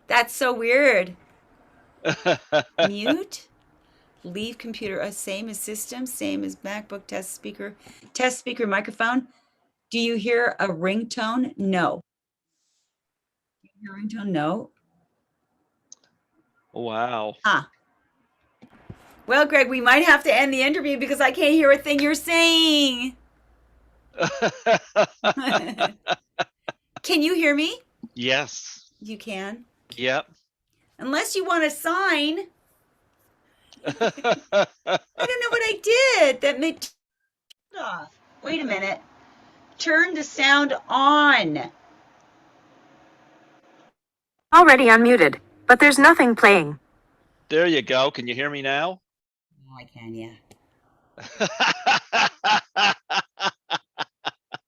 That's so weird. Mute. Leave computer. Same as system. Same as MacBook test speaker microphone. Do you hear a ringtone? No. You hear a ringtone? No. Wow. Ah. Well, Greg, we might have to end the interview because I can't hear a thing you're saying. Can you hear me? Yes. You can. Yep. Unless you want a sign. I don't know what I did. That made off. Wait a minute. Turn the sound on. Already unmuted, but there's nothing playing. There you go. Can you hear me now? Oh, I can, yeah.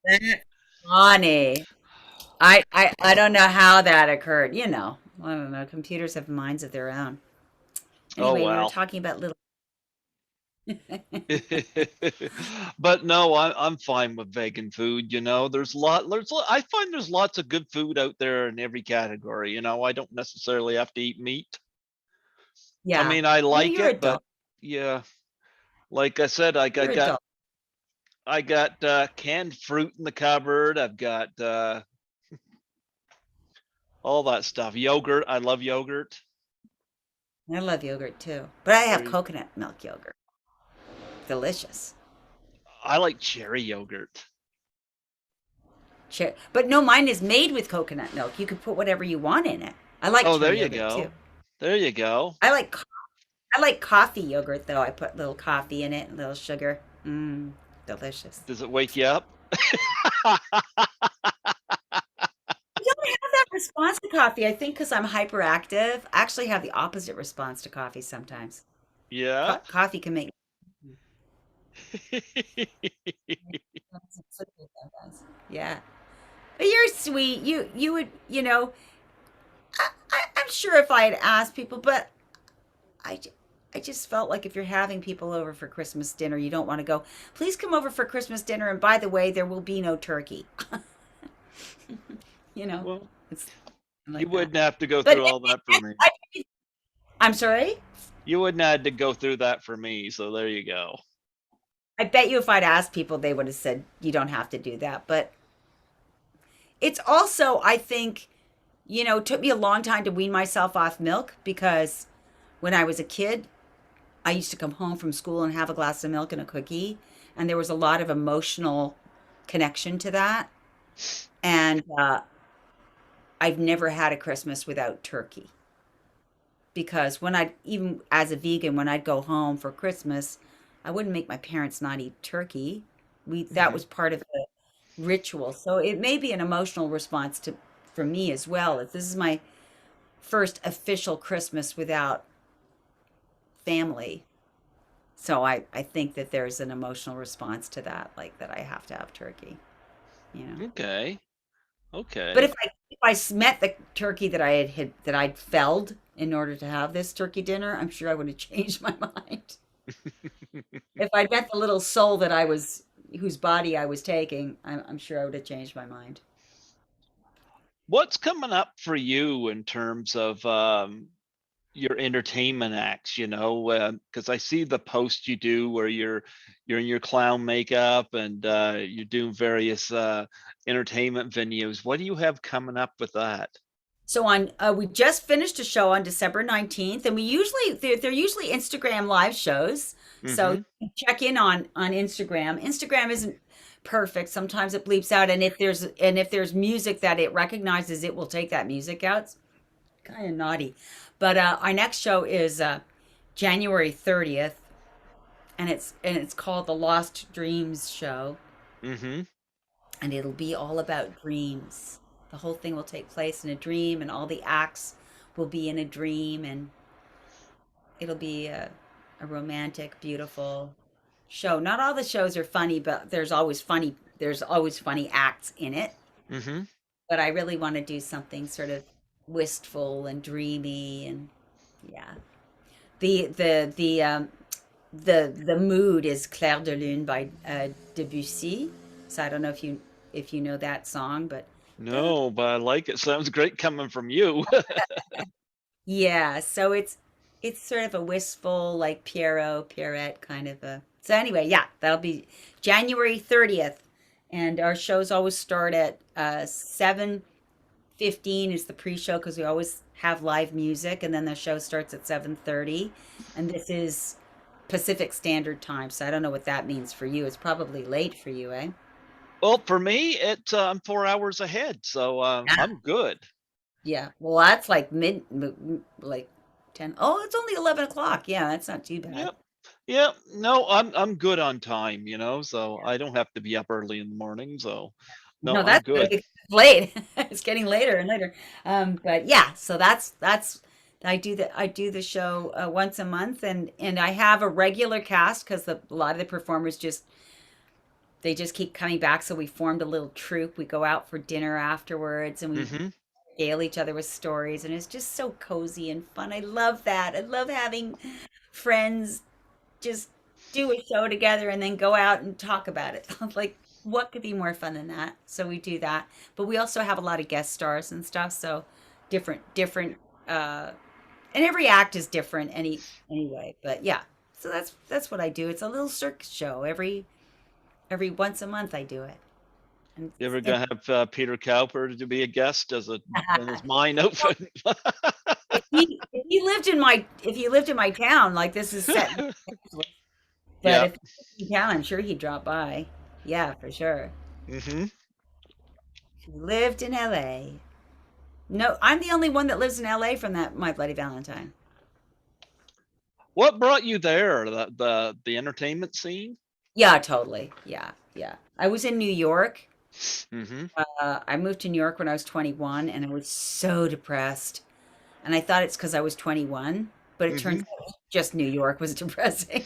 That's funny. I don't know how that occurred. I don't know. Computers have minds of their own. Oh, Anyway, we were well. talking about little. But no, I'm fine with vegan food. I find there's lots of good food out there in every category. I don't necessarily have to eat meat. I Yeah. mean, I Well, like you're it, but adult. yeah, like I said, You're adult. I got canned fruit in the cupboard. I've got all that stuff. Yogurt. I love yogurt. I love yogurt too, but I There have you- coconut milk yogurt. Delicious. I like cherry yogurt. But no, mine is made with coconut milk. You can put whatever you want in it. I like Oh, there cherry you yogurt too. go. There you go. I like coffee yogurt though. I put little coffee in it, and little sugar. Delicious. Does it wake you up? I don't have that response to coffee. I think because I'm hyperactive, I actually have the opposite response to coffee sometimes. Yeah. Coffee can make yeah. But you're sweet. You would I'm sure if I had asked people, but I, I just felt like if you're having people over for Christmas dinner, you don't want to go, please come over for Christmas dinner. And by the way, there will be no turkey. Well, It's you like that. wouldn't have to go But through all that for me. I'm sorry? You wouldn't have to go through that for me. So there you go. I bet you if I'd asked people, they would have said, you don't have to do that. But it's also, I think, it took me a long time to wean myself off milk because when I was a kid, I used to come home from school and have a glass of milk and a cookie. And there was a lot of emotional connection to that. And I've never had a Christmas without turkey. Because even as a vegan, when I'd go home for Christmas, I wouldn't make my parents not eat turkey. That Mhm. was part of the ritual. So it may be an emotional response for me as well. If this is my first official Christmas without family. So I think that there's an emotional response to that, like that I have to have turkey, you know. Okay. But Okay. if I met the turkey that that I'd felled in order to have this turkey dinner, I'm sure I would have changed my mind. If I'd met the little soul whose body I was taking, I'm sure I would have changed my mind. What's coming up for you in terms of your entertainment acts, because I see the post you do where you're in your clown makeup and you're doing various entertainment venues. What do you have coming up with that? So on, we just finished a show on December 19th, and they're usually Instagram live shows. So Mm-hmm. you check in on Instagram. Instagram isn't perfect. Sometimes it bleeps out, and if there's music that it recognizes, it will take that music out. It's kind of naughty. But our next show is January 30th, and it's called the Lost Dreams Show, Mm-hmm. and it'll be all about dreams. The whole thing will take place in a dream, and all the acts will be in a dream, and it'll be a romantic, beautiful show. Not all the shows are funny, but there's always funny acts in it. Mm-hmm. But I really want to do something sort of wistful and dreamy, and yeah. The mood is Clair de Lune by Debussy. So I don't know if you know that song, but No, but I like it. Sounds great coming from you. yeah, so it's sort of a wistful, like Pierrot kind of a. So anyway, yeah, that'll be January 30th, and our shows always start at 7:15 is the pre-show because we always have live music, and then the show starts at 7:30, and this is Pacific Standard Time. So I don't know what that means for you. It's probably late for you, eh? Well, for me, I'm 4 hours ahead, so I'm good. Yeah. Well, that's like like 10. Oh, it's only 11 o'clock. Yeah, that's not too bad. Yep. Yep. No, I'm good on time, so I don't have to be up early in the morning. So no, No, I'm that's good good. because it's late. It's getting later and later. But yeah, so that's I do the show once a month, and I have a regular cast because a lot of the performers they just keep coming back. So we formed a little troupe. We go out for dinner afterwards, and we Mm-hmm. regale each other with stories, and it's just so cozy and fun. I love that. I love having friends just do a show together and then go out and talk about it. Like, what could be more fun than that? So we do that. But we also have a lot of guest stars and stuff. So different, uh, and every act is different anyway. But yeah, so that's what I do. It's a little circus show every once a month I do it. And, You ever and gonna have Peter Cowper to be a guest as a when his mine open? if he lived in my town, like this is set. But Yeah. if he lived in town, I'm sure he'd drop by. Yeah, for sure. Mm-hmm. If he lived in LA. No, I'm the only one that lives in LA from that My Bloody Valentine. What brought you there? The entertainment scene? Yeah, totally. Yeah, yeah. I was in New York. Mm-hmm. I moved to New York when I was 21, and I was so depressed. And I thought it's because I was 21, but it turns Mm-hmm. out just New York was depressing.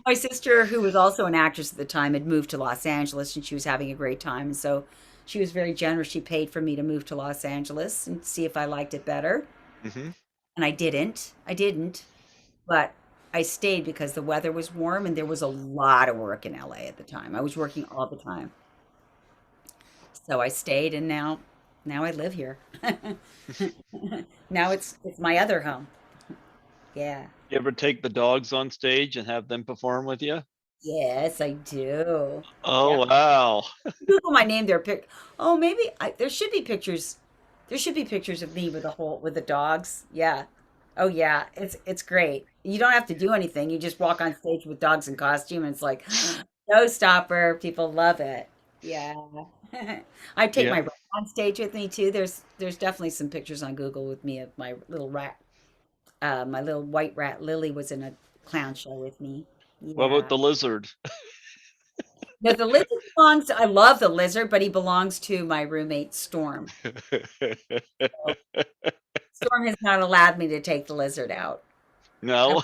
My sister, who was also an actress at the time, had moved to Los Angeles, and she was having a great time. And so she was very generous. She paid for me to move to Los Angeles and see if I liked it better. Mm-hmm. And I didn't. I didn't. But I stayed because the weather was warm and there was a lot of work in LA at the time. I was working all the time. So I stayed, and now I live here. Now it's my other home. Yeah. You ever take the dogs on stage and have them perform with you? Yes, I do. Yeah. Oh wow. Google my name there. Oh, maybe there should be pictures. There should be pictures of me with the dogs. Yeah. Oh yeah, it's great. You don't have to do anything. You just walk on stage with dogs in costume, and it's like no stopper. People love it. Yeah. I take Yeah. my rat on stage with me too. There's definitely some pictures on Google with me of my little rat. My little white rat Lily was in a clown show with me. What about Yeah. the lizard? No, the lizard belongs. I love the lizard, but he belongs to my roommate Storm. So Storm has not allowed me to take the lizard out. I, No.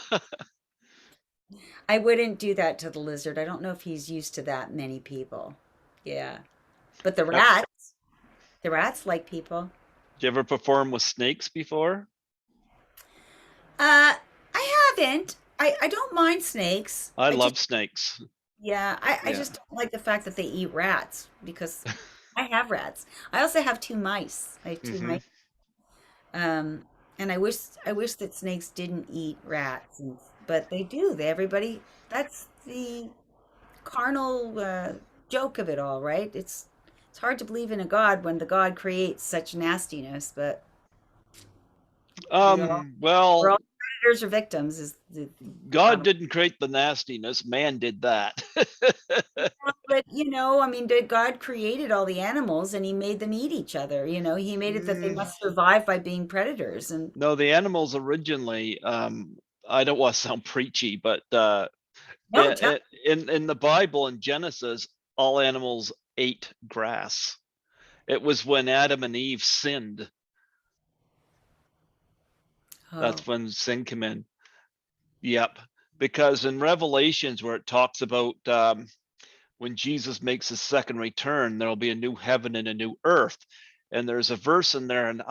I wouldn't do that to the lizard. I don't know if he's used to that many people. Yeah, but Have the rats like people. you ever perform with snakes before? I haven't. I don't mind snakes. I I just love snakes. Yeah, I Yeah. just don't like the fact that they eat rats because I have rats. I also have two mice. I have two Mm-hmm. mice. Um, And I wish that snakes didn't eat rats, but they do. That's the carnal joke of it all, right? It's hard to believe in a god when the god creates such nastiness, but we all we're Well, all predators or victims is the God bottom. didn't create the nastiness, man did that. But I mean, God created all the animals and he made them eat each other. He made it that they Mm, must survive by being predators. And no, the animals originally, I don't want to sound preachy, but no, tell. in the Bible in Genesis, all animals ate grass. It was when Adam and Eve sinned. Oh, That's when sin came in. Yep. Because in Revelations, where it talks about when Jesus makes his second return, there'll be a new heaven and a new earth. And there's a verse in there, and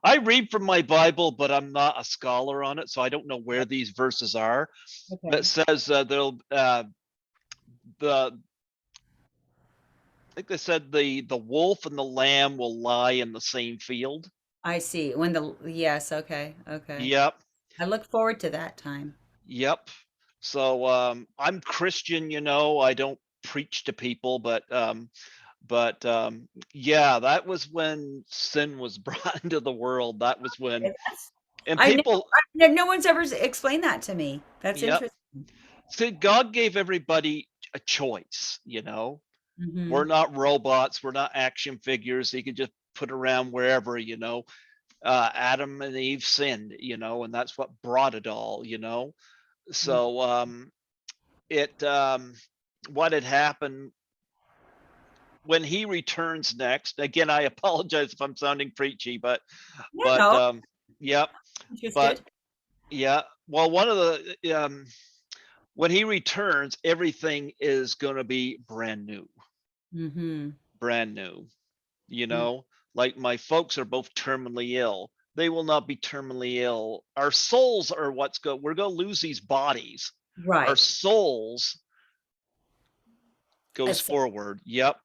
I read from my Bible, but I'm not a scholar on it, so I don't know where these verses are. That okay. says there'll the I think they said the wolf and the lamb will lie in the same field. I see. Yes, okay, okay. Yep, I look forward to that time. yep. So I'm Christian, I don't preach to people, but yeah, that was when sin was brought into the world. That was when, Okay, and I know, people, no one's ever explained that to me. That's yep. interesting. See, God gave everybody a choice. Hmm. We're not robots, we're not action figures that you can just put around wherever. Adam and Eve sinned, and that's what brought it all. So it what had happened when he returns next. Again, I apologize if I'm sounding preachy, but Yeah, but no, yep, but interested. yeah. Well, one of the when he returns, everything is going to be brand new, Hmm. brand new. You know, like my folks are both terminally ill. They will not be terminally ill. Our souls are we're going to lose these bodies. Our Right. souls goes That's forward. Yep,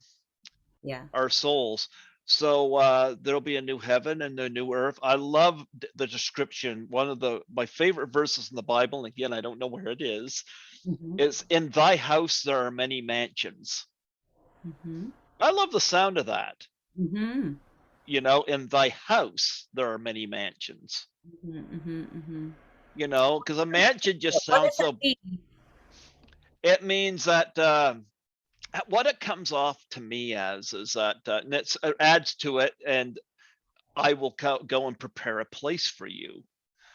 yeah. our souls. So there'll be a new heaven and a new earth. I love the description. One of my favorite verses in the Bible, and again, I don't know where it Hmm. is in thy house there are many mansions. Hmm. I love the sound of that. Hmm. In thy house there are many mansions. Hmm. Hmm. Hmm. Because a mansion just What does sounds that so. mean? It means that what it comes off to me as is that, and it adds to it, and I will go and prepare a place for you.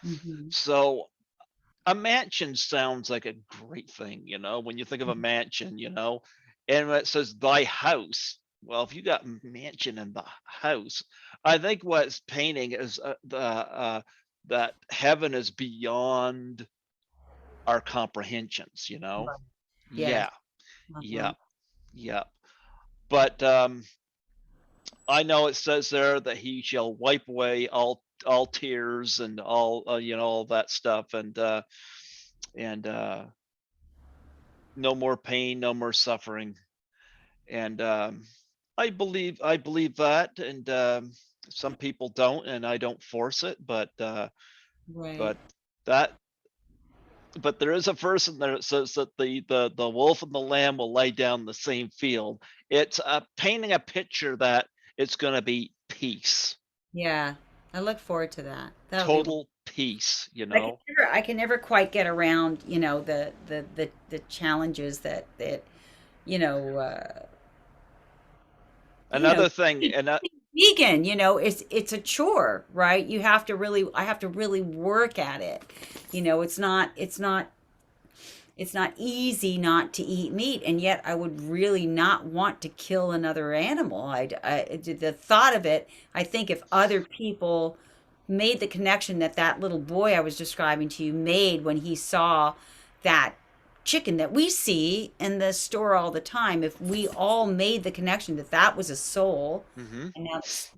Hmm. So a mansion sounds like a great thing, when you think of a mansion, and when it says thy house, well, if you got mansion in the house, I think what's painting is that heaven is beyond our comprehensions. Right. Yes. Yeah, Uh-huh. yeah, yeah. But I know it says there that he shall wipe away all tears and all that stuff, and no more pain, no more suffering. And I believe that, and some people don't, and I don't force it, Right. but that but there is a verse in there that says that the wolf and the lamb will lay down the same field. It's painting a picture that it's going to be peace, Yeah. I look forward to that. That'll be. total peace. I can never quite get around, the challenges that you know, you know, Another thing, being and vegan, it's a chore, right? I have to really work at it. It's not easy not to eat meat, and yet I would really not want to kill another animal. The thought of it, I think if other people made the connection that that little boy I was describing to you made when he saw that chicken that we see in the store all the time, if we all made the connection that that was a soul, mhm. and that's,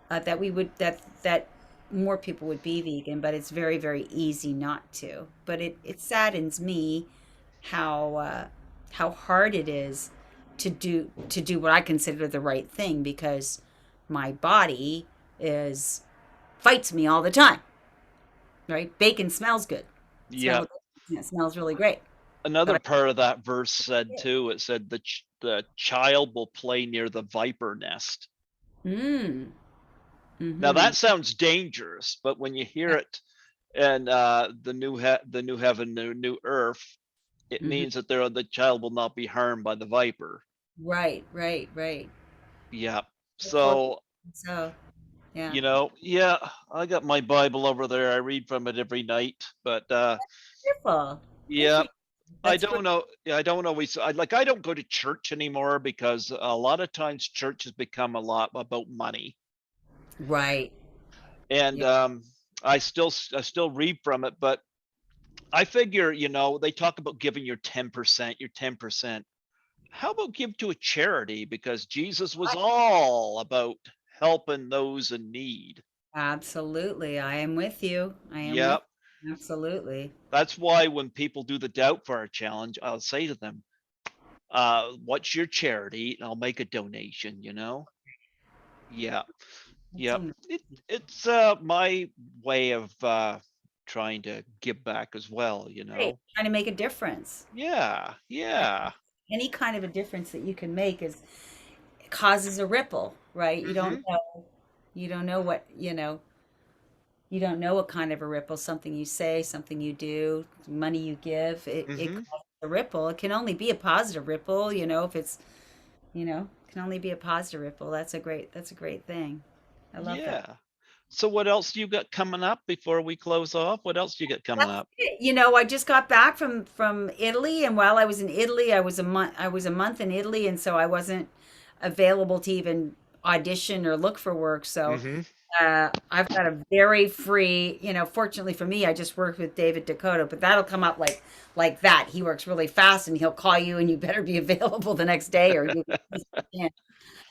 that we would that more people would be vegan, but it's very, very easy not to. But it saddens me how hard it is to do what I consider the right thing, because my body is fights me all the time. Right? Bacon smells good. Yeah. Smell of bacon, it smells really great. But Another I part of that verse said yeah. too, it said the child will play near the viper nest. Mm. Now Mm-hmm. that sounds dangerous, but when you hear it and the new heaven, new earth, it Mm-hmm. means that the child will not be harmed by the viper. Right, right, right. Yeah. For So, so yeah. yeah, I got my Bible over there. I read from it every night, but Wonderful. Good for yeah, you. I That's great. don't know. Yeah, I don't always I don't go to church anymore because a lot of times church has become a lot about money. Right. And Yeah. I still read from it, but I figure, they talk about giving your 10%, your 10%. How about give to a charity? Because Jesus was all about helping those in need. Absolutely. I am with you. I am with Yep. you. Absolutely. That's why when people do the doubt for a challenge, I'll say to them, what's your charity? And I'll make a donation. Yeah. That's Yep. so nice. It's my way of trying to give back as well. Great. Trying to make a difference. Yeah. Yeah. Yeah. Any kind of a difference that you can make is causes a ripple, right? Mhm. You don't know what, you don't know what kind of a ripple, something you say, something you do, money you give, it Mhm. causes a ripple. It can only be a positive ripple, if it's, it can only be a positive ripple. That's a great thing. I love that. Yeah. So what else you got coming up before we close off? What else you got coming That's up? it. I just got back from Italy, and while I was in Italy, I was a month in Italy, and so I wasn't available to even audition or look for work. So Mhm. I've got a very free, fortunately for me, I just worked with David Dakota, but that'll come up like that. He works really fast and he'll call you and you better be available the next day or you can't.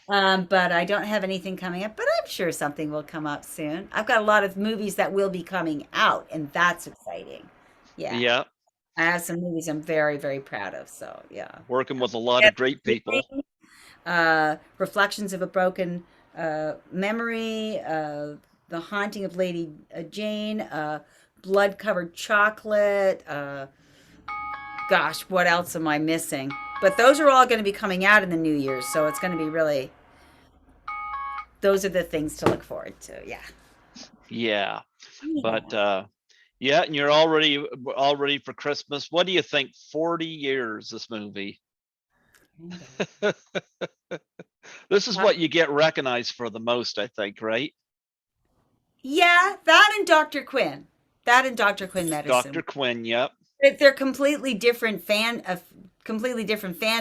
But I don't have anything coming up, but I'm sure something will come up soon. I've got a lot of movies that will be coming out, and that's exciting. Yeah. Yeah. I have some movies I'm very, very proud of. So yeah. Working Yeah. with a lot Yeah, of great people. Reflections of a Broken Memory, The Haunting of Lady Jane, Blood Covered Chocolate. Gosh, what else am I missing? But those are all going to be coming out in the new year, so it's going to be really. Those are the things to look forward to. Yeah. Yeah. But Yeah. yeah, and you're all ready for Christmas. What do you think? 40 years this movie. This is what you get recognized for the most, I think, right? Yeah, that and Dr. Quinn. That and Dr. Quinn Dr. Medicine. Quinn, yep. They're completely different fan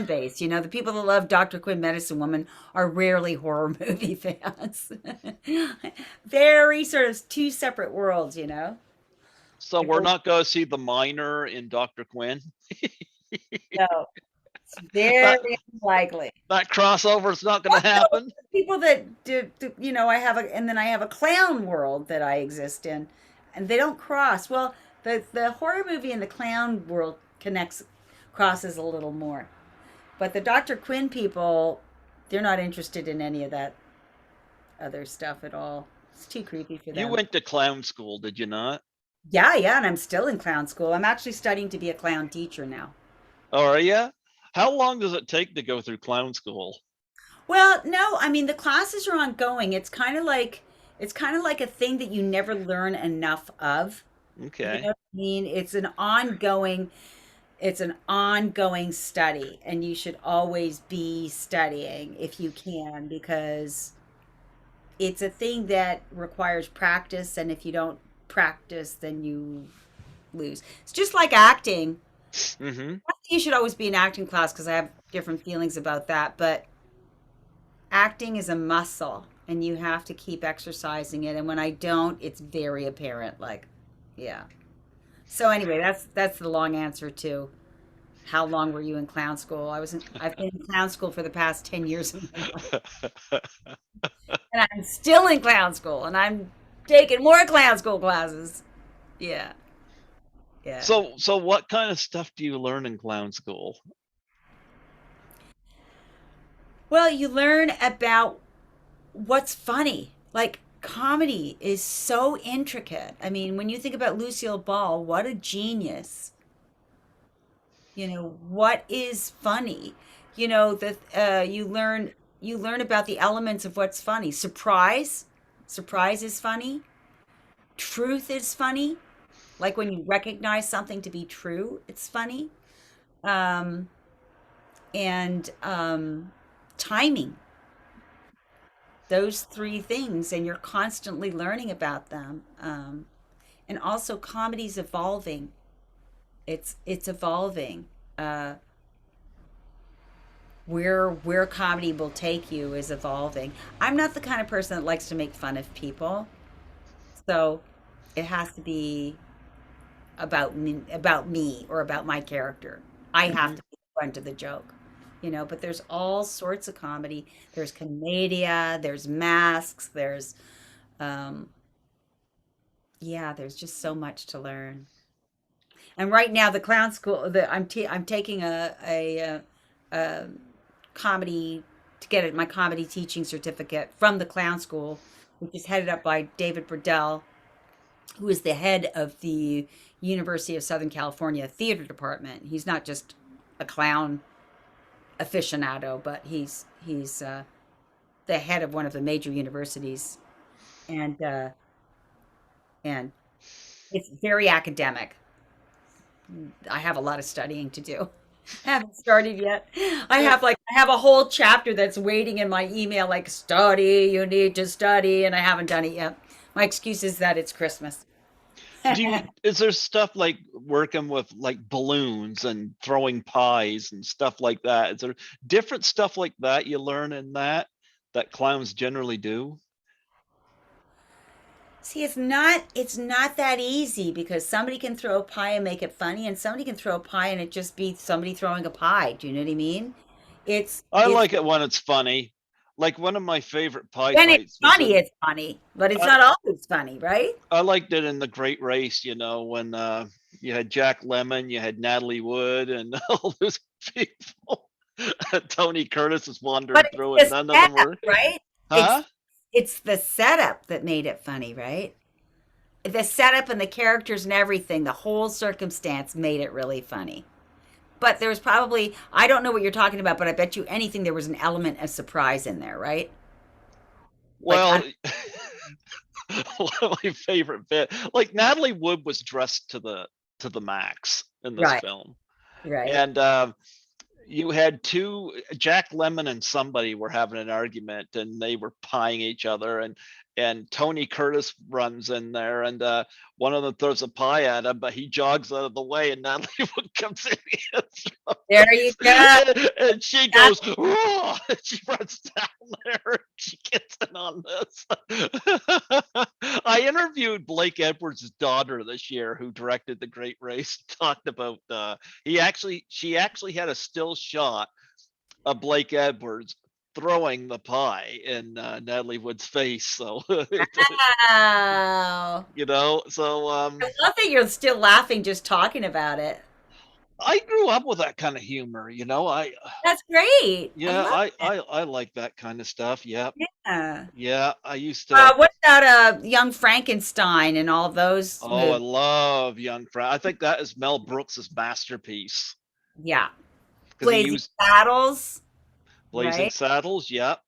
base. The people that love Dr. Quinn Medicine Woman are rarely horror movie fans. Very sort of two separate worlds. So Like, we're oh not going to see the miner in Dr. Quinn. no, it's That very unlikely. that crossover is not going to Also, happen. people that and then I have a clown world that I exist in, and they don't cross. Well, the horror movie and the clown world crosses a little more. But the Dr. Quinn people, they're not interested in any of that other stuff at all. It's too creepy for You them. went to clown school, did you not? Yeah, yeah, and I'm still in clown school. I'm actually studying to be a clown teacher now. Oh, are you? How long does it take to go through clown school? Well, no, I mean the classes are ongoing. It's kind of like a thing that you never learn enough of. You know Okay. what I mean? It's an ongoing study, and you should always be studying if you can, because it's a thing that requires practice, and if you don't practice, then you lose. It's just like acting. Mm-hmm. I think you should always be in acting class because I have different feelings about that, but acting is a muscle and you have to keep exercising it, and when I don't, it's very apparent, like, yeah. So anyway, that's the long answer to how long were you in clown school. I've been in clown school for the past 10 years of my life, and I'm still in clown school, and I'm taking more clown school classes. Yeah, yeah. So what kind of stuff do you learn in clown school? Well, you learn about what's funny. Like, comedy is so intricate. I mean, when you think about Lucille Ball, what a genius. What is funny? That you learn about the elements of what's funny. Surprise is funny. Truth is funny. Like when you recognize something to be true, it's funny. Um, and timing. Those three things, and you're constantly learning about them. And also, comedy's evolving. It's evolving. Uh, where comedy will take you is evolving. I'm not the kind of person that likes to make fun of people, so it has to be about me or about my character. I have Mhm. to be the front of the joke, but there's all sorts of comedy. There's commedia, there's masks, there's um yeah, there's just so much to learn. And right now, the clown school, I'm taking a comedy to get my comedy teaching certificate from the clown school, which is headed up by David Burdell, who is the head of the University of Southern California theater department. He's not just a clown aficionado, but he's the head of one of the major universities, and and it's very academic. I have a lot of studying to do. I haven't started yet. I have a whole chapter that's waiting in my email, like, study, you need to study, and I haven't done it yet. My excuse is that it's Christmas. Is there stuff like working with like balloons and throwing pies and stuff like that? Is there different stuff like that you learn in that clowns generally do? See, it's not that easy, because somebody can throw a pie and make it funny, and somebody can throw a pie and it just be somebody throwing a pie. Do you know what I mean? I It's like it when it's funny. Like one of my favorite pie when it's fights was funny, in it's funny, but it's I, not always funny, right? I liked it in the Great Race, when you had Jack Lemmon, you had Natalie Wood and all those people. Tony Curtis was But wandering through and it's none the of them setup, were, right? It's huh? it's the setup that made it funny, right? The setup and the characters and everything, the whole circumstance made it really funny. But there was probably, I don't know what you're talking about, but I bet you anything there was an element of surprise in there, right? Like, Well, one of my favorite bit, like Natalie Wood was dressed to the max in this right, film, right. and you had Jack Lemmon and somebody were having an argument and they were pieing each other, and Tony Curtis runs in there, and one of them throws a pie at him, but he jogs out of the way and Natalie Wood comes in There you go. and she That's goes, "Whoa," and she runs down there and she gets in on this. I interviewed Blake Edwards' daughter this year, who directed The Great Race, talked about she actually had a still shot of Blake Edwards throwing the pie in Natalie Wood's face. So wow. so I love that you're still laughing just talking about it. I grew up with that kind of humor. That's great. I Yeah, love I like that kind of stuff. Yep. it. Yeah. Yeah, I used to. What about Young Frankenstein and all those Oh, I movies? love Young Frank. I think that is Mel Brooks's masterpiece Yeah. because he Blazing used Saddles, Blazing right? Saddles. Yep.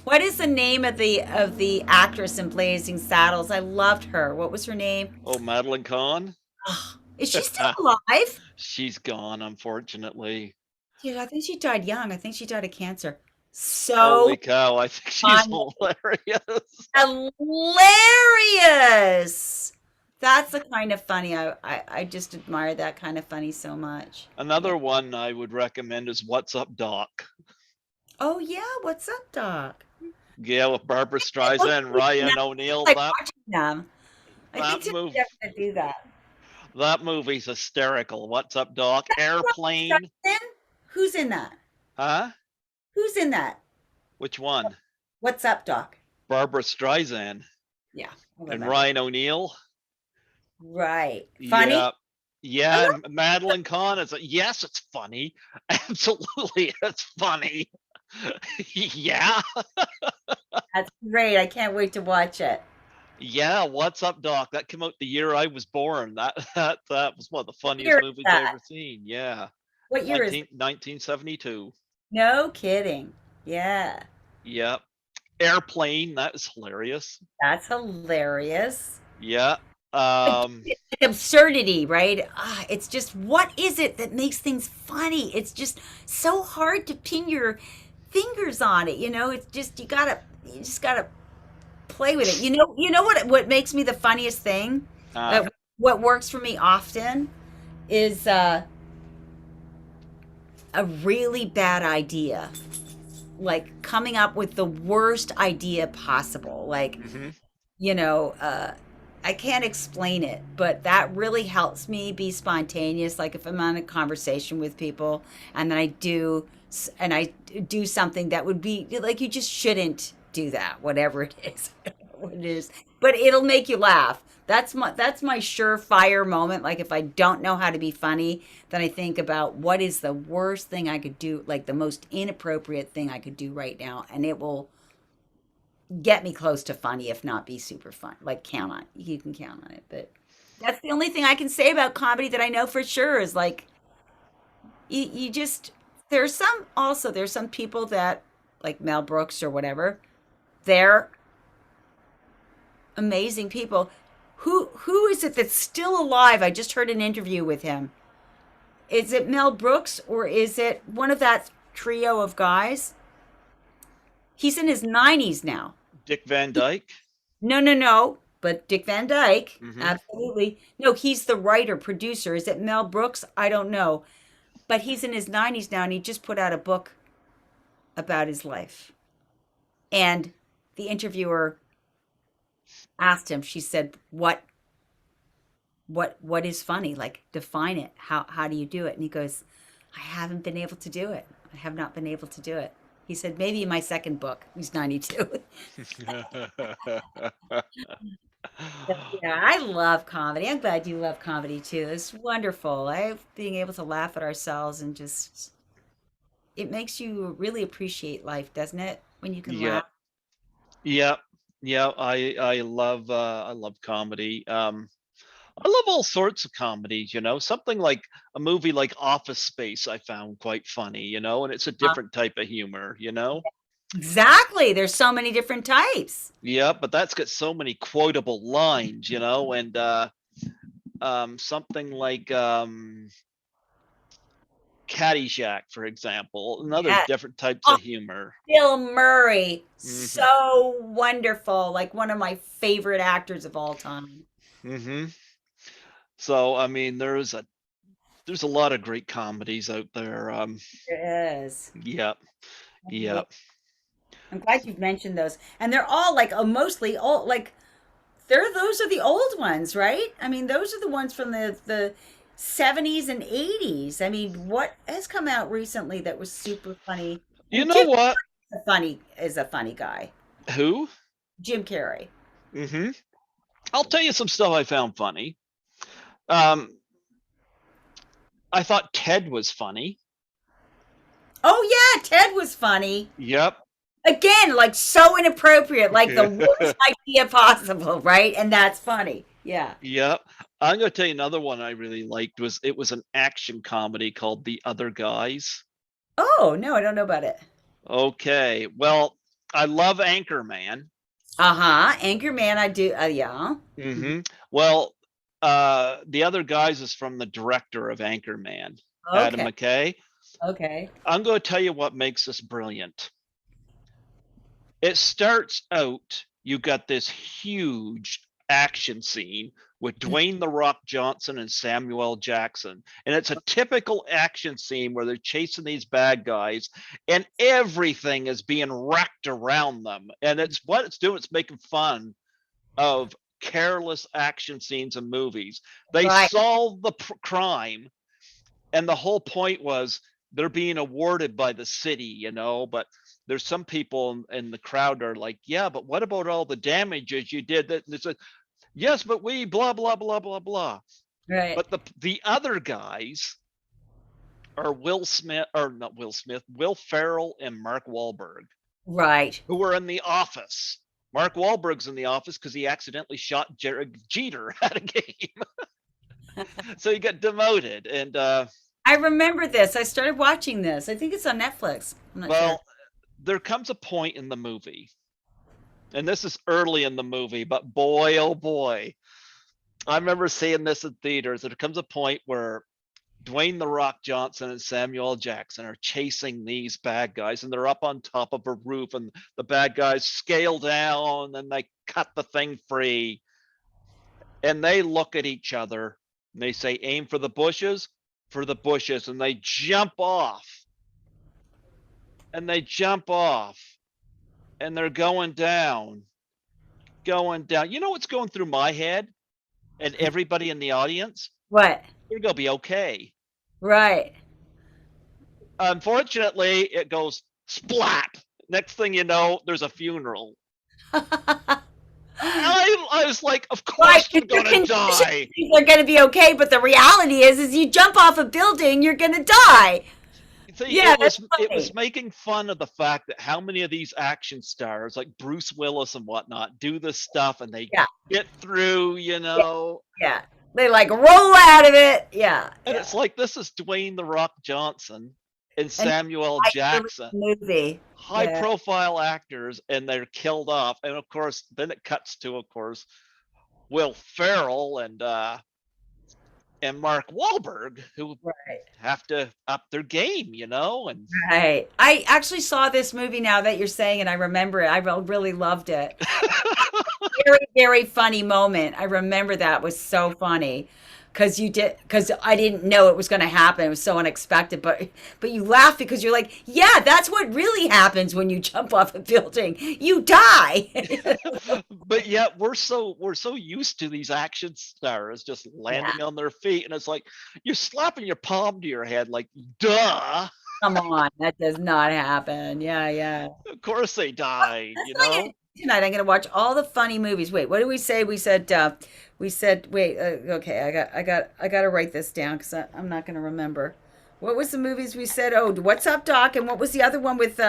What is the name of the actress in Blazing Saddles? I loved her. What was her name? Oh, Madeline Kahn. Ugh, is she still alive? She's gone, unfortunately. Dude, I think she died young. I think she died of cancer. Holy So cow! I think she's funny. hilarious. Hilarious. That's the kind of funny I just admire that kind of funny so much. Yeah. Another one I would recommend is What's Up, Doc? Oh yeah, what's up, Doc? Yeah, with Barbara I look Streisand, forward to Ryan that. O'Neal. Like That watching them. I think that today move I'm gonna do that. that movie's hysterical. What's Up, Doc? Barbra Airplane. Streisand? Who's in that? Huh? Who's in that? Which one? What's up, Doc? Barbara Streisand Yeah, I and remember. Ryan O'Neal. Right. Funny? Yeah. I Yeah, love and Madeline Kahn is yes, it's funny. Absolutely, it's funny. Yeah. That's great. I can't wait to watch it. Yeah, What's Up, Doc? That came out the year I was born. That was one of the What year funniest is movies I that? ever seen. Yeah. What year is it? 1972. No kidding. Yeah, Yep. Airplane, that was hilarious. that's hilarious. Yeah. Again, Um, it's like absurdity, right? It's just what is it that makes things funny? It's just so hard to pin your fingers on it. It's just you just gotta play with it. You know what makes me the funniest thing? uh, What works for me often is a really bad idea, like coming up with the worst idea possible. Like, mhm. you know, uh, I can't explain it, but that really helps me be spontaneous. Like if I'm on a conversation with people and then I do something that would be like, you just shouldn't do that, whatever it is, what it is, but it'll make you laugh. That's my surefire moment. Like if I don't know how to be funny, then I think about what is the worst thing I could do, like the most inappropriate thing I could do right now, and it will get me close to funny, if not be super fun. Like count on you can count on it. But that's the only thing I can say about comedy that I know for sure is like you just there's some people that like Mel Brooks or whatever. They're amazing people. Who is it that's still alive? I just heard an interview with him. Is it Mel Brooks or is it one of that trio of guys? He's in his 90s now. Dick Van Dyke. No, no, no. But Dick Van Dyke, Hmm. absolutely. No, he's the writer, producer. Is it Mel Brooks? I don't know. But he's in his 90s now and he just put out a book about his life. And the interviewer asked him, she said, what is funny? Like define it. How do you do it? And he goes, I haven't been able to do it. I have not been able to do it. He said, maybe in my second book. He's 92. Yeah, I love comedy. I'm glad you love comedy too. It's wonderful. Being able to laugh at ourselves and just it makes you really appreciate life, doesn't it? When you can Yeah. laugh. Yeah. Yeah. I love comedy. I love all sorts of comedies, something like a movie like Office Space I found quite funny, and it's a different type of humor. Exactly. There's so many different types. Yeah, but that's got so many quotable lines, and something like Caddyshack, for example, another Yeah. different types Oh, of humor. Bill Murray. Hmm. So wonderful. Like one of my favorite actors of all time. Hmm. So I mean, there's a lot of great comedies out there. There is. Yep, yep. I'm glad you've mentioned those. And they're all like mostly all like those are the old ones, right? I mean, those are the ones from the 70s and 80s. I mean, what has come out recently that was super funny? You And know Jim what? is a funny guy. Who? Jim Carrey. Hmm. I'll tell you some stuff I found funny. Um, I thought Ted was funny. Oh yeah, Ted was funny. Yep. Again, like so inappropriate, like the worst idea possible, right? And that's funny. Yeah. Yep. I'm gonna tell you another one I really liked was it was an action comedy called The Other Guys. Oh, no, I don't know about it. Okay. Well, I love Anchorman. Uh-huh. Anchorman, I do. Yeah. Hmm. Well, The Other Guys is from the director of Anchorman, Adam Okay. McKay. Okay. I'm going to tell you what makes this brilliant. It starts out, you got this huge action scene with Dwayne the Rock Johnson and Samuel Jackson. And it's a typical action scene where they're chasing these bad guys and everything is being wrecked around them. And it's what it's doing, it's making fun of careless action scenes in movies. They Right. solve the crime, and the whole point was they're being awarded by the city, but there's some people in the crowd are like, yeah, but what about all the damages you did? That it's a yes, but we blah blah blah blah blah. Right. But the other guys are Will Smith, or not Will Smith, Will Ferrell and Mark Wahlberg, Right. who were in The Office. Mark Wahlberg's in The Office because he accidentally shot Jared Jeter at a game, so he got demoted. And I remember this. I started watching this. I think it's on Netflix. I'm not sure. well, there comes a point in the movie, and this is early in the movie, but boy, oh boy, I remember seeing this in theaters. There comes a point where Dwayne the Rock Johnson and Samuel L. Jackson are chasing these bad guys, and they're up on top of a roof, and the bad guys scale down and they cut the thing free. And they look at each other and they say, aim for the bushes, and they jump off. And they jump off and they're going down, going down. You know what's going through my head and everybody in the audience? What? They're going to be okay. Right. Unfortunately, it goes splat. Next thing you know, there's a funeral. I was like, of course you're gonna die. They're gonna be okay, but the reality is you jump off a building, you're gonna die. See, Yeah, it was making fun of the fact that how many of these action stars, like Bruce Willis and whatnot, do this stuff and they get through, you know. Yeah. They like roll out of it. Yeah. And it's like, this is Dwayne the Rock Johnson and Samuel L. Jackson. Movie. High profile actors, and they're killed off. And of course, then it cuts to, of course, Will Ferrell and Mark Wahlberg, who have to up their game, you know. And right. I actually saw this movie now that you're saying, and I remember it. I really loved it. Very, very funny moment. I remember that was so funny because I didn't know it was going to happen. It was so unexpected, but you laugh because you're like, yeah, that's what really happens when you jump off a building. You die. But yet we're so used to these action stars just landing on their feet, and it's like you're slapping your palm to your head, like, duh. Come on, that does not happen. Yeah. Of course they died, you know. Tonight I'm going to watch all the funny movies. Wait, what did we say? We said wait, okay, I got to write this down cuz I'm not going to remember. What was the movies we said? Oh, What's Up Doc, and what was the other one with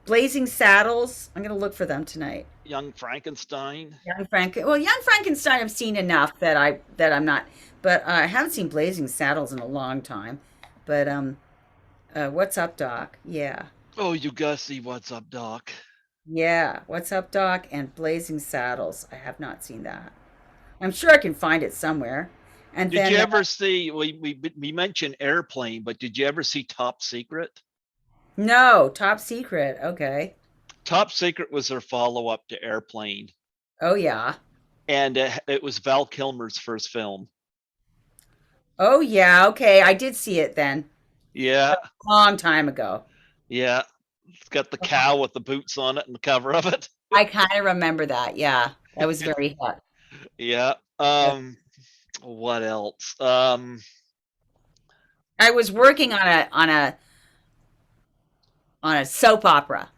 Blazing Saddles? I'm going to look for them tonight. Young Frankenstein. Young Frankenstein I've seen enough that I'm not, but I haven't seen Blazing Saddles in a long time. But What's Up Doc? Yeah. Oh, you got to see What's Up Doc. Yeah, What's Up Doc and Blazing Saddles. I have not seen that. I'm sure I can find it somewhere. And did you ever see? We mentioned Airplane, but did you ever see Top Secret? No, Top Secret. Okay. Top Secret was their follow-up to Airplane. Oh yeah. And it was Val Kilmer's first film. Oh yeah. Okay, I did see it then. Yeah. A long time ago. Yeah. It's got the cow with the boots on it and the cover of it. I kind of remember that. Yeah, that was very hot. Yeah. What else? I was working on a soap opera.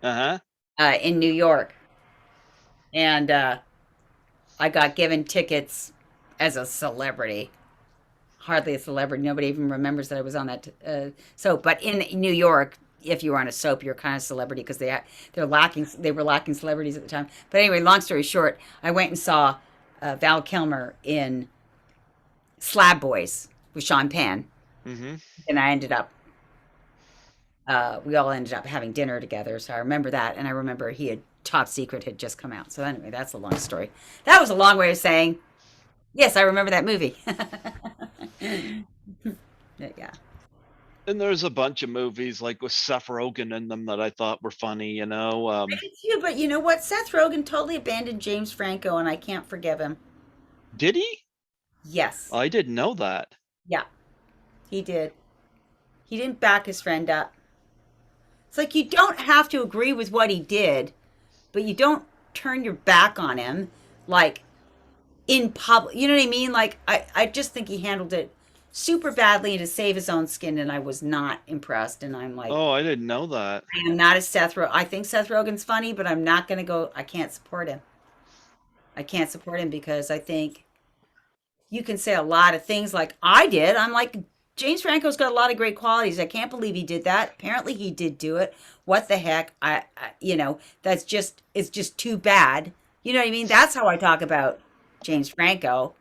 In New York, and I got given tickets as a celebrity. Hardly a celebrity. Nobody even remembers that I was on that soap. But in New York, if you were on a soap, you're kind of celebrity because they were lacking celebrities at the time. But anyway, long story short, I went and saw Val Kilmer in Slab Boys with Sean Penn, and I ended up. We all ended up having dinner together, so I remember that, and I remember Top Secret had just come out. So anyway, that's a long story. That was a long way of saying, yes, I remember that movie. Yeah. And there's a bunch of movies like with Seth Rogen in them that I thought were funny, you know. I did too, but you know what? Seth Rogen totally abandoned James Franco, and I can't forgive him. Did he? Yes. I didn't know that. Yeah, he did. He didn't back his friend up. It's like you don't have to agree with what he did, but you don't turn your back on him, like, in public. You know what I mean? Like, I just think he handled it super badly to save his own skin, and I was not impressed. And I'm like, oh, I didn't know that. I am not a Seth Rogen. I think Seth Rogen's funny, but I'm not going to go. I can't support him. I can't support him because I think you can say a lot of things like I did. I'm like, James Franco's got a lot of great qualities. I can't believe he did that. Apparently, he did do it. What the heck? That's just it's just too bad. You know what I mean? That's how I talk about James Franco.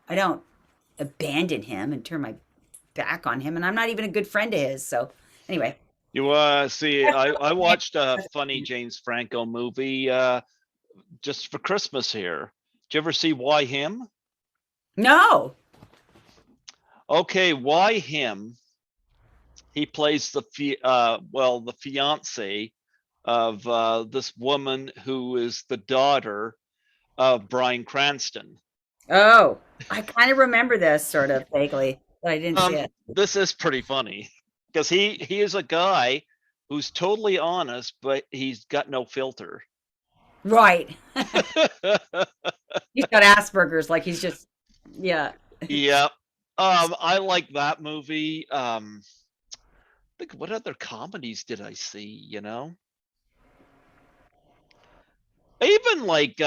I don't abandon him and turn my back on him, and I'm not even a good friend of his. So, anyway, You see, I watched a funny James Franco movie just for Christmas here. Did you ever see Why Him? no. Okay, Why Him? He plays the fiance of this woman who is the daughter of Bryan Cranston. Oh, I kind of remember this sort of vaguely, but I didn't see it. This is pretty funny because he is a guy who's totally honest, but he's got no filter. Right. He's got Asperger's, like he's just, yeah. Yeah. I like that movie. Think what other comedies did I see, you know? Even like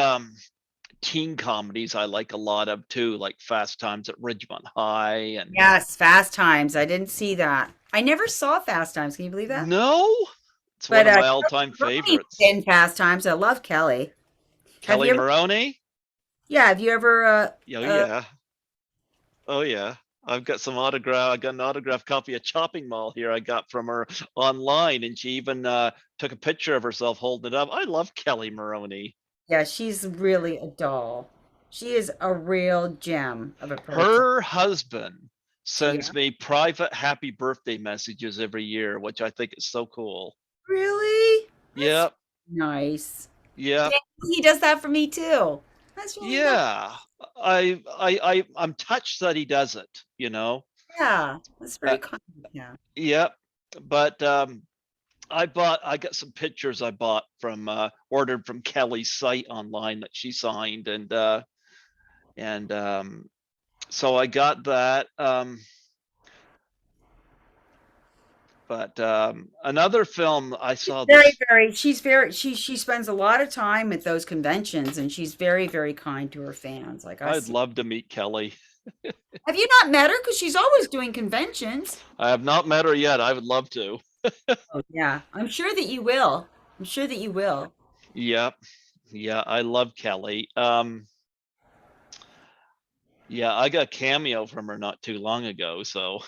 teen comedies I like a lot of too, like Fast Times at Ridgemont High and Yes, Fast Times. I didn't see that. I never saw Fast Times. Can you believe that? no, it's one But of my all-time Kelly's favorites. in Fast Times. I love Kelly. Have Kelly you ever? Maroney? Yeah. Have you ever? Oh yeah. Oh yeah. I got an autographed copy of Chopping Mall here I got from her online, and she even took a picture of herself holding it up. I love Kelly Maroney. Yeah, she's really a doll. She is a real gem of a person. Her husband Yeah. sends me private happy birthday messages every year, which I think is so cool. Really? That's Yep, nice. yep, Yeah, he does that for me too. That's really nice. yeah. I'm touched that he does it, you know. Yeah, that's Uh, very kind of him. yep. But I got some pictures I bought from ordered from Kelly's site online that she signed, and so I got that. But another film I saw Very, this. very. She's very. She spends a lot of time at those conventions, and she's very, very kind to her fans. Like I I'd see. love to meet Kelly. Have you not met her? Because she's always doing conventions. I have not met her yet. I would love to. Oh yeah, I'm sure that you will. I'm sure that you will. Yep. Yeah, I love Kelly. Yeah, I got a cameo from her not too long ago. So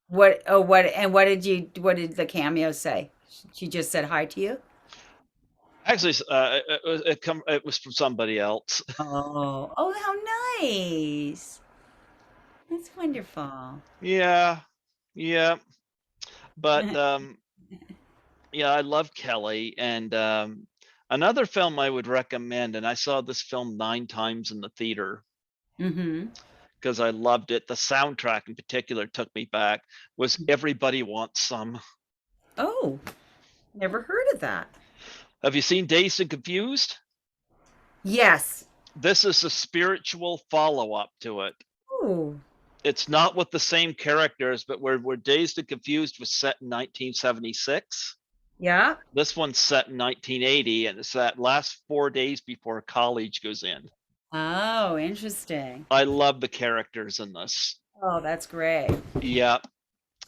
What? Oh, what? And what did you? What did the cameo say? She just said hi to you. actually, it was from somebody else. Oh, oh, how nice. That's wonderful. Yeah, yeah. But yeah, I love Kelly. And another film I would recommend, and I saw this film 9 times in the theater Mm-hmm. because I loved it. The soundtrack in particular took me back. Was Everybody Wants Some. Oh, never heard of that. Have you seen Dazed and Confused? Yes. This is a spiritual follow-up to it. Oh, It's not with the same characters, but where Dazed and Confused was set in 1976. yeah. This one's set in 1980, and it's that last 4 days before college goes in. Oh, interesting. I love the characters in this. Oh, that's great. Yeah,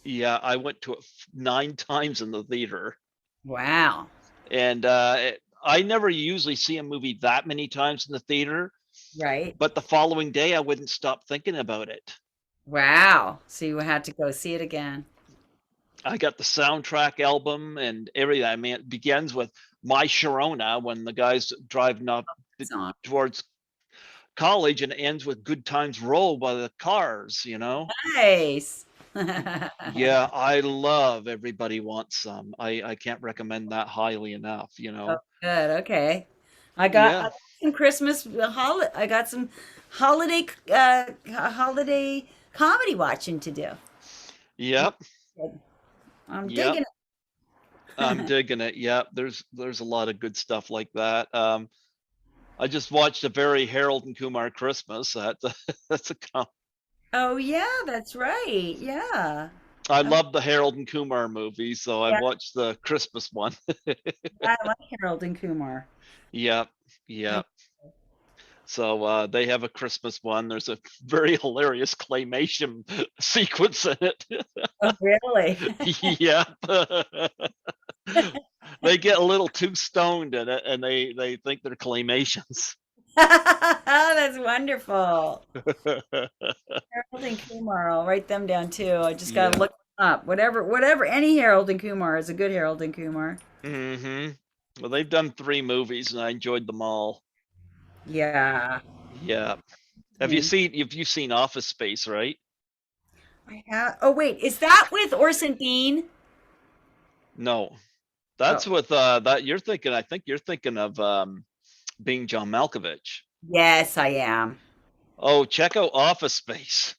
yeah. I went to it 9 times in the theater, Wow. and I never usually see a movie that many times in the theater. Right. But the following day, I wouldn't stop thinking about it. Wow. So you had to go see it again. I got the soundtrack album and everything. I mean, it begins with My Sharona when the guy's driving up Song. towards college, and ends with Good Times Roll by the Cars, you know? Nice. Yeah, I love Everybody Wants Some. I can't recommend that highly enough, you Oh, know? good. Okay. I Yeah, got some Christmas I got some holiday comedy watching to do. yep, I'm yep. digging I'm it. digging it. Yep, there's a lot of good stuff like that. I just watched a very Harold and Kumar Christmas. That's a Oh yeah, that's right. Yeah. I Oh, love the Harold and Kumar movie, so I yeah, watched the Christmas one. I like Harold and Kumar. Yep, I, yep. So they have a Christmas one. There's a very hilarious claymation sequence in it. Oh, really? Yeah. They get a little too stoned in it and they think they're claymations. Oh, that's wonderful. Harold and Kumar. I'll write them down too. I just gotta Yeah. look them up. Whatever. Any Harold and Kumar is a good Harold and Kumar. Well, they've done 3 movies and I enjoyed them all. Yeah. Yeah. Hmm. Have you seen Office Space, right? I have. Oh wait, is that with Orson Bean? No. Oh, That's with that you're thinking, I think you're thinking of being John Malkovich. yes, I am. Oh, check out Office Space.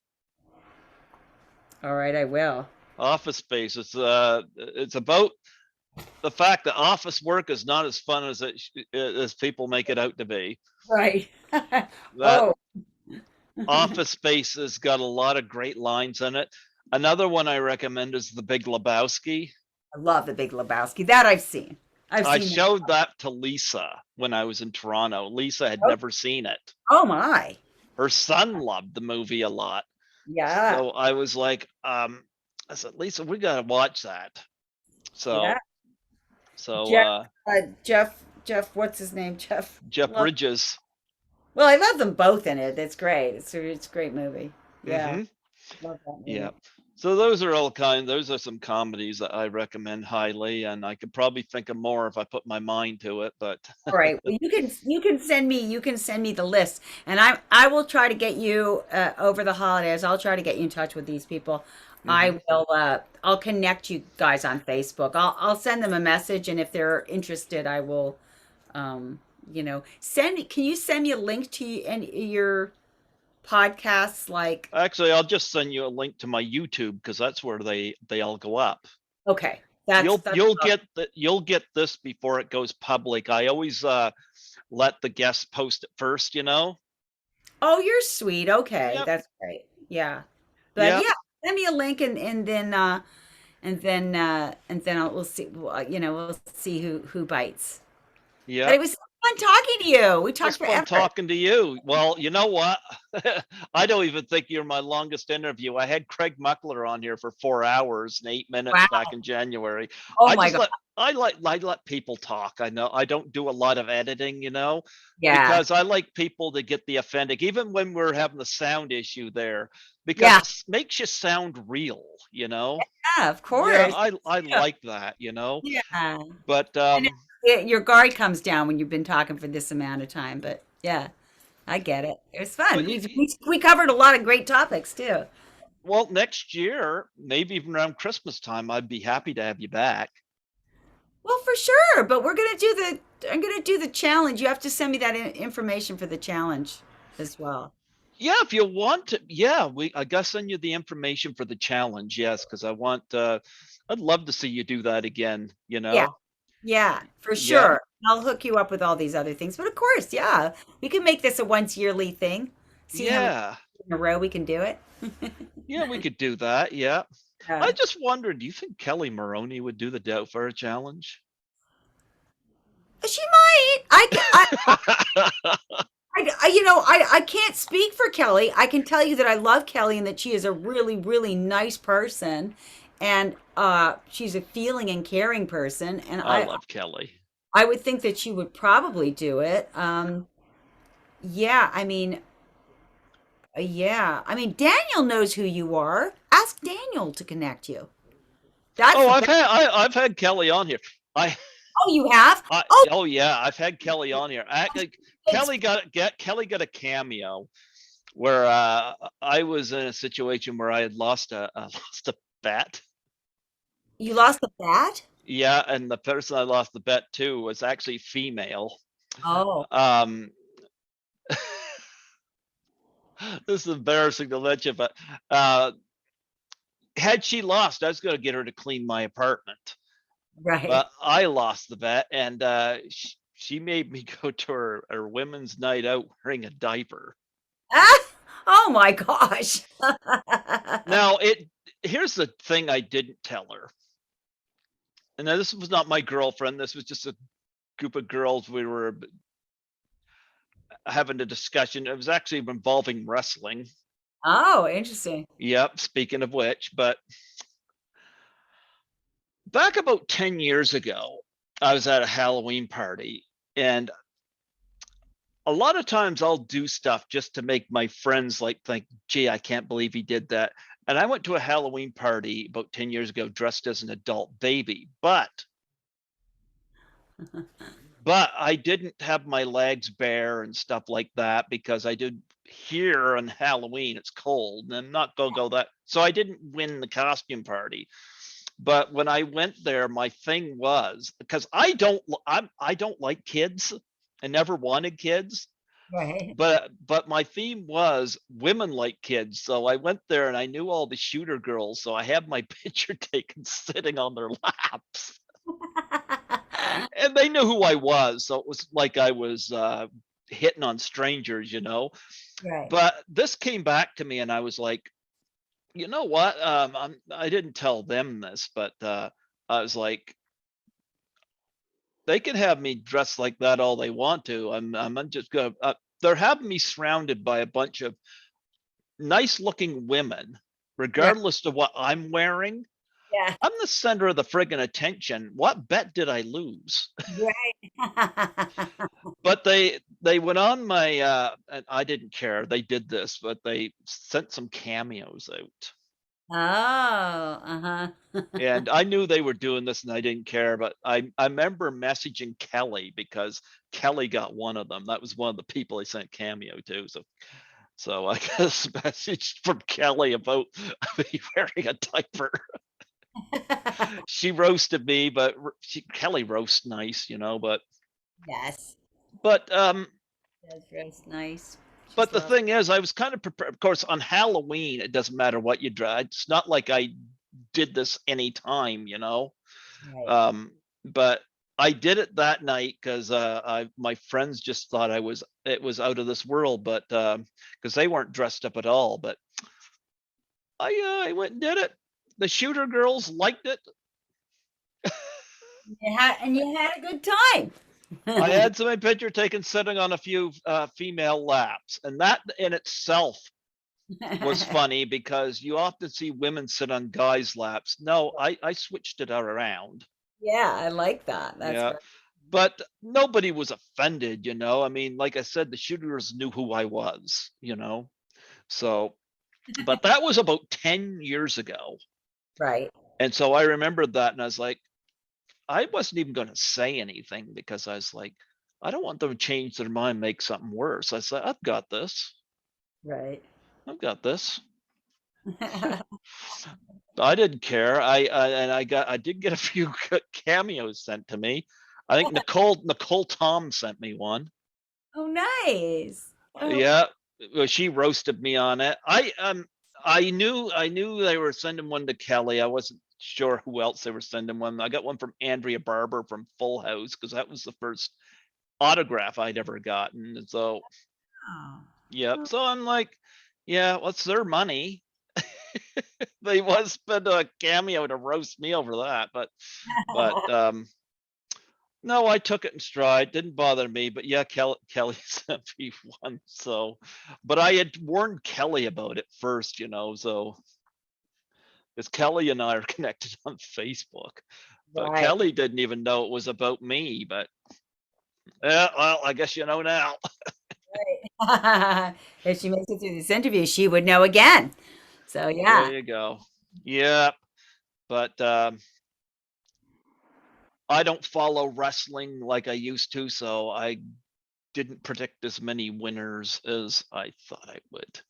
All right, I will. Office Space. It's about the fact that office work is not as fun as as people make it out to be. Right. That Oh, Office Space has got a lot of great lines in it. Another one I recommend is The Big Lebowski. I love The Big Lebowski. That I've seen. I've I seen that. showed that to Lisa when I was in Toronto. Lisa had Oh, never seen it. oh my. Her son loved the movie a lot. Yeah. So I was like, I said, Lisa, we gotta watch that. Yeah. So so Jeff, Jeff, what's his name? Jeff. Jeff Love. Bridges. Well, I love them both in it. It's great. It's a great movie. Yeah, Hmm. love that Yeah. movie. So those are some comedies that I recommend highly, and I could probably think of more if I put my mind to it, but All right. Well, you can send me the list, and I will try to get you over the holidays. I'll try to get you in touch with these people. hmm I'll connect you guys on Facebook. I'll send them a message, and if they're interested, I will um send me. Can you send me a link to your podcasts? Like, Actually, I'll just send you a link to my YouTube because that's where they all go up. okay, that's You'll get this before it goes public. I always let the guests post it first, you know? Oh, you're sweet. Okay, Yep. that's great. Yeah. But Yep. yeah, send me a link and then we'll see we'll see who bites. But it Yep. was fun talking to you. We It was talked fun forever. talking to you. Well, you know what? I don't even think you're my longest interview. I had Craig Muckler on here for 4 hours and 8 minutes Wow. back in January. Oh I my just God. let I let people talk. I know I don't do a lot of editing, Yeah. because I like people to get the authentic, even when we're having a sound issue there, because Yeah. it makes you sound real, you know? Yeah, of Yeah, course. I Yeah. like that. Yeah. But And your guard comes down when you've been talking for this amount of time, but yeah, I get it. It was fun. but We covered a lot of great topics too. well, next year, maybe even around Christmas time, I'd be happy to have you back. Well, for sure, but I'm gonna do the challenge. You have to send me that information for the challenge as well. Yeah, if you want to, yeah, I gotta send you the information for the challenge. Yes, because I'd love to see you do that again, you Yeah, know? yeah, for Yeah, sure. I'll hook you up with all these other things. But of course, yeah, we can make this a once yearly thing. See how many yeah, in a row we can do it. yeah, we could do that. Yeah. I Yeah. just wondered, do you think Kelly Maroney would do the Doubtfire challenge? She might. I can't speak for Kelly. I can tell you that I love Kelly and that she is a really, really nice person, and she's a feeling and caring person. And I love Kelly. I would think that she would probably do it. Yeah, I mean, Daniel knows who you are. Ask Daniel to connect you. That's Oh, the best. I've had Kelly on here. I Oh, you have? I Oh, oh yeah, I've had Kelly on here. it's, Kelly got a cameo where I was in a situation where I had lost lost a bet. you lost the bat? Yeah, and the person I lost the bet to was actually female. Oh, Um, this is embarrassing to mention, but uh, had she lost, I was going to get her to clean my apartment. right. But I lost the bet, and she made me go to her women's night out wearing a diaper. Ah, oh my gosh. Now, here's the thing I didn't tell her. And now this was not my girlfriend. This was just a group of girls. having a discussion. It was actually involving wrestling. Oh, interesting. Yep. Speaking of which, but back about 10 years ago, I was at a Halloween party, and a lot of times I'll do stuff just to make my friends like think, gee, I can't believe he did that. And I went to a Halloween party about 10 years ago dressed as an adult baby, but I didn't have my legs bare and stuff like that because I did here on Halloween it's cold and I'm not gonna go that. So I didn't win the costume party. But when I went there, my thing was because I don't like kids. I never wanted kids. Right. But my theme was women like kids. So I went there and I knew all the shooter girls. So I had my picture taken sitting on their laps. And they knew who I was. So it was like I was hitting on strangers, you know. Right. But this came back to me and I was like, you know what? I didn't tell them this, but I was like, they can have me dressed like that all they want to. I'm just gonna. They're having me surrounded by a bunch of nice looking women, Right. regardless of what I'm wearing. Yeah. I'm the center of the friggin' attention. What bet did I lose? Right. But they went on my and I didn't care. They did this, but they sent some cameos out. Oh, uh-huh. And I knew they were doing this and I didn't care, but I remember messaging Kelly because Kelly got one of them. That was one of the people I sent cameo to. So I got a message from Kelly about me wearing a diaper. She roasted me, but Kelly roasts nice, you know, Yes. but That's roast nice. but She's the love. thing is I was kind of prepared. Of course, on Halloween, it doesn't matter what you draw. It's not like I did this anytime, you know. Right. But I did it that night because I my friends just thought it was out of this world, but because they weren't dressed up at all. But I went and did it. The shooter girls liked it. You had a good time. I had my picture taken sitting on a few female laps, and that in itself was funny because you often see women sit on guys' laps. No, I switched it around. Yeah, I like that. That's Yeah. very But nobody was offended, you know. I mean, like I said, the shooters knew who I was, you know. So, but that was about 10 years ago. right. And so I remembered that and I was like, I wasn't even going to say anything because I was like, I don't want them to change their mind, make something worse. I said, I've got this. Right. I've got this. I didn't care. I did get a few cameos sent to me. I think Nicole Tom sent me one. Oh, nice. Oh, Yeah, well, she roasted me on it. I knew they were sending one to Kelly. I wasn't sure who else they were sending one. I got one from Andrea Barber from Full House because that was the first autograph I'd ever gotten. And so, yep. oh, So I'm like, yeah, what's their money? They was spend a cameo to roast me over that, but no, I took it in stride. Didn't bother me, but yeah, Kelly sent me one. So, but I had warned Kelly about it first, you know. So, because Kelly and I are connected on Facebook, but right. Kelly didn't even know it was about me. But yeah, well, I guess you know now. Right. If she makes it through this interview, she would know again. So There yeah. you go. Yeah, but I don't follow wrestling like I used to, so I didn't predict as many winners as I thought I would.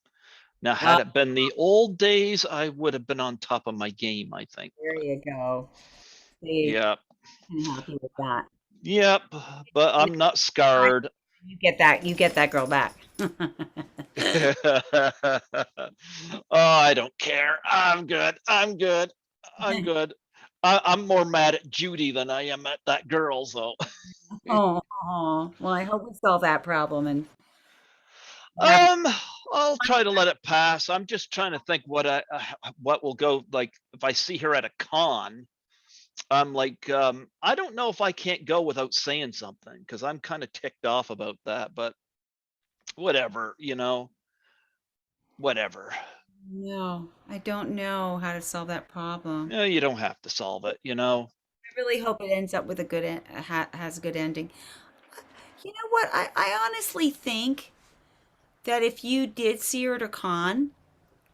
Now, Oh, had it been the old days, I would have been on top of my game, I think. there you go. See, Yep. I'm happy with that. Yep. But I'm not scarred. You get that girl back. Oh, I don't care. I'm good. I'm good. I'm good. I'm more mad at Judy than I am at that girl, so. Oh, well, I hope we solve that problem and have Um, I'll try to let it pass. I'm just trying to think what will go like if I see her at a con. I'm like, I don't know if I can't go without saying something because I'm kind of ticked off about that. But whatever, whatever. No, I don't know how to solve that problem. You don't have to solve it, I really hope it ends up with a good has a good ending. You know what? I honestly think that if you did see her at a con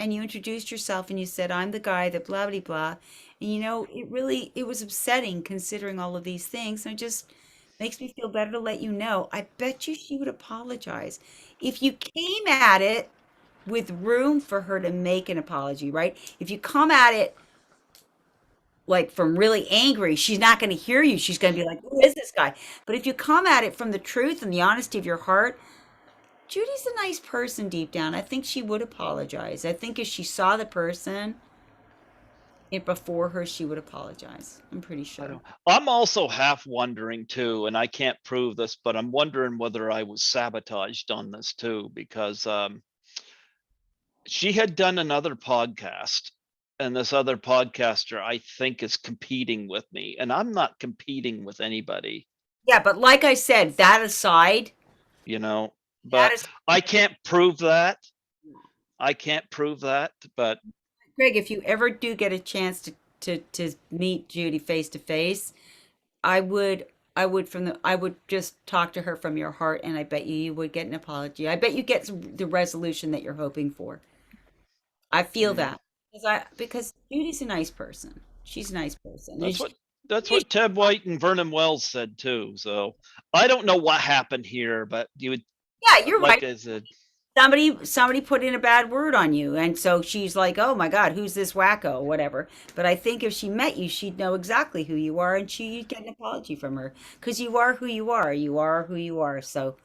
and you introduced yourself and you said, I'm the guy that blah blah blah, and it was upsetting considering all of these things, and it just makes me feel better to let you know. I bet you she would apologize. If you came at it with room for her to make an apology, right? If you come at it like from really angry, she's not going to hear you. She's going to be like, who is this guy? But if you come at it from the truth and the honesty of your heart, Judy's a nice person deep down. I think she would apologize. I think if she saw the person before her, she would apologize. I'm pretty I sure. don't. I'm also half wondering too, and I can't prove this, but I'm wondering whether I was sabotaged on this too, because she had done another podcast, and this other podcaster I think is competing with me, and I'm not competing with anybody, Yeah, but like I said, that aside, you know. that But is I can't prove that. I can't prove that, but Greg, if you ever do get a chance to meet Judy face to face, I would I would just talk to her from your heart, and I bet you would get an apology. I bet you get the resolution that you're hoping for. I feel mm, that because Judy's a nice person. She's a nice person. that's what Ted White and Vernon Wells said too. So I don't know what happened here, but you would, Yeah, you're right. like I said, Somebody put in a bad word on you, and so she's like, "Oh my God, who's this wacko?" Whatever. But I think if she met you, she'd know exactly who you are, and she'd get an apology from her because you are who you are. You are who you are. So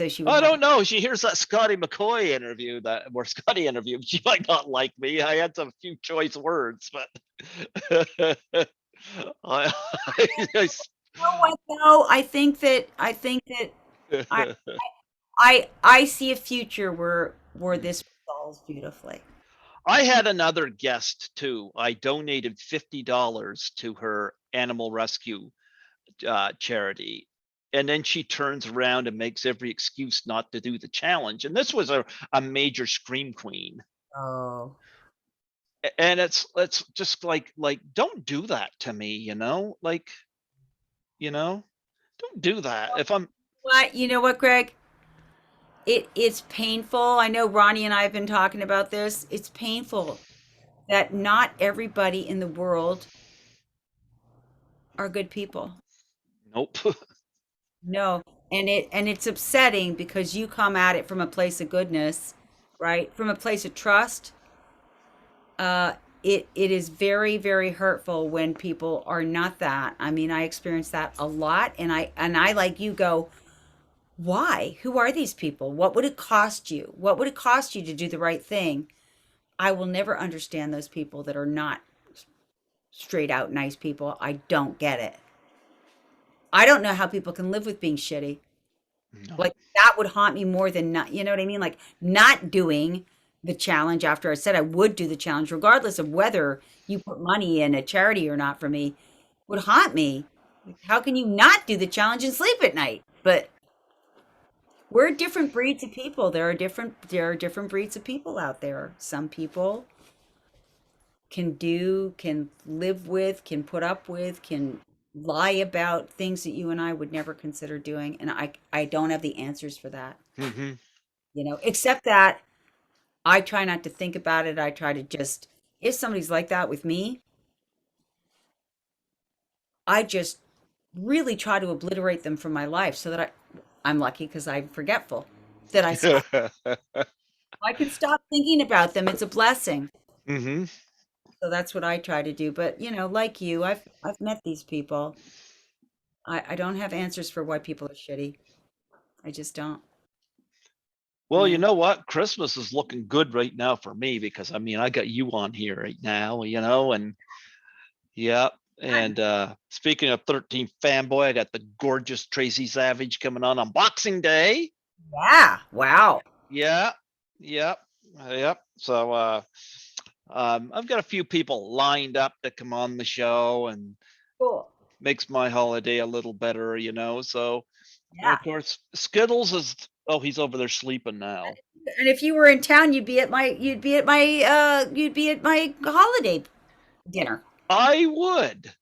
she would I have. don't know. She hears that Scotty McCoy interview Scotty interviewed. She might not like me. I had some few choice words, but I, I, You know what though? I think that I I see a future where this resolves beautifully. I had another guest too. I donated $50 to her animal rescue charity. And then she turns around and makes every excuse not to do the challenge. And this was a major scream queen. Oh. And it's just like don't do that to me, you know, don't do that. If I'm What? You know what, Greg? It's painful. I know Ronnie and I have been talking about this. It's painful that not everybody in the world are good people. nope. No. And it's upsetting because you come at it from a place of goodness, right? From a place of trust. Uh it is very, very hurtful when people are not that. I mean, I experience that a lot, and I like you go, why? Who are these people? What would it cost you? What would it cost you to do the right thing? I will never understand those people that are not straight out nice people. I don't get it. I don't know how people can live with being shitty. No. Like that would haunt me more than not, you know what I mean? Like not doing the challenge after I said I would do the challenge, regardless of whether you put money in a charity or not for me, would haunt me. How can you not do the challenge and sleep at night? But we're different breeds of people. There are different breeds of people out there. Some people can live with, can put up with, can lie about things that you and I would never consider doing. And I don't have the answers for that, Hmm. except that I try not to think about it. I try to just, if somebody's like that with me, I just really try to obliterate them from my life so that I'm lucky because I'm forgetful that I can stop thinking about them. It's a blessing. Hmm. So that's what I try to do. But like you, I've met these people. I don't have answers for why people are shitty. I just don't. Well, you Yeah. know what? Christmas is looking good right now for me because I mean I got you on here right now, and yeah. And speaking of 13 fanboy, I got the gorgeous Tracy Savage coming on Boxing Day. Yeah. Wow. Yeah, yep, yep. So I've got a few people lined up to come on the show, and Cool. makes my holiday a little better, So, and Yeah. of course, Skittles is Oh, he's over there sleeping now. And if you were in town, you'd be at my holiday dinner. I would.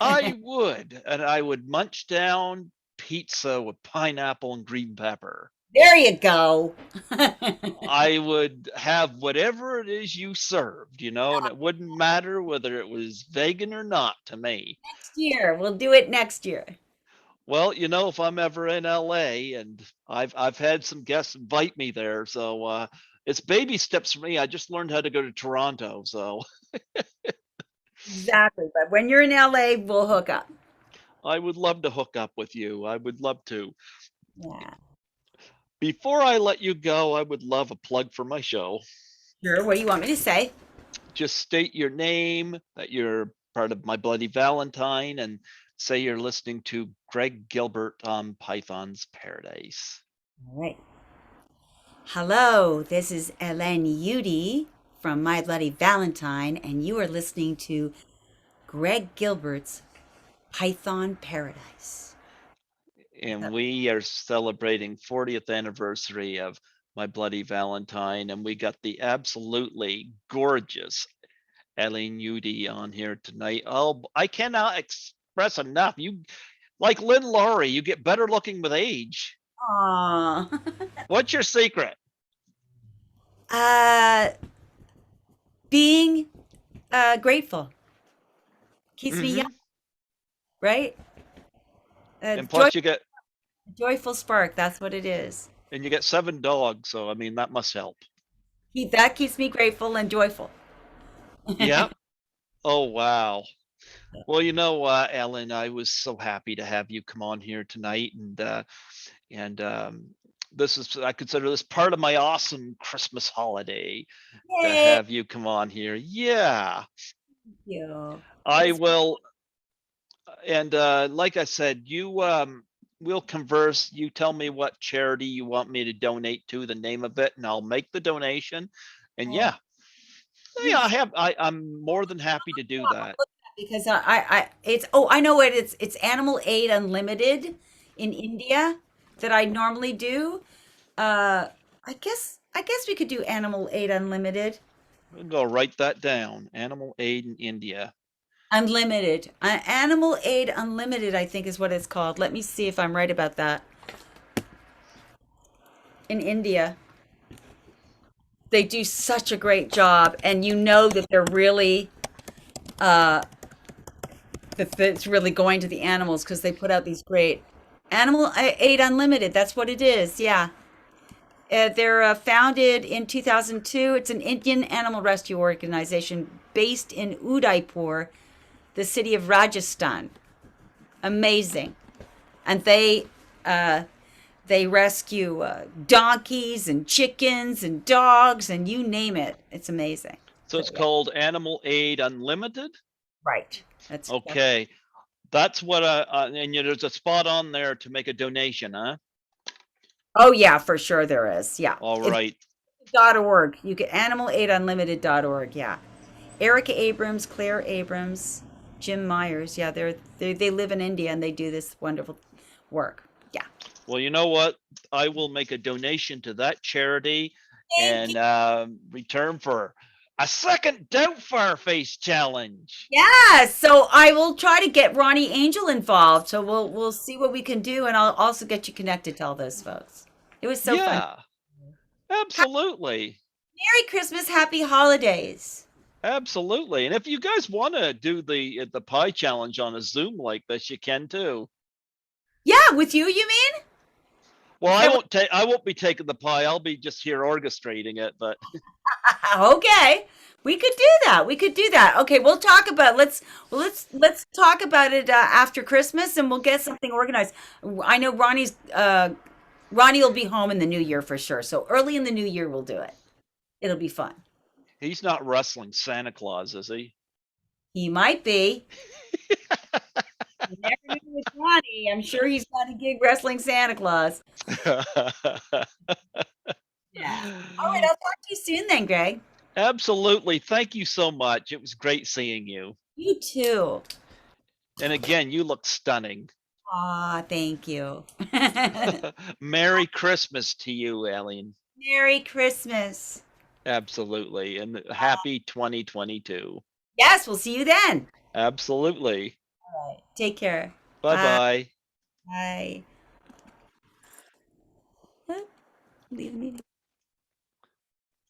I would. And I would munch down pizza with pineapple and green pepper. There you go. I would have whatever it is you served, and it wouldn't matter whether it was vegan or not to me. Next year, we'll do it next year. Well, if I'm ever in LA, and I've had some guests invite me there, so it's baby steps for me. I just learned how to go to Toronto, so Exactly. But when you're in LA, we'll hook up. I would love to hook up with you. I would love to. Yeah. Before I let you go, I would love a plug for my show. Sure. What do you want me to say? Just state your name, that you're part of My Bloody Valentine, and say you're listening to Greg Gilbert on Python's Paradise. All right. Hello, this is Helene Udy from My Bloody Valentine, and you are listening to Greg Gilbert's Python Paradise. And we are celebrating 40th anniversary of My Bloody Valentine, and we got the absolutely gorgeous Helene Udy on here tonight. Oh, I cannot express enough. You, like Lynn Laurie, you get better looking with age. Aww. What's your secret? Being grateful keeps me young, right? And plus you get joyful spark. That's what it is. and you get 7 dogs, so I mean that must help. That keeps me grateful and joyful. Yeah. Oh wow. Well, you know what, Ellen, I was so happy to have you come on here tonight, and this is, I consider this part of my awesome Christmas holiday to Yay! have you come on here. Yeah, Thank you. I will. And like I said, we'll converse. You tell me what charity you want me to donate to, the name of it, and I'll make the donation. And yeah, I'm more than happy to do that. Because I know it. It's Animal Aid Unlimited in India that I normally do. I guess we could do Animal Aid Unlimited. I'll go write that down. Animal Aid in India. Unlimited. Animal Aid Unlimited, I think is what it's called. Let me see if I'm right about that. In India. They do such a great job, and you know that they're really that it's really going to the animals because they put out these great Animal Aid Unlimited. That's what it is. Yeah. They're founded in 2002. It's an Indian animal rescue organization based in Udaipur, the city of Rajasthan. Amazing. And they rescue donkeys and chickens and dogs and you name it. It's amazing. So it's called Animal Aid Unlimited? Right. That's okay. That's what and there's a spot on there to make a donation, huh? Oh yeah, for sure there is. Yeah. All right. .org. You get animalaidunlimited.org. Yeah. Erica Abrams, Claire Abrams, Jim Myers. Yeah, they live in India and they do this wonderful work. Yeah. Well, you know what? I will make a donation to that charity and return for a second Doubtfire Face challenge. Yeah, so I will try to get Ronnie Angel involved. So we'll see what we can do, and I'll also get you connected to all those folks. It was so fun. Yeah, absolutely. Merry Christmas, happy holidays. Absolutely. And if you guys want to do the pie challenge on a Zoom like this, you can too. Yeah, with you mean? Well, I won't be taking the pie. I'll be just here orchestrating it, but okay. We could do that. Okay, we'll talk about let's talk about it after Christmas and we'll get something organized. I know Ronnie will be home in the new year for sure. So early in the new year we'll do it. It'll be fun. He's not wrestling Santa Claus, is he? He might be. You never knew with Ronnie. I'm sure he's got a gig wrestling Santa Claus. Yeah. All right, I'll talk to you soon then, Greg. Absolutely. Thank you so much. It was great seeing you. You too. And again, you look stunning. Aw, thank you. Merry Christmas to you, Helene. Merry Christmas. Absolutely. And happy 2022. Yes, we'll see you then. Absolutely. All right. Take care. Bye Bye. bye. Bye. Leave the meeting.